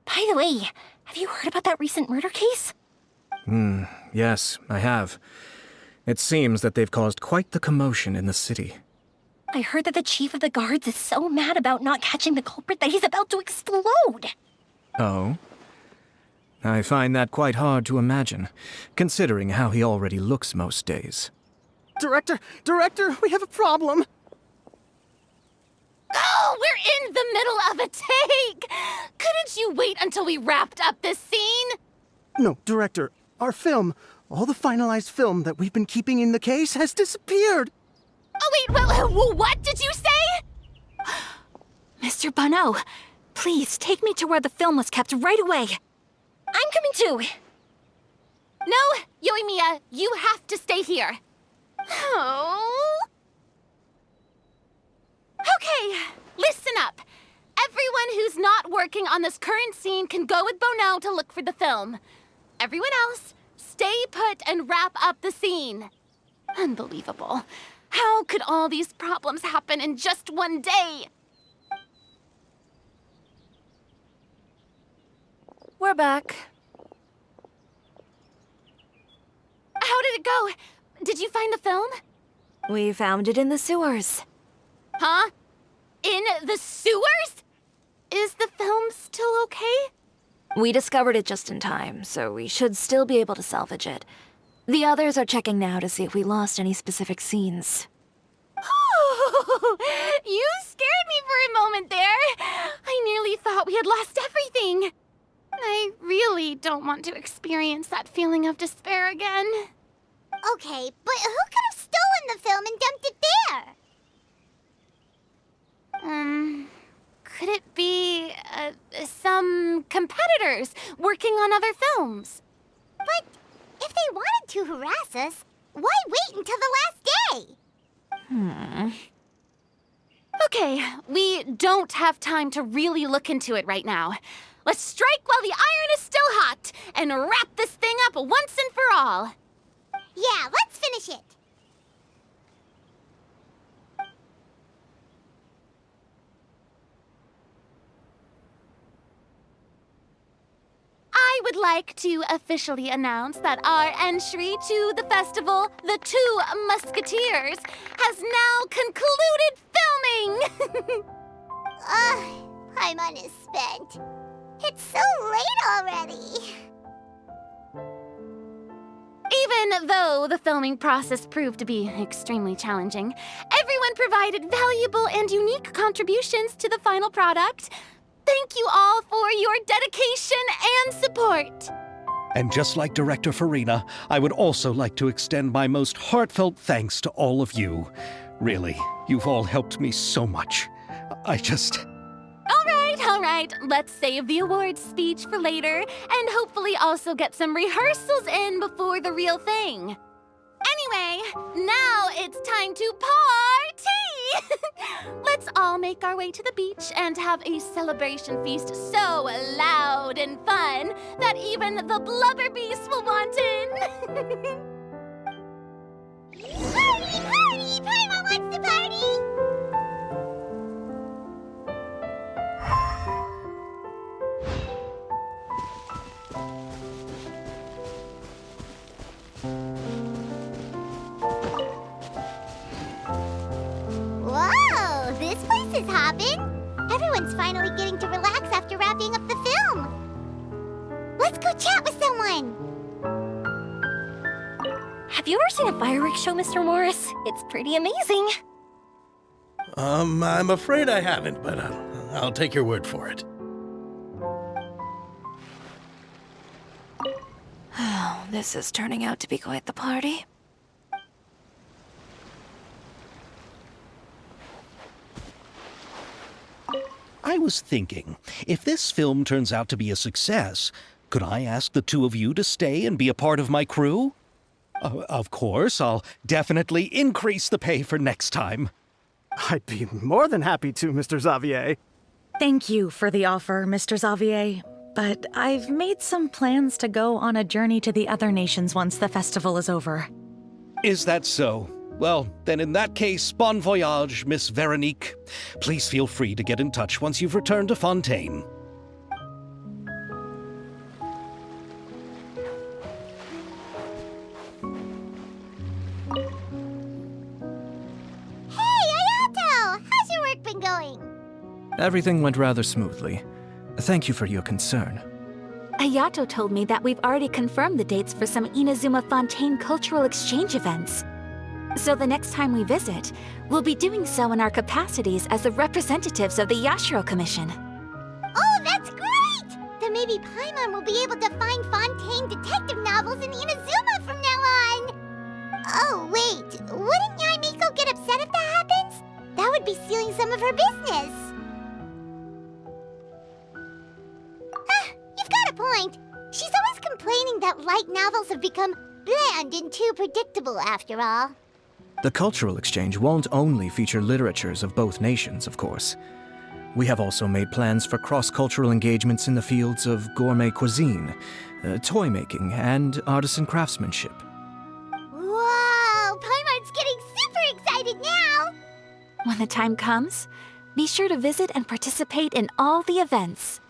L: By the way, have you heard about that recent murder case?
F: Yes, I have. It seems that they've caused quite the commotion in the city.
L: I heard that the chief of the guards is so mad about not catching the culprit that he's about to explode.
F: Oh? I find that quite hard to imagine, considering how he already looks most days.
J: Director, we have a problem.
T: Oh, we're in the middle of a take! Couldn't you wait until we wrapped up this scene?
J: No, Director, our film, all the finalized film that we've been keeping in the case has disappeared.
T: Oh, wait, what did you say?
E: Mr. Bonneau, please take me to where the film was kept right away.
T: I'm coming too. No, Yoimiya, you have to stay here. Oh. Okay, listen up. Everyone who's not working on this current scene can go with Bonneau to look for the film. Everyone else, stay put and wrap up the scene. Unbelievable. How could all these problems happen in just one day?
D: We're back.
T: How did it go? Did you find the film?
D: We found it in the sewers.
T: Huh? In the sewers? Is the film still okay?
D: We discovered it just in time, so we should still be able to salvage it. The others are checking now to see if we lost any specific scenes.
T: Oh, you scared me for a moment there. I nearly thought we had lost everything. I really don't want to experience that feeling of despair again.
G: Okay, but who could have stolen the film and dumped it there?
T: Could it be, some competitors working on other films?
G: But if they wanted to harass us, why wait until the last day?
T: Okay, we don't have time to really look into it right now. Let's strike while the iron is still hot and wrap this thing up once and for all.
G: Yeah, let's finish it.
T: I would like to officially announce that our entry to the festival, The Two Musketeers, has now concluded filming!
G: Paimon is spent. It's so late already.
T: Even though the filming process proved to be extremely challenging, everyone provided valuable and unique contributions to the final product. Thank you all for your dedication and support.
C: And just like Director Farina, I would also like to extend my most heartfelt thanks to all of you. Really, you've all helped me so much.
T: All right, let's save the awards speech for later and hopefully also get some rehearsals in before the real thing. Anyway, now it's time to party! Let's all make our way to the beach and have a celebration feast so loud and fun that even the blubber beast will want in.
G: Party, party! Paimon wants to party! Whoa, this place is hopping. Everyone's finally getting to relax after wrapping up the film. Let's go chat with someone.
L: Have you ever seen a fireworks show, Mr. Morris? It's pretty amazing.
B: I'm afraid I haven't, but I'll take your word for it.
D: Oh, this is turning out to be quite the party.
C: I was thinking, if this film turns out to be a success, could I ask the two of you to stay and be a part of my crew? Of course, I'll definitely increase the pay for next time.
J: I'd be more than happy to, Mr. Xavier.
M: Thank you for the offer, Mr. Xavier. But I've made some plans to go on a journey to the other nations once the festival is over.
C: Is that so? Well, then in that case, bon voyage, Miss Veronique. Please feel free to get in touch once you've returned to Fontaine.
G: Hey, Ayato! How's your work been going?
F: Everything went rather smoothly. Thank you for your concern.
E: Ayato told me that we've already confirmed the dates for some Inazuma Fontaine cultural exchange events. So the next time we visit, we'll be doing so in our capacities as the representatives of the Yashiro Commission.
G: Oh, that's great! Then maybe Paimon will be able to find Fontaine detective novels in Inazuma from now on! Oh, wait. Wouldn't Yaimiko get upset if that happens? That would be stealing some of her business. You've got a point. She's always complaining that light novels have become bland and too predictable after all.
F: The cultural exchange won't only feature literatures of both nations, of course. We have also made plans for cross-cultural engagements in the fields of gourmet cuisine, toy making, and artisan craftsmanship.
G: Whoa! Paimon's getting super excited now!
E: When the time comes, be sure to visit and participate in all the events.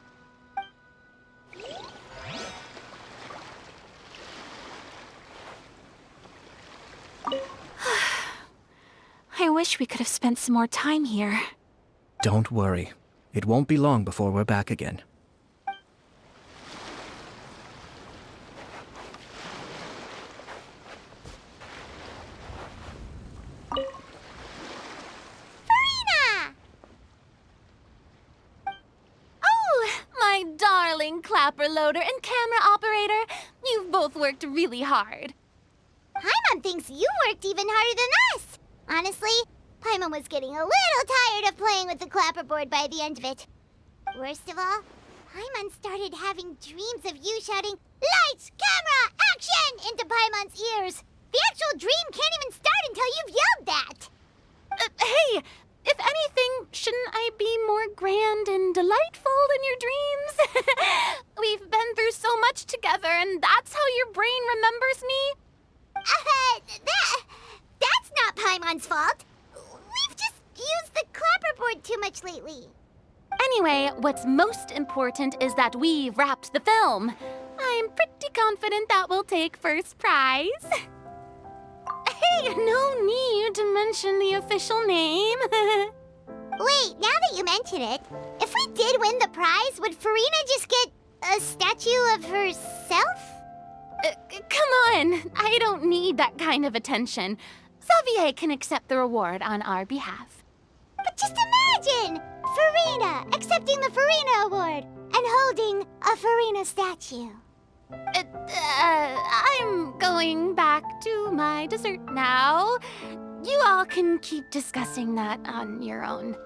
E: I wish we could have spent some more time here.
F: Don't worry. It won't be long before we're back again.
T: My darling clapper loader and camera operator, you've both worked really hard.
G: Paimon thinks you worked even harder than us. Honestly, Paimon was getting a little tired of playing with the clapperboard by the end of it. Worst of all, Paimon started having dreams of you shouting, "Lights, camera, action!" into Paimon's ears. The actual dream can't even start until you've yelled that.
T: Hey, if anything, shouldn't I be more grand and delightful than your dreams? We've been through so much together, and that's how your brain remembers me?
G: That's not Paimon's fault. We've just used the clapperboard too much lately.
T: Anyway, what's most important is that we wrapped the film. I'm pretty confident that we'll take first prize. Hey, no need to mention the official name.
G: Wait, now that you mention it, if we did win the prize, would Farina just get a statue of herself?
T: Come on, I don't need that kind of attention. Xavier can accept the reward on our behalf.
G: But just imagine! Farina accepting the Farina Award and holding a Farina statue.
T: I'm going back to my dessert now. You all can keep discussing that on your own.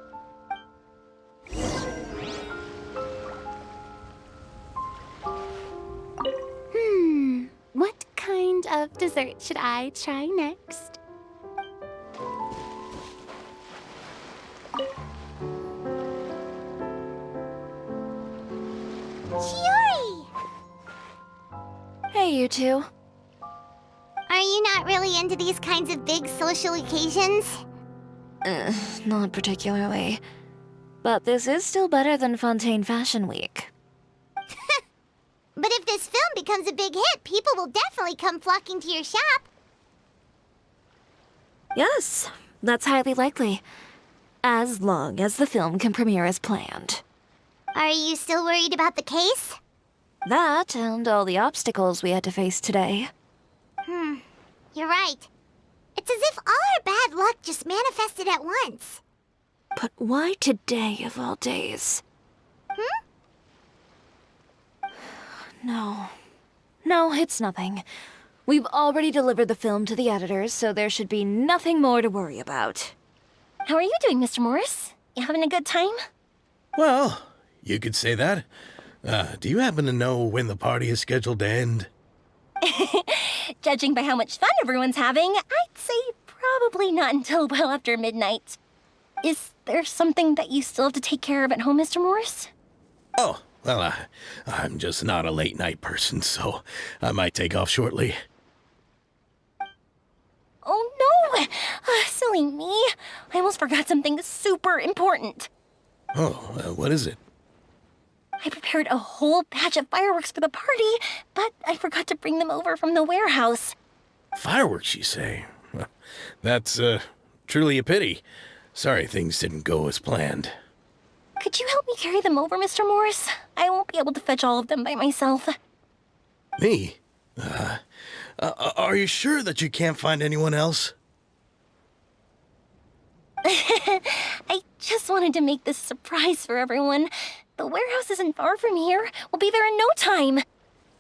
T: What kind of dessert should I try next?
G: Chiori!
D: Hey, you two.
G: Are you not really into these kinds of big social occasions?
D: Not particularly. But this is still better than Fontaine Fashion Week.
G: But if this film becomes a big hit, people will definitely come flocking to your shop.
D: Yes, that's highly likely. As long as the film can premiere as planned.
G: Are you still worried about the case?
D: That and all the obstacles we had to face today.
G: You're right. It's as if all our bad luck just manifested at once.
D: But why today of all days? No, it's nothing. We've already delivered the film to the editors, so there should be nothing more to worry about.
L: How are you doing, Mr. Morris? You having a good time?
B: Well, you could say that. Do you happen to know when the party is scheduled to end?
L: Judging by how much fun everyone's having, I'd say probably not until well after midnight. Is there something that you still have to take care of at home, Mr. Morris?
B: Oh, well, I'm just not a late night person, so I might take off shortly.
L: Oh no! Silly me. I almost forgot something super important.
B: Oh, what is it?
L: I prepared a whole batch of fireworks for the party, but I forgot to bring them over from the warehouse.
B: Fireworks, you say? Well, that's, truly a pity. Sorry things didn't go as planned.
L: Could you help me carry them over, Mr. Morris? I won't be able to fetch all of them by myself.
B: Me? Are you sure that you can't find anyone else?
L: just wanted to make this a surprise for everyone. The warehouse isn't far from here. We'll be there in no time.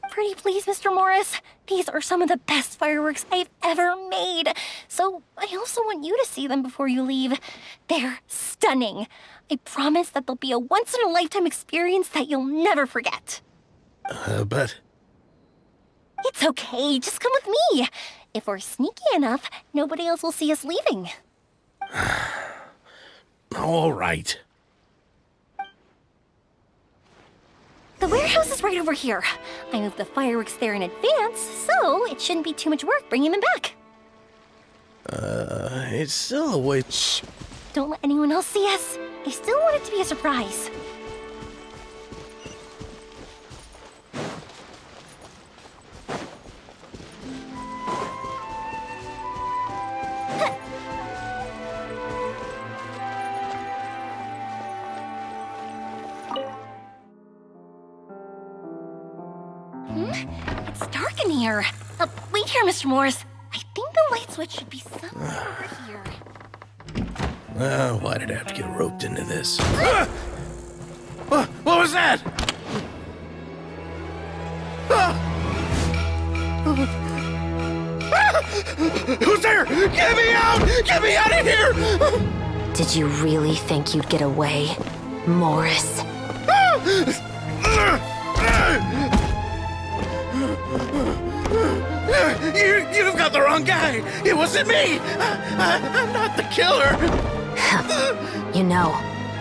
L: Pretty please, Mr. Morris. These are some of the best fireworks I've ever made. So I also want you to see them before you leave. They're stunning. I promise that they'll be a once-in-a-lifetime experience that you'll never forget.
B: But...
L: It's okay, just come with me. If we're sneaky enough, nobody else will see us leaving.
B: All right.
L: The warehouse is right over here. I moved the fireworks there in advance, so it shouldn't be too much work bringing them back.
B: It's still a way...
L: Shh! Don't let anyone else see us. I still want it to be a surprise. It's dark in here. Wait here, Mr. Morris. I think the light switch should be somewhere over here.
B: Why did I have to get roped into this? What was that? Who's there? Get me out! Get me out of here!
H: Did you really think you'd get away, Morris?
B: You've got the wrong guy! It wasn't me! I'm not the killer!
H: You know,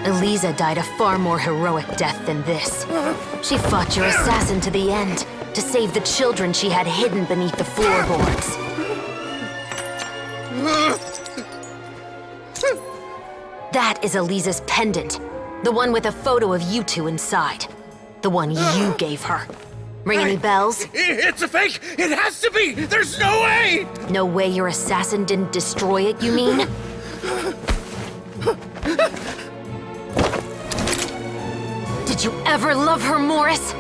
H: Eliza died a far more heroic death than this. She fought your assassin to the end, to save the children she had hidden beneath the floorboards. That is Eliza's pendant. The one with a photo of you two inside. The one you gave her. Ring any bells?
B: It's a fake! It has to be! There's no way!
H: No way your assassin didn't destroy it, you mean? Did you ever love her, Morris?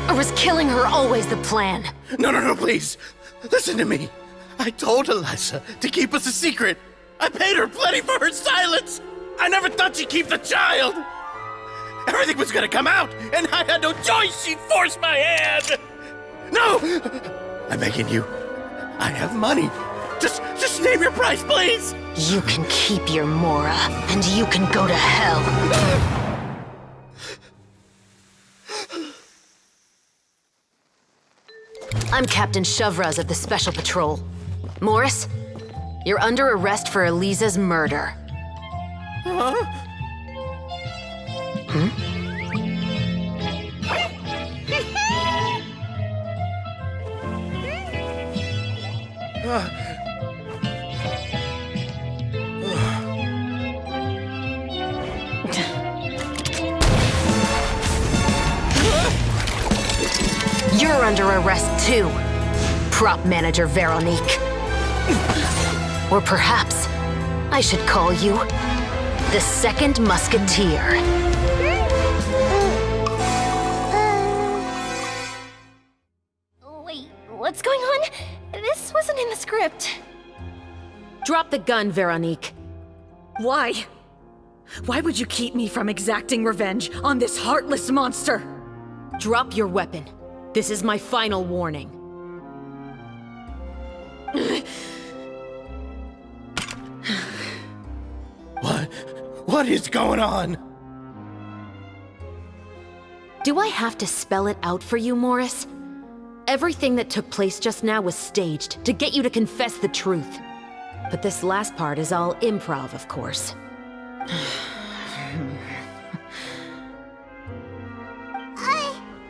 H: Or was killing her always the plan?
B: No, please. Listen to me. I told Eliza to keep us a secret. I paid her plenty for her silence. I never thought she'd keep the child. Everything was gonna come out, and I had no choice. She forced my hand. No! I'm begging you. I have money. Just name your price, please.
H: You can keep your Mora, and you can go to hell. I'm Captain Chevreuse of the Special Patrol. Morris, you're under arrest for Eliza's murder.
B: Huh?
H: You're under arrest too, Prop Manager Veronique. Or perhaps I should call you the Second Musketeer.
L: Wait, what's going on? This wasn't in the script.
H: Drop the gun, Veronique.
M: Why? Why would you keep me from exacting revenge on this heartless monster?
H: Drop your weapon. This is my final warning.
B: What is going on?
H: Do I have to spell it out for you, Morris? Everything that took place just now was staged to get you to confess the truth. But this last part is all improv, of course.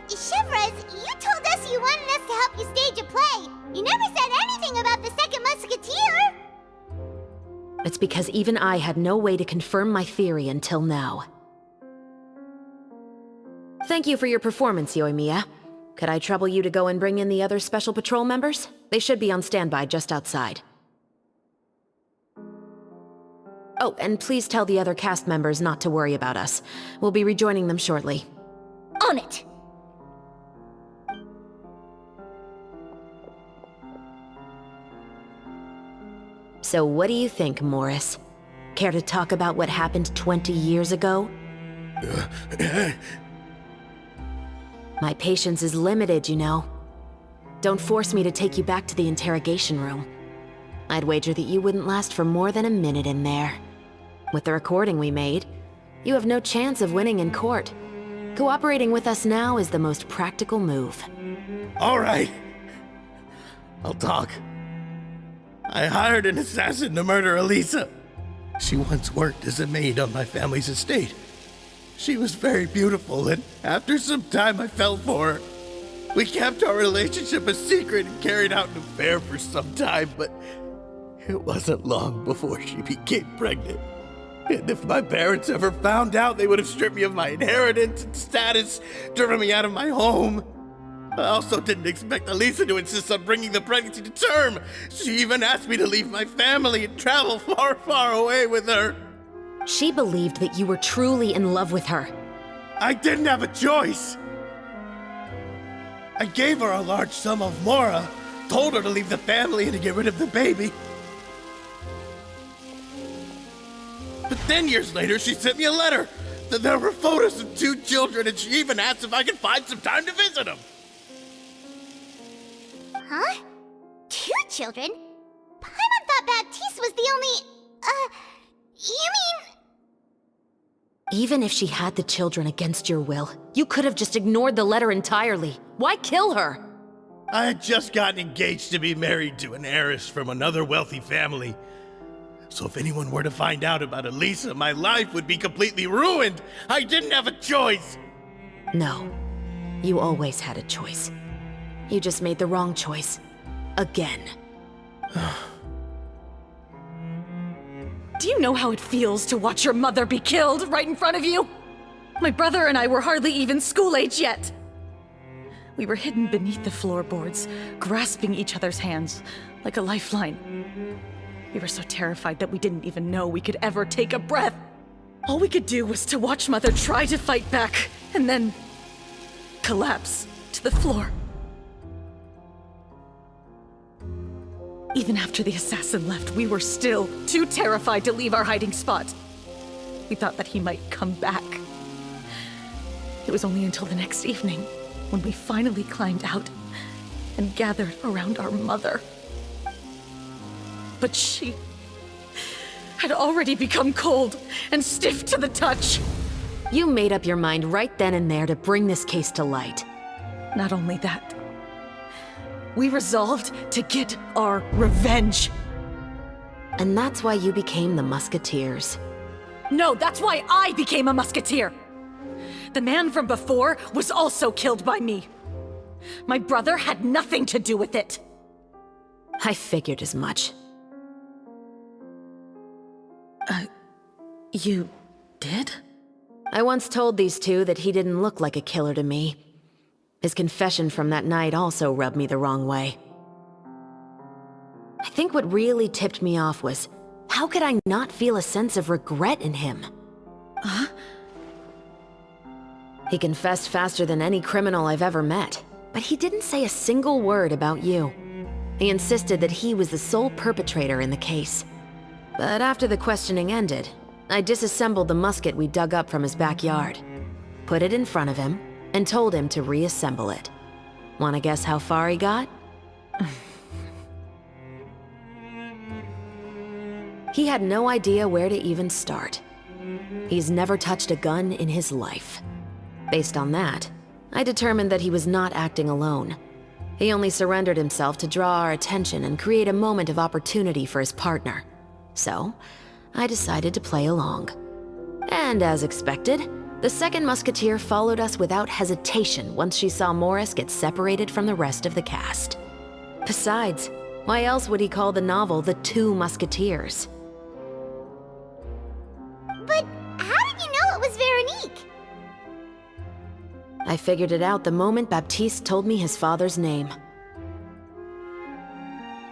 G: Chevreuse, you told us you wanted us to help you stage a play. You never said anything about the Second Musketeer.
H: It's because even I had no way to confirm my theory until now. Thank you for your performance, Yoimiya. Could I trouble you to go and bring in the other Special Patrol members? They should be on standby just outside. Oh, and please tell the other cast members not to worry about us. We'll be rejoining them shortly.
L: On it!
H: So what do you think, Morris? Care to talk about what happened 20 years ago? My patience is limited, you know. Don't force me to take you back to the interrogation room. I'd wager that you wouldn't last for more than a minute in there. With the recording we made, you have no chance of winning in court. Cooperating with us now is the most practical move.
B: All right. I'll talk. I hired an assassin to murder Elisa. She once worked as a maid on my family's estate. She was very beautiful, and after some time I fell for her. We kept our relationship a secret and carried out an affair for some time, but it wasn't long before she became pregnant. And if my parents ever found out, they would have stripped me of my inheritance and status, driven me out of my home. I also didn't expect Elisa to insist on bringing the pregnancy to term. She even asked me to leave my family and travel far, far away with her.
H: She believed that you were truly in love with her.
B: I didn't have a choice. I gave her a large sum of mora, told her to leave the family and to get rid of the baby. But then years later, she sent me a letter. There were photos of 2 children, and she even asked if I could find some time to visit them.
G: Huh? 2 children? Paimon thought Baptiste was the only... you mean...
H: Even if she had the children against your will, you could have just ignored the letter entirely. Why kill her?
B: I had just gotten engaged to be married to an heiress from another wealthy family. So if anyone were to find out about Elisa, my life would be completely ruined. I didn't have a choice.
H: No, you always had a choice. You just made the wrong choice. Again.
M: Do you know how it feels to watch your mother be killed right in front of you? My brother and I were hardly even school age yet. We were hidden beneath the floorboards, grasping each other's hands like a lifeline. We were so terrified that we didn't even know we could ever take a breath. All we could do was to watch Mother try to fight back, and then collapse to the floor. Even after the assassin left, we were still too terrified to leave our hiding spot. We thought that he might come back. It was only until the next evening when we finally climbed out and gathered around our mother. But she had already become cold and stiff to the touch.
H: You made up your mind right then and there to bring this case to light.
M: Not only that, we resolved to get our revenge.
H: And that's why you became the Musketeers.
M: No, that's why I became a Musketeer. The man from before was also killed by me. My brother had nothing to do with it.
H: I figured as much.
M: You did?
H: I once told these two that he didn't look like a killer to me. His confession from that night also rubbed me the wrong way. I think what really tipped me off was, how could I not feel a sense of regret in him?
M: Huh?
H: He confessed faster than any criminal I've ever met, but he didn't say a single word about you. He insisted that he was the sole perpetrator in the case. But after the questioning ended, I disassembled the musket we dug up from his backyard, put it in front of him, and told him to reassemble it. Wanna guess how far he got? He had no idea where to even start. He's never touched a gun in his life. Based on that, I determined that he was not acting alone. He only surrendered himself to draw our attention and create a moment of opportunity for his partner. So, I decided to play along. And as expected, the second musketeer followed us without hesitation once she saw Morris get separated from the rest of the cast. Besides, why else would he call the novel The Two Musketeers?
G: But how did you know it was Veronique?
H: I figured it out the moment Baptiste told me his father's name.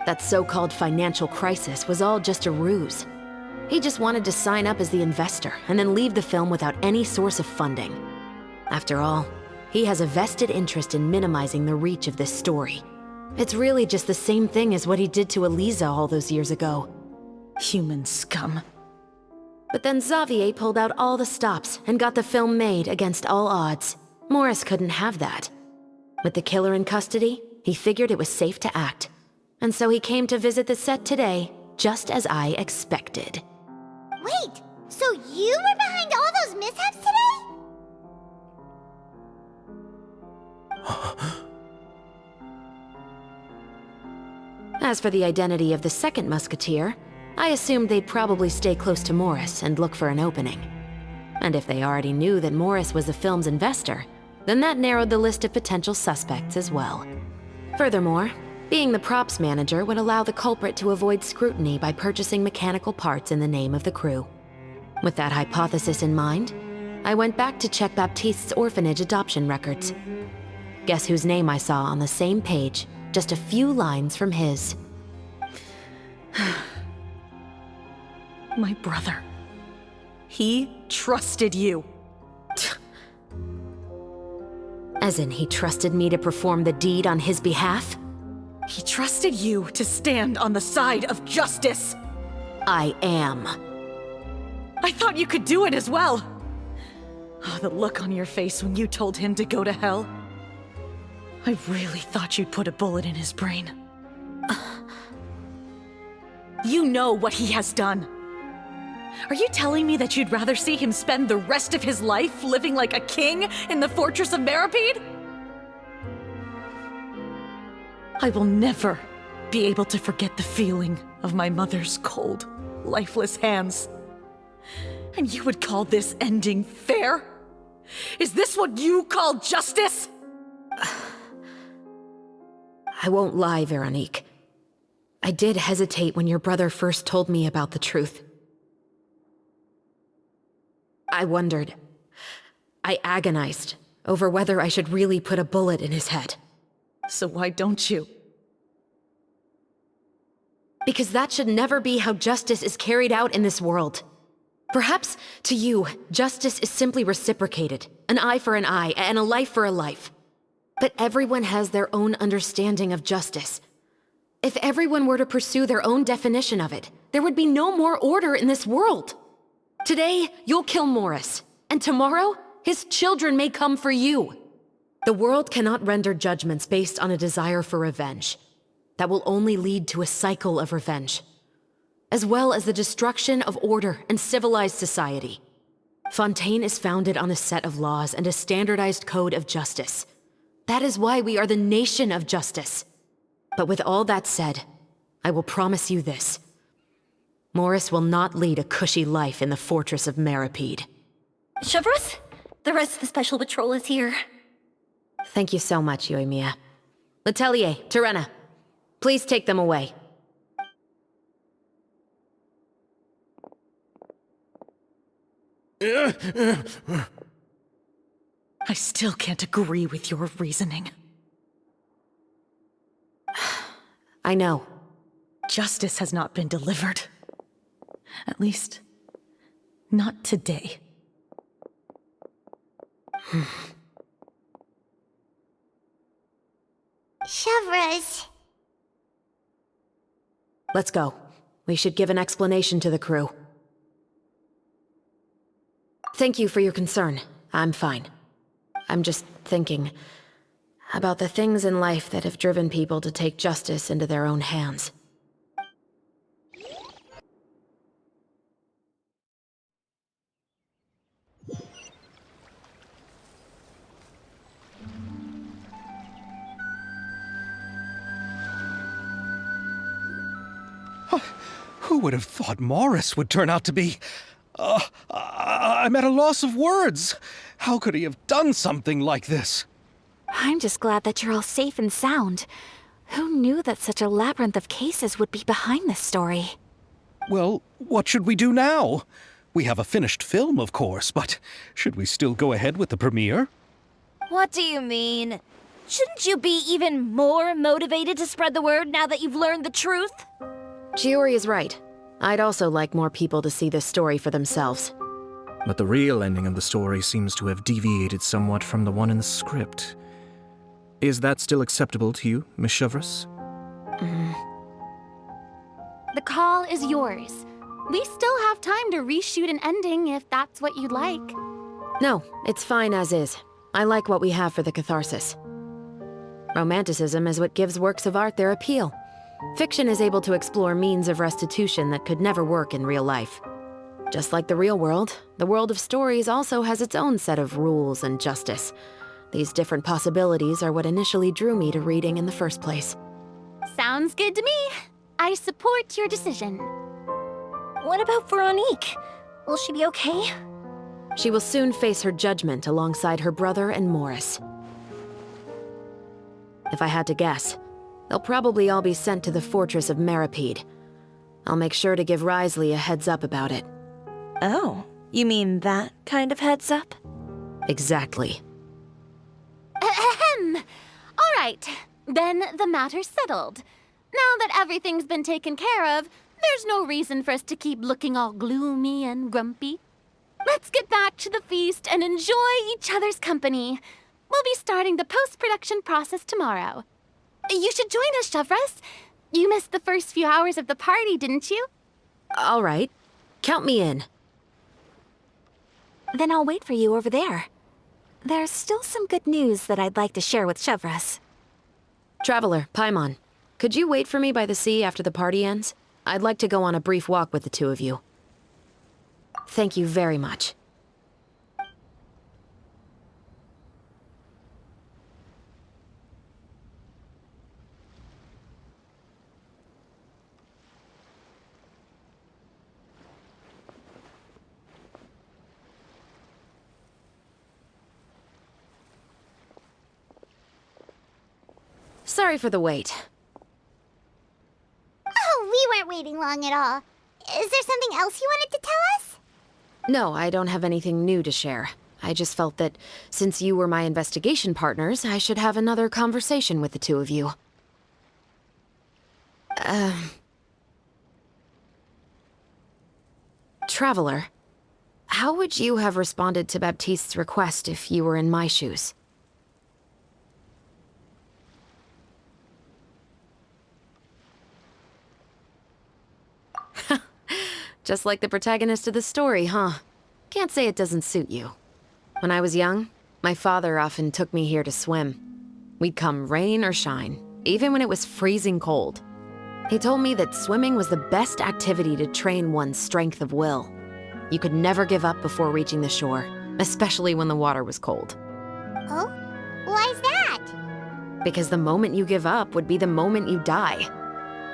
H: That so-called financial crisis was all just a ruse. He just wanted to sign up as the investor and then leave the film without any source of funding. After all, he has a vested interest in minimizing the reach of this story. It's really just the same thing as what he did to Elisa all those years ago.
M: Human scum.
H: But then Xavier pulled out all the stops and got the film made against all odds. Morris couldn't have that. With the killer in custody, he figured it was safe to act. And so he came to visit the set today, just as I expected.
G: Wait, so you were behind all those mishaps today?
H: As for the identity of the second musketeer, I assumed they'd probably stay close to Morris and look for an opening. And if they already knew that Morris was the film's investor, then that narrowed the list of potential suspects as well. Furthermore, being the props manager would allow the culprit to avoid scrutiny by purchasing mechanical parts in the name of the crew. With that hypothesis in mind, I went back to check Baptiste's orphanage adoption records. Guess whose name I saw on the same page, just a few lines from his.
M: My brother. He trusted you.
H: As in, he trusted me to perform the deed on his behalf?
M: He trusted you to stand on the side of justice.
H: I am.
M: I thought you could do it as well. Oh, the look on your face when you told him to go to hell. I really thought you'd put a bullet in his brain. You know what he has done. Are you telling me that you'd rather see him spend the rest of his life living like a king in the fortress of Meripede? I will never be able to forget the feeling of my mother's cold, lifeless hands. And you would call this ending fair? Is this what you call justice?
H: I won't lie, Veronique. I did hesitate when your brother first told me about the truth. I wondered. I agonized over whether I should really put a bullet in his head.
M: So why don't you?
H: Because that should never be how justice is carried out in this world. Perhaps, to you, justice is simply reciprocated. An eye for an eye, and a life for a life. But everyone has their own understanding of justice. If everyone were to pursue their own definition of it, there would be no more order in this world. Today, you'll kill Morris, and tomorrow, his children may come for you. The world cannot render judgments based on a desire for revenge. That will only lead to a cycle of revenge, as well as the destruction of order and civilized society. Fontaine is founded on a set of laws and a standardized code of justice. That is why we are the nation of justice. But with all that said, I will promise you this. Morris will not lead a cushy life in the fortress of Meripede.
L: Chevreuse, the rest of the special patrol is here.
H: Thank you so much, Yoimiya. Letelier, Terena, please take them away.
M: I still can't agree with your reasoning.
H: I know.
M: Justice has not been delivered. At least, not today.
G: Chevreuse.
H: Let's go. We should give an explanation to the crew. Thank you for your concern. I'm fine. I'm just thinking about the things in life that have driven people to take justice into their own hands.
C: Who would have thought Morris would turn out to be... I'm at a loss of words. How could he have done something like this?
E: I'm just glad that you're all safe and sound. Who knew that such a labyrinth of cases would be behind this story?
C: Well, what should we do now? We have a finished film, of course, but should we still go ahead with the premiere?
D: What do you mean? Shouldn't you be even more motivated to spread the word now that you've learned the truth?
H: Chiori is right. I'd also like more people to see this story for themselves.
F: But the real ending of the story seems to have deviated somewhat from the one in the script. Is that still acceptable to you, Miss Chevreuse?
T: The call is yours. We still have time to reshoot an ending if that's what you'd like.
H: No, it's fine as is. I like what we have for the catharsis. Romanticism is what gives works of art their appeal. Fiction is able to explore means of restitution that could never work in real life. Just like the real world, the world of stories also has its own set of rules and justice. These different possibilities are what initially drew me to reading in the first place.
T: Sounds good to me. I support your decision.
L: What about Veronique? Will she be okay?
H: She will soon face her judgment alongside her brother and Morris. If I had to guess, they'll probably all be sent to the fortress of Meripede. I'll make sure to give Risley a heads up about it.
D: Oh, you mean that kind of heads up?
H: Exactly.
T: Ahem. All right, then the matter's settled. Now that everything's been taken care of, there's no reason for us to keep looking all gloomy and grumpy. Let's get back to the feast and enjoy each other's company. We'll be starting the post-production process tomorrow. You should join us, Chevreuse. You missed the first few hours of the party, didn't you?
H: All right. Count me in.
E: Then I'll wait for you over there. There's still some good news that I'd like to share with Chevreuse.
H: Traveler, Paimon, could you wait for me by the sea after the party ends? I'd like to go on a brief walk with the two of you. Thank you very much. Sorry for the wait.
G: Oh, we weren't waiting long at all. Is there something else you wanted to tell us?
H: No, I don't have anything new to share. I just felt that since you were my investigation partners, I should have another conversation with the two of you. Traveler, how would you have responded to Baptiste's request if you were in my shoes? Just like the protagonist of the story, huh? Can't say it doesn't suit you. When I was young, my father often took me here to swim. We'd come rain or shine, even when it was freezing cold. He told me that swimming was the best activity to train one's strength of will. You could never give up before reaching the shore, especially when the water was cold.
G: Oh? Why's that?
H: Because the moment you give up would be the moment you die.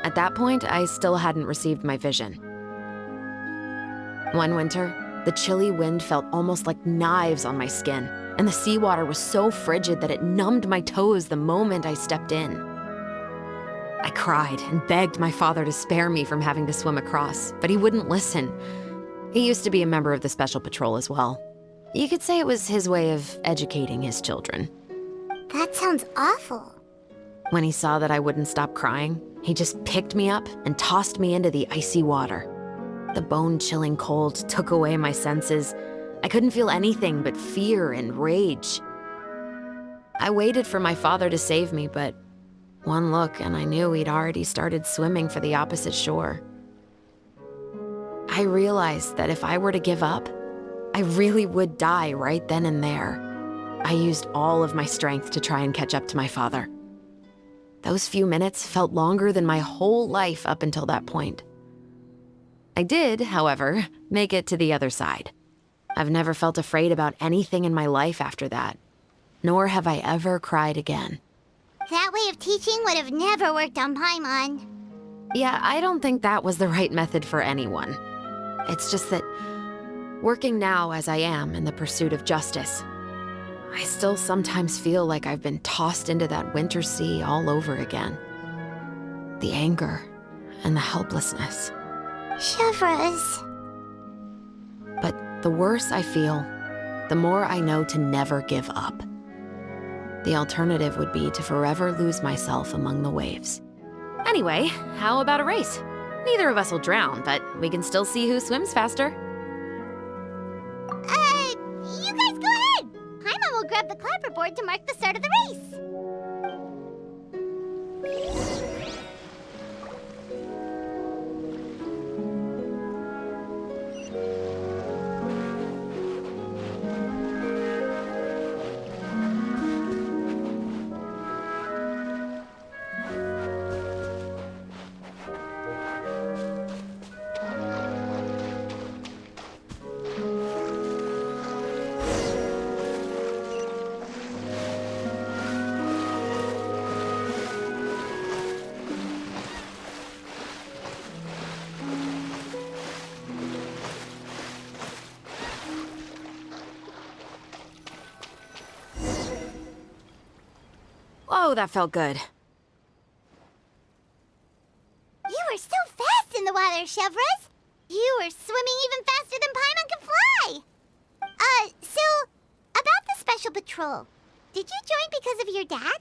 H: At that point, I still hadn't received my vision. One winter, the chilly wind felt almost like knives on my skin, and the seawater was so frigid that it numbed my toes the moment I stepped in. I cried and begged my father to spare me from having to swim across, but he wouldn't listen. He used to be a member of the Special Patrol as well. You could say it was his way of educating his children.
G: That sounds awful.
H: When he saw that I wouldn't stop crying, he just picked me up and tossed me into the icy water. The bone-chilling cold took away my senses. I couldn't feel anything but fear and rage. I waited for my father to save me, but one look and I knew he'd already started swimming for the opposite shore. I realized that if I were to give up, I really would die right then and there. I used all of my strength to try and catch up to my father. Those few minutes felt longer than my whole life up until that point. I did, however, make it to the other side. I've never felt afraid about anything in my life after that, nor have I ever cried again.
G: That way of teaching would have never worked on Paimon.
H: Yeah, I don't think that was the right method for anyone. It's just that, working now as I am in the pursuit of justice, I still sometimes feel like I've been tossed into that winter sea all over again. The anger and the helplessness.
G: Chevreuse.
H: But the worse I feel, the more I know to never give up. The alternative would be to forever lose myself among the waves. Anyway, how about a race? Neither of us will drown, but we can still see who swims faster.
G: You guys go ahead! Paimon will grab the clapperboard to mark the start of the race.
H: Oh, that felt good.
G: You were so fast in the water, Chevreuse. You were swimming even faster than Paimon can fly. So, about the special patrol, did you join because of your dad?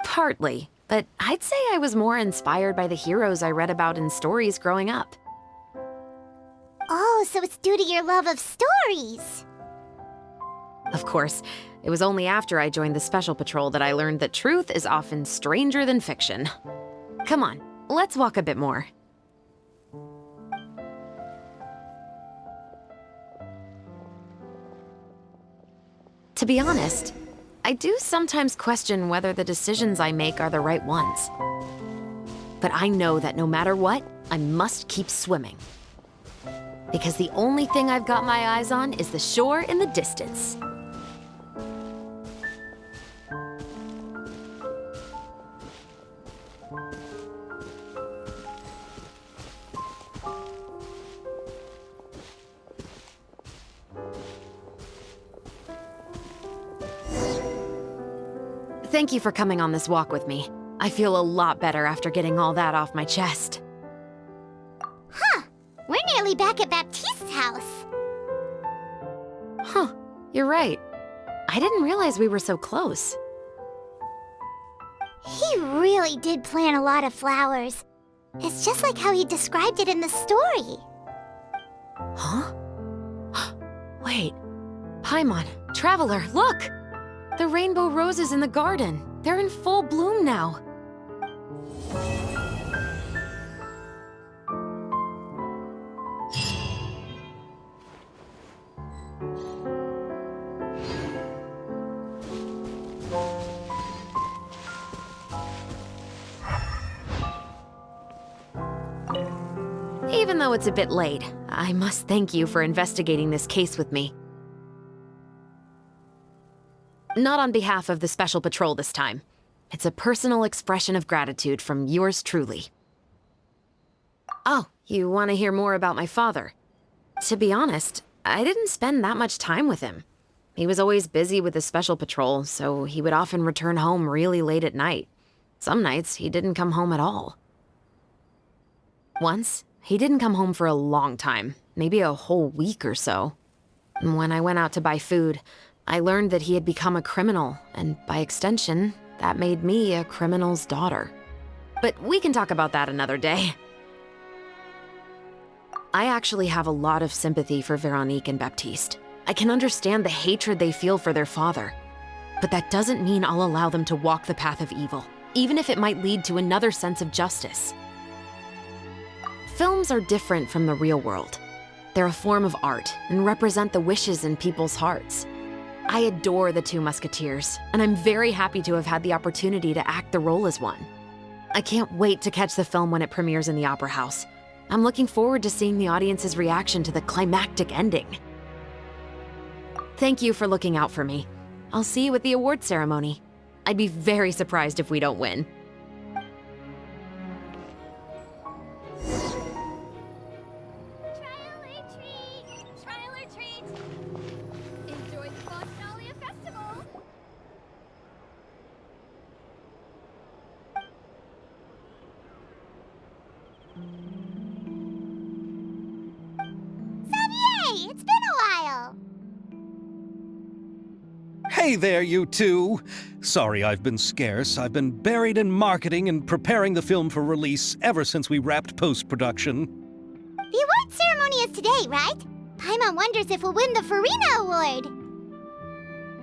H: Partly, but I'd say I was more inspired by the heroes I read about in stories growing up.
G: Oh, so it's due to your love of stories.
H: Of course, it was only after I joined the Special Patrol that I learned that truth is often stranger than fiction. Come on, let's walk a bit more. To be honest, I do sometimes question whether the decisions I make are the right ones. But I know that no matter what, I must keep swimming. Because the only thing I've got my eyes on is the shore in the distance. Thank you for coming on this walk with me. I feel a lot better after getting all that off my chest.
G: Huh. We're nearly back at Baptiste's house.
H: Huh. You're right. I didn't realize we were so close.
G: He really did plant a lot of flowers. It's just like how he described it in the story.
H: Huh? Wait. Paimon, Traveler, look! The rainbow roses in the garden. They're in full bloom now. Even though it's a bit late, I must thank you for investigating this case with me. Not on behalf of the Special Patrol this time. It's a personal expression of gratitude from yours truly. Oh, you want to hear more about my father? To be honest, I didn't spend that much time with him. He was always busy with the Special Patrol, so he would often return home really late at night. Some nights, he didn't come home at all. Once, he didn't come home for a long time, maybe a whole week or so. When I went out to buy food, I learned that he had become a criminal, and by extension, that made me a criminal's daughter. But we can talk about that another day. I actually have a lot of sympathy for Veronique and Baptiste. I can understand the hatred they feel for their father. But that doesn't mean I'll allow them to walk the path of evil, even if it might lead to another sense of justice. Films are different from the real world. They're a form of art and represent the wishes in people's hearts. I adore the two Musketeers, and I'm very happy to have had the opportunity to act the role as one. I can't wait to catch the film when it premieres in the Opera House. I'm looking forward to seeing the audience's reaction to the climactic ending. Thank you for looking out for me. I'll see you at the award ceremony. I'd be very surprised if we don't win.
G: It's been a while.
C: Hey there, you two! Sorry I've been scarce. I've been buried in marketing and preparing the film for release ever since we wrapped post-production.
G: The award ceremony is today, right? Paimon wonders if we'll win the Farina Award.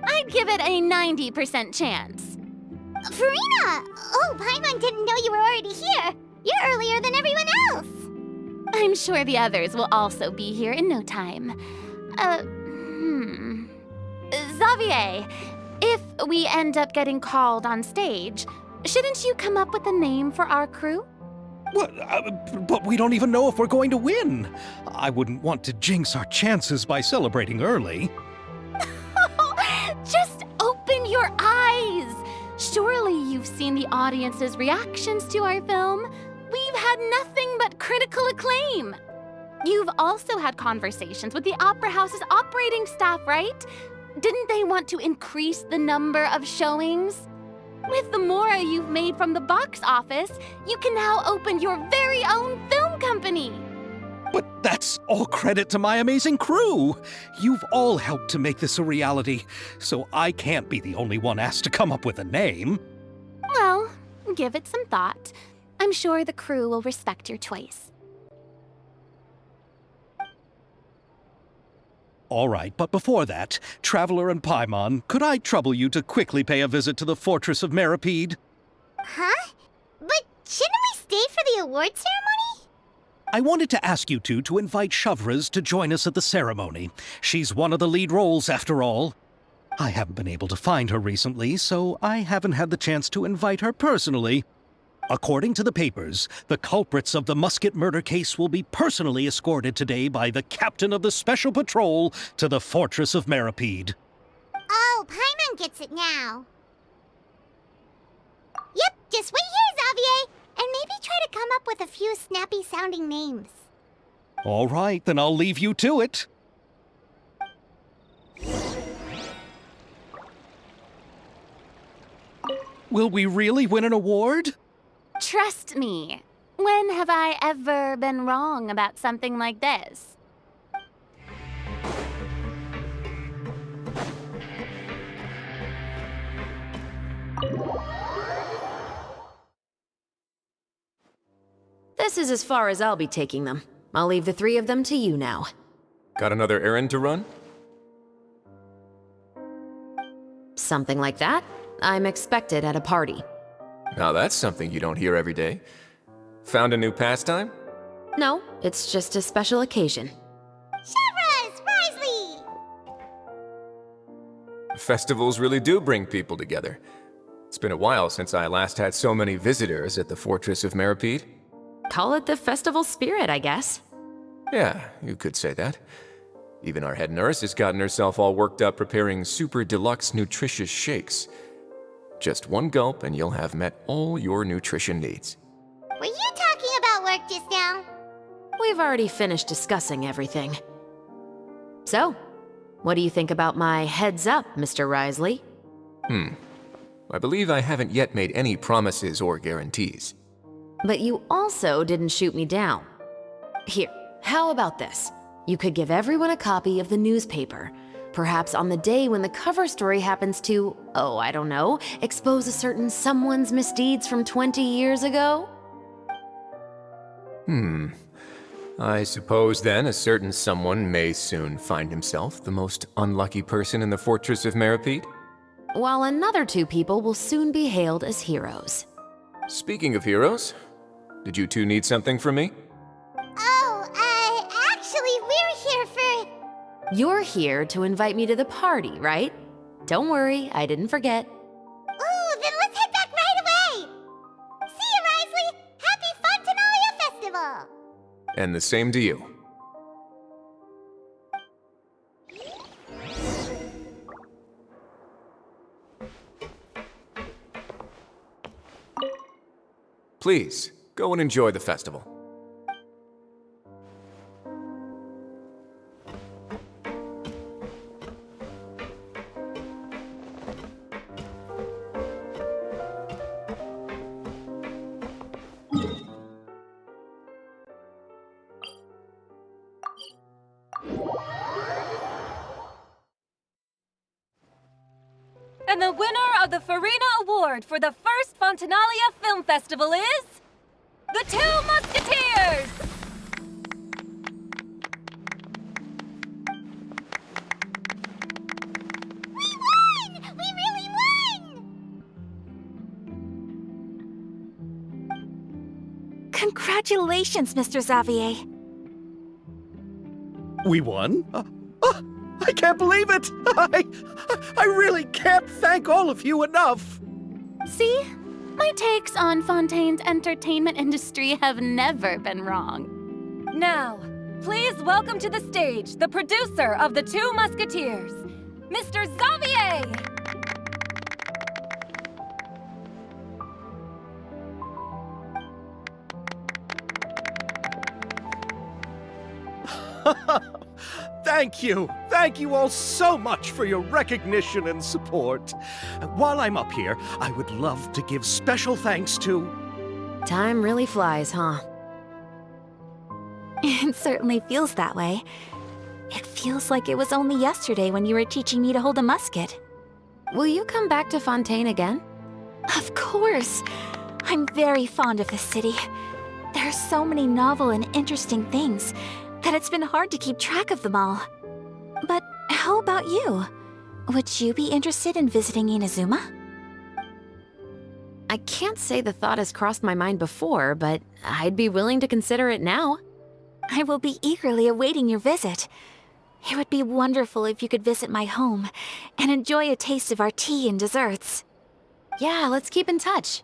T: I'd give it a 90% chance.
G: Farina! Oh, Paimon didn't know you were already here. You're earlier than everyone else.
T: I'm sure the others will also be here in no time. Xavier, if we end up getting called on stage, shouldn't you come up with a name for our crew?
C: What? But we don't even know if we're going to win. I wouldn't want to jinx our chances by celebrating early.
T: Just open your eyes! Surely you've seen the audience's reactions to our film. We've had nothing but critical acclaim. You've also had conversations with the Opera House's operating staff, right? didn't they want to increase the number of showings? With the Mora you've made from the box office, you can now open your very own film company.
C: But that's all credit to my amazing crew. You've all helped to make this a reality, so I can't be the only one asked to come up with a name.
T: Well, give it some thought. I'm sure the crew will respect your choice.
C: All right, but before that, Traveler and Paimon, could I trouble you to quickly pay a visit to the Fortress of Meripede?
G: Huh? But shouldn't we stay for the award ceremony?
C: I wanted to ask you two to invite Chevreuse to join us at the ceremony. She's one of the lead roles, after all. I haven't been able to find her recently, so I haven't had the chance to invite her personally. According to the papers, the culprits of the Musket murder case will be personally escorted today by the captain of the Special Patrol to the Fortress of Meripede.
G: Oh, Paimon gets it now. Yep, just wait here, Xavier, and maybe try to come up with a few snappy-sounding names.
C: All right, then I'll leave you to it. Will we really win an award?
T: Trust me. When have I ever been wrong about something like this?
H: This is as far as I'll be taking them. I'll leave the three of them to you now.
S: Got another errand to run?
H: Something like that. I'm expected at a party.
S: Now that's something you don't hear every day. Found a new pastime?
H: No, it's just a special occasion.
G: Chevreuse! Risley!
S: Festivals really do bring people together. It's been a while since I last had so many visitors at the Fortress of Meripede.
H: Call it the festival spirit, I guess.
S: Yeah, you could say that. Even our head nurse has gotten herself all worked up preparing super deluxe nutritious shakes. Just one gulp and you'll have met all your nutrition needs.
G: Were you talking about work just now?
H: We've already finished discussing everything. So, what do you think about my heads up, Mr. Risley?
S: I believe I haven't yet made any promises or guarantees.
H: But you also didn't shoot me down. Here, how about this? You could give everyone a copy of the newspaper. Perhaps on the day when the cover story happens to, oh, I don't know, expose a certain someone's misdeeds from 20 years ago?
S: I suppose then a certain someone may soon find himself the most unlucky person in the Fortress of Meripede?
H: While another two people will soon be hailed as heroes.
S: Speaking of heroes, did you two need something from me?
G: Actually, we're here for...
H: You're here to invite me to the party, right? Don't worry, I didn't forget.
G: Ooh, then let's head back right away! See you, Risley! Happy Fontenalia Festival!
S: And the same to you. Please, go and enjoy the festival.
U: And the winner of the Farina Award for the first Fontenalia Film Festival is... The Two Musketeers!
G: We won! We really won!
E: Congratulations, Mr. Xavier.
C: We won? I can't believe it! I really can't thank all of you enough!
T: See? My takes on Fontaine's entertainment industry have never been wrong.
U: Now, please welcome to the stage the producer of The Two Musketeers, Mr. Xavier!
C: Thank you! thank you all so much for your recognition and support. While I'm up here, I would love to give special thanks to...
H: Time really flies, huh?
E: It certainly feels that way. It feels like it was only yesterday when you were teaching me to hold a musket.
H: Will you come back to Fontaine again?
E: Of course! I'm very fond of this city. There are so many novel and interesting things that it's been hard to keep track of them all. But how about you? Would you be interested in visiting Inazuma?
H: I can't say the thought has crossed my mind before, but I'd be willing to consider it now.
E: I will be eagerly awaiting your visit. It would be wonderful if you could visit my home and enjoy a taste of our tea and desserts.
H: Yeah, let's keep in touch.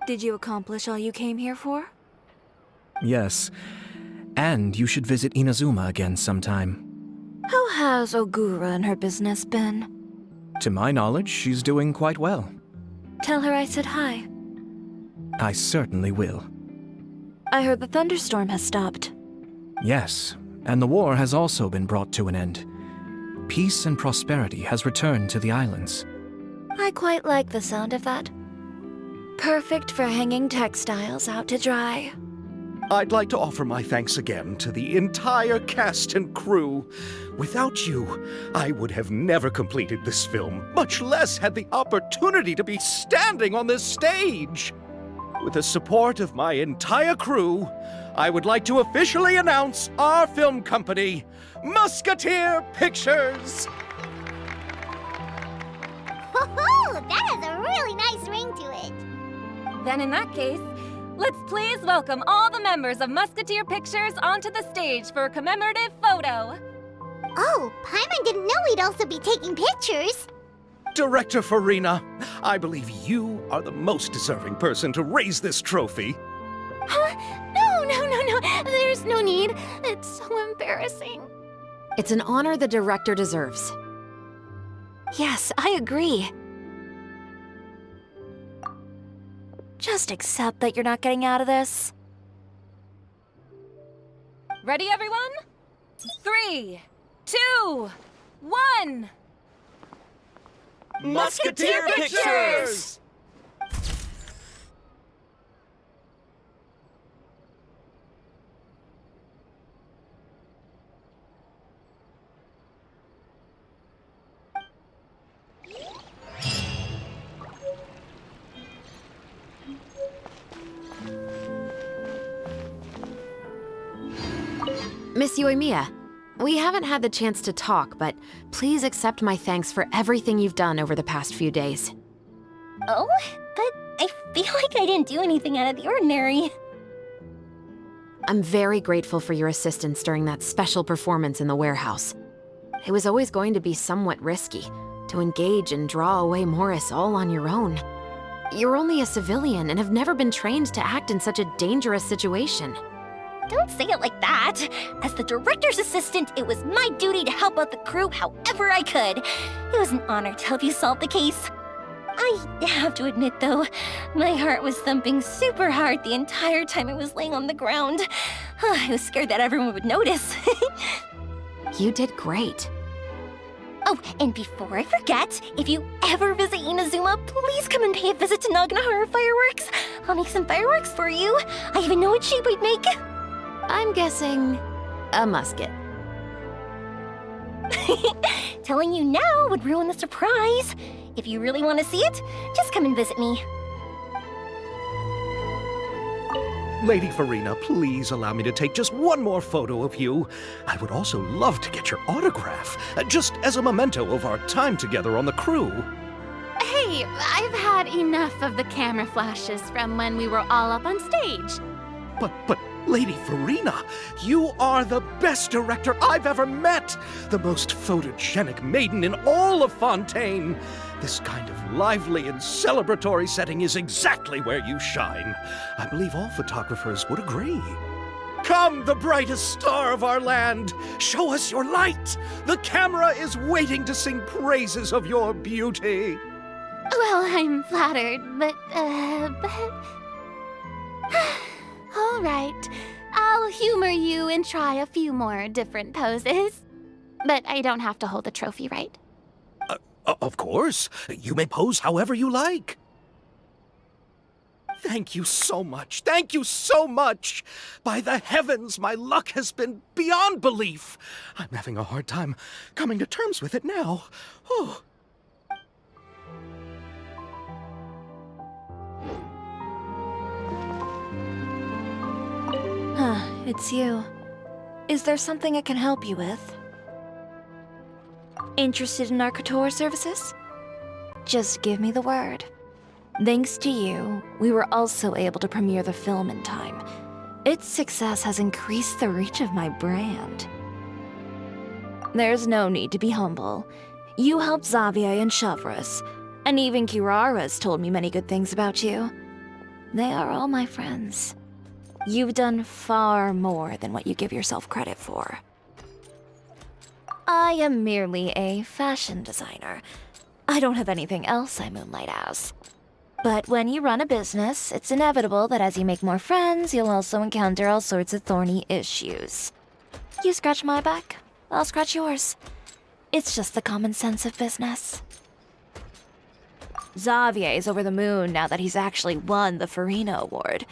D: Did you accomplish all you came here for?
F: Yes. And you should visit Inazuma again sometime.
D: How has Ogura and her business been?
F: To my knowledge, she's doing quite well.
D: Tell her I said hi.
F: I certainly will.
D: I heard the thunderstorm has stopped.
F: Yes, and the war has also been brought to an end. Peace and prosperity has returned to the islands.
D: I quite like the sound of that. Perfect for hanging textiles out to dry.
C: I'd like to offer my thanks again to the entire cast and crew. Without you, I would have never completed this film, much less had the opportunity to be standing on this stage. With the support of my entire crew, I would like to officially announce our film company, Musketeer Pictures!
G: Woohoo! That has a really nice ring to it.
U: Then in that case, let's please welcome all the members of Musketeer Pictures onto the stage for a commemorative photo.
G: Oh, Paimon didn't know we'd also be taking pictures.
C: Director Farina, I believe you are the most deserving person to raise this trophy.
T: Huh? No. There's no need. It's so embarrassing.
H: It's an honor the director deserves.
E: Yes, I agree.
D: Just accept that you're not getting out of this.
U: Ready, everyone? 3, 2, 1.
B: Musketeer Pictures!
H: Miss Yoimiya, we haven't had the chance to talk, but please accept my thanks for everything you've done over the past few days.
L: Oh, but I feel like I didn't do anything out of the ordinary.
H: I'm very grateful for your assistance during that special performance in the warehouse. It was always going to be somewhat risky, to engage and draw away Morris all on your own. You're only a civilian and have never been trained to act in such a dangerous situation.
L: Don't say it like that. As the director's assistant, it was my duty to help out the crew however I could. It was an honor to help you solve the case. I have to admit, though, my heart was thumping super hard the entire time I was laying on the ground. I was scared that everyone would notice.
H: You did great.
L: Oh, and before I forget, if you ever visit Inazuma, please come and pay a visit to Naganohara Fireworks. I'll make some fireworks for you. I even know what shape I'd make.
H: I'm guessing a musket.
L: Telling you now would ruin the surprise. If you really want to see it, just come and visit me.
C: Lady Farina, please allow me to take just one more photo of you. I would also love to get your autograph, just as a memento of our time together on the crew.
T: Hey, I've had enough of the camera flashes from when we were all up on stage.
C: But, Lady Farina, you are the best director I've ever met! The most photogenic maiden in all of Fontaine! This kind of lively and celebratory setting is exactly where you shine. I believe all photographers would agree. Come, the brightest star of our land! Show us your light! The camera is waiting to sing praises of your beauty!
T: Well, I'm flattered, but... All right. I'll humor you and try a few more different poses. But I don't have to hold the trophy, right?
C: Of course. You may pose however you like. Thank you so much. Thank you so much. By the heavens, my luck has been beyond belief. I'm having a hard time coming to terms with it now. Oh.
D: It's you. Is there something I can help you with? Interested in our couture services? Just give me the word. Thanks to you, we were also able to premiere the film in time. Its success has increased the reach of my brand. There's no need to be humble. You helped Xavier and Chevreuse, and even Chrarcter told me many good things about you. They are all my friends. You've done far more than what you give yourself credit for. I am merely a fashion designer. I don't have anything else I moonlight as. But when you run a business, it's inevitable that as you make more friends, you'll also encounter all sorts of thorny issues. You scratch my back, I'll scratch yours. It's just the common sense of business. Xavier's over the moon now that he's actually won the Farina Award.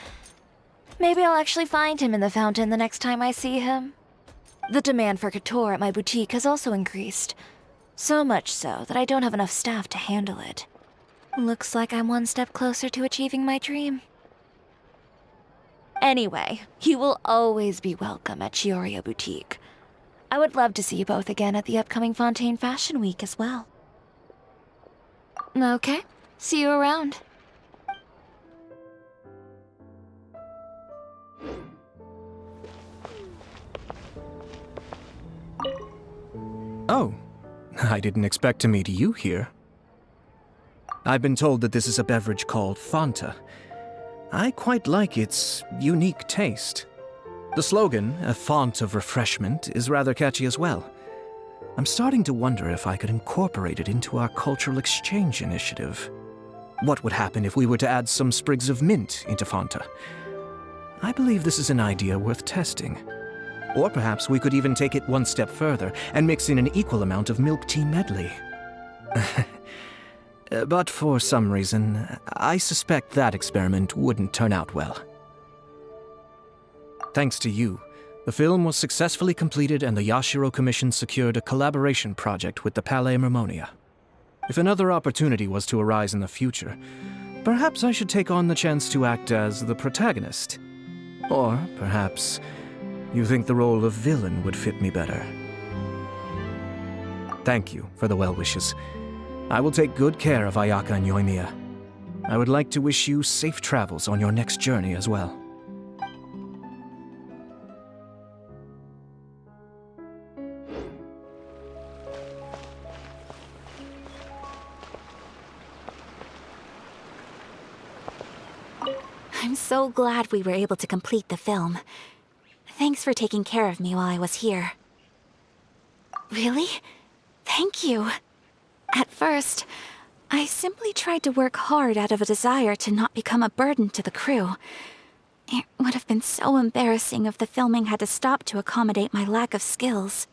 D: Maybe I'll actually find him in the fountain the next time I see him. The demand for couture at my boutique has also increased. So much so that I don't have enough staff to handle it. Looks like I'm one step closer to achieving my dream. Anyway, you will always be welcome at Chiori Boutique. I would love to see you both again at the upcoming Fontaine Fashion Week as well. Okay, see you around.
F: Oh, I didn't expect to meet you here. I've been told that this is a beverage called Fanta. I quite like its unique taste. The slogan, a font of refreshment, is rather catchy as well. I'm starting to wonder if I could incorporate it into our cultural exchange initiative. What would happen if we were to add some sprigs of mint into Fanta? I believe this is an idea worth testing. Or perhaps we could even take it one step further and mix in an equal amount of milk tea medley. But for some reason, I suspect that experiment wouldn't turn out well. Thanks to you, the film was successfully completed and the Yashiro Commission secured a collaboration project with the Palais Mermonia. If another opportunity was to arise in the future, perhaps I should take on the chance to act as the protagonist. Or perhaps you think the role of villain would fit me better. Thank you for the well wishes. I will take good care of Ayaka and Yoimiya. I would like to wish you safe travels on your next journey as well.
E: I'm so glad we were able to complete the film. Thanks for taking care of me while I was here. Really? Thank you. At first, I simply tried to work hard out of a desire to not become a burden to the crew. It would have been so embarrassing if the filming had to stop to accommodate my lack of skills.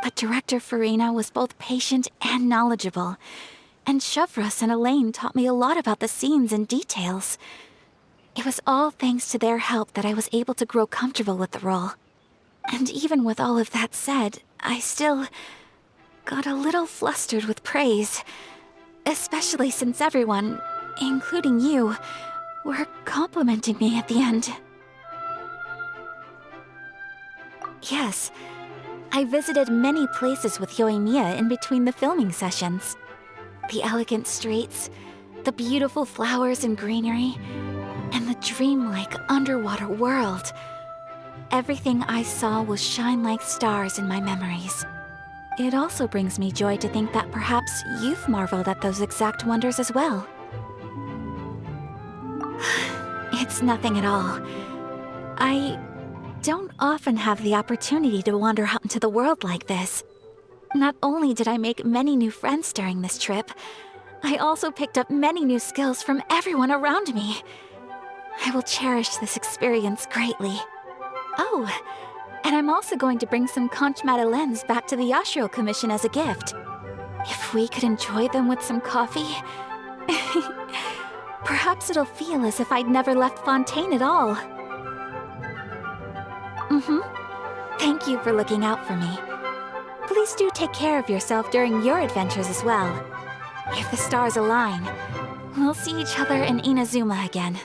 E: But Director Farina was both patient and knowledgeable, and Chevreuse and Elaine taught me a lot about the scenes and details. It was all thanks to their help that I was able to grow comfortable with the role. And even with all of that said, I still got a little flustered with praise. Especially since everyone, including you, were complimenting me at the end. Yes, I visited many places with Yoimiya in between the filming sessions. The elegant streets, the beautiful flowers and greenery, and the dreamlike underwater world. Everything I saw will shine like stars in my memories. It also brings me joy to think that perhaps you've marveled at those exact wonders as well. It's nothing at all. I don't often have the opportunity to wander out into the world like this. Not only did I make many new friends during this trip, I also picked up many new skills from everyone around me. I will cherish this experience greatly. Oh, And I'm also going to bring some conch madeleines back to the Yashiro Commission as a gift. If we could enjoy them with some coffee, perhaps it'll feel as if I'd never left Fontaine at all. Thank you for looking out for me. Please do take care of yourself during your adventures as well. If the stars align, we'll see each other in Inazuma again.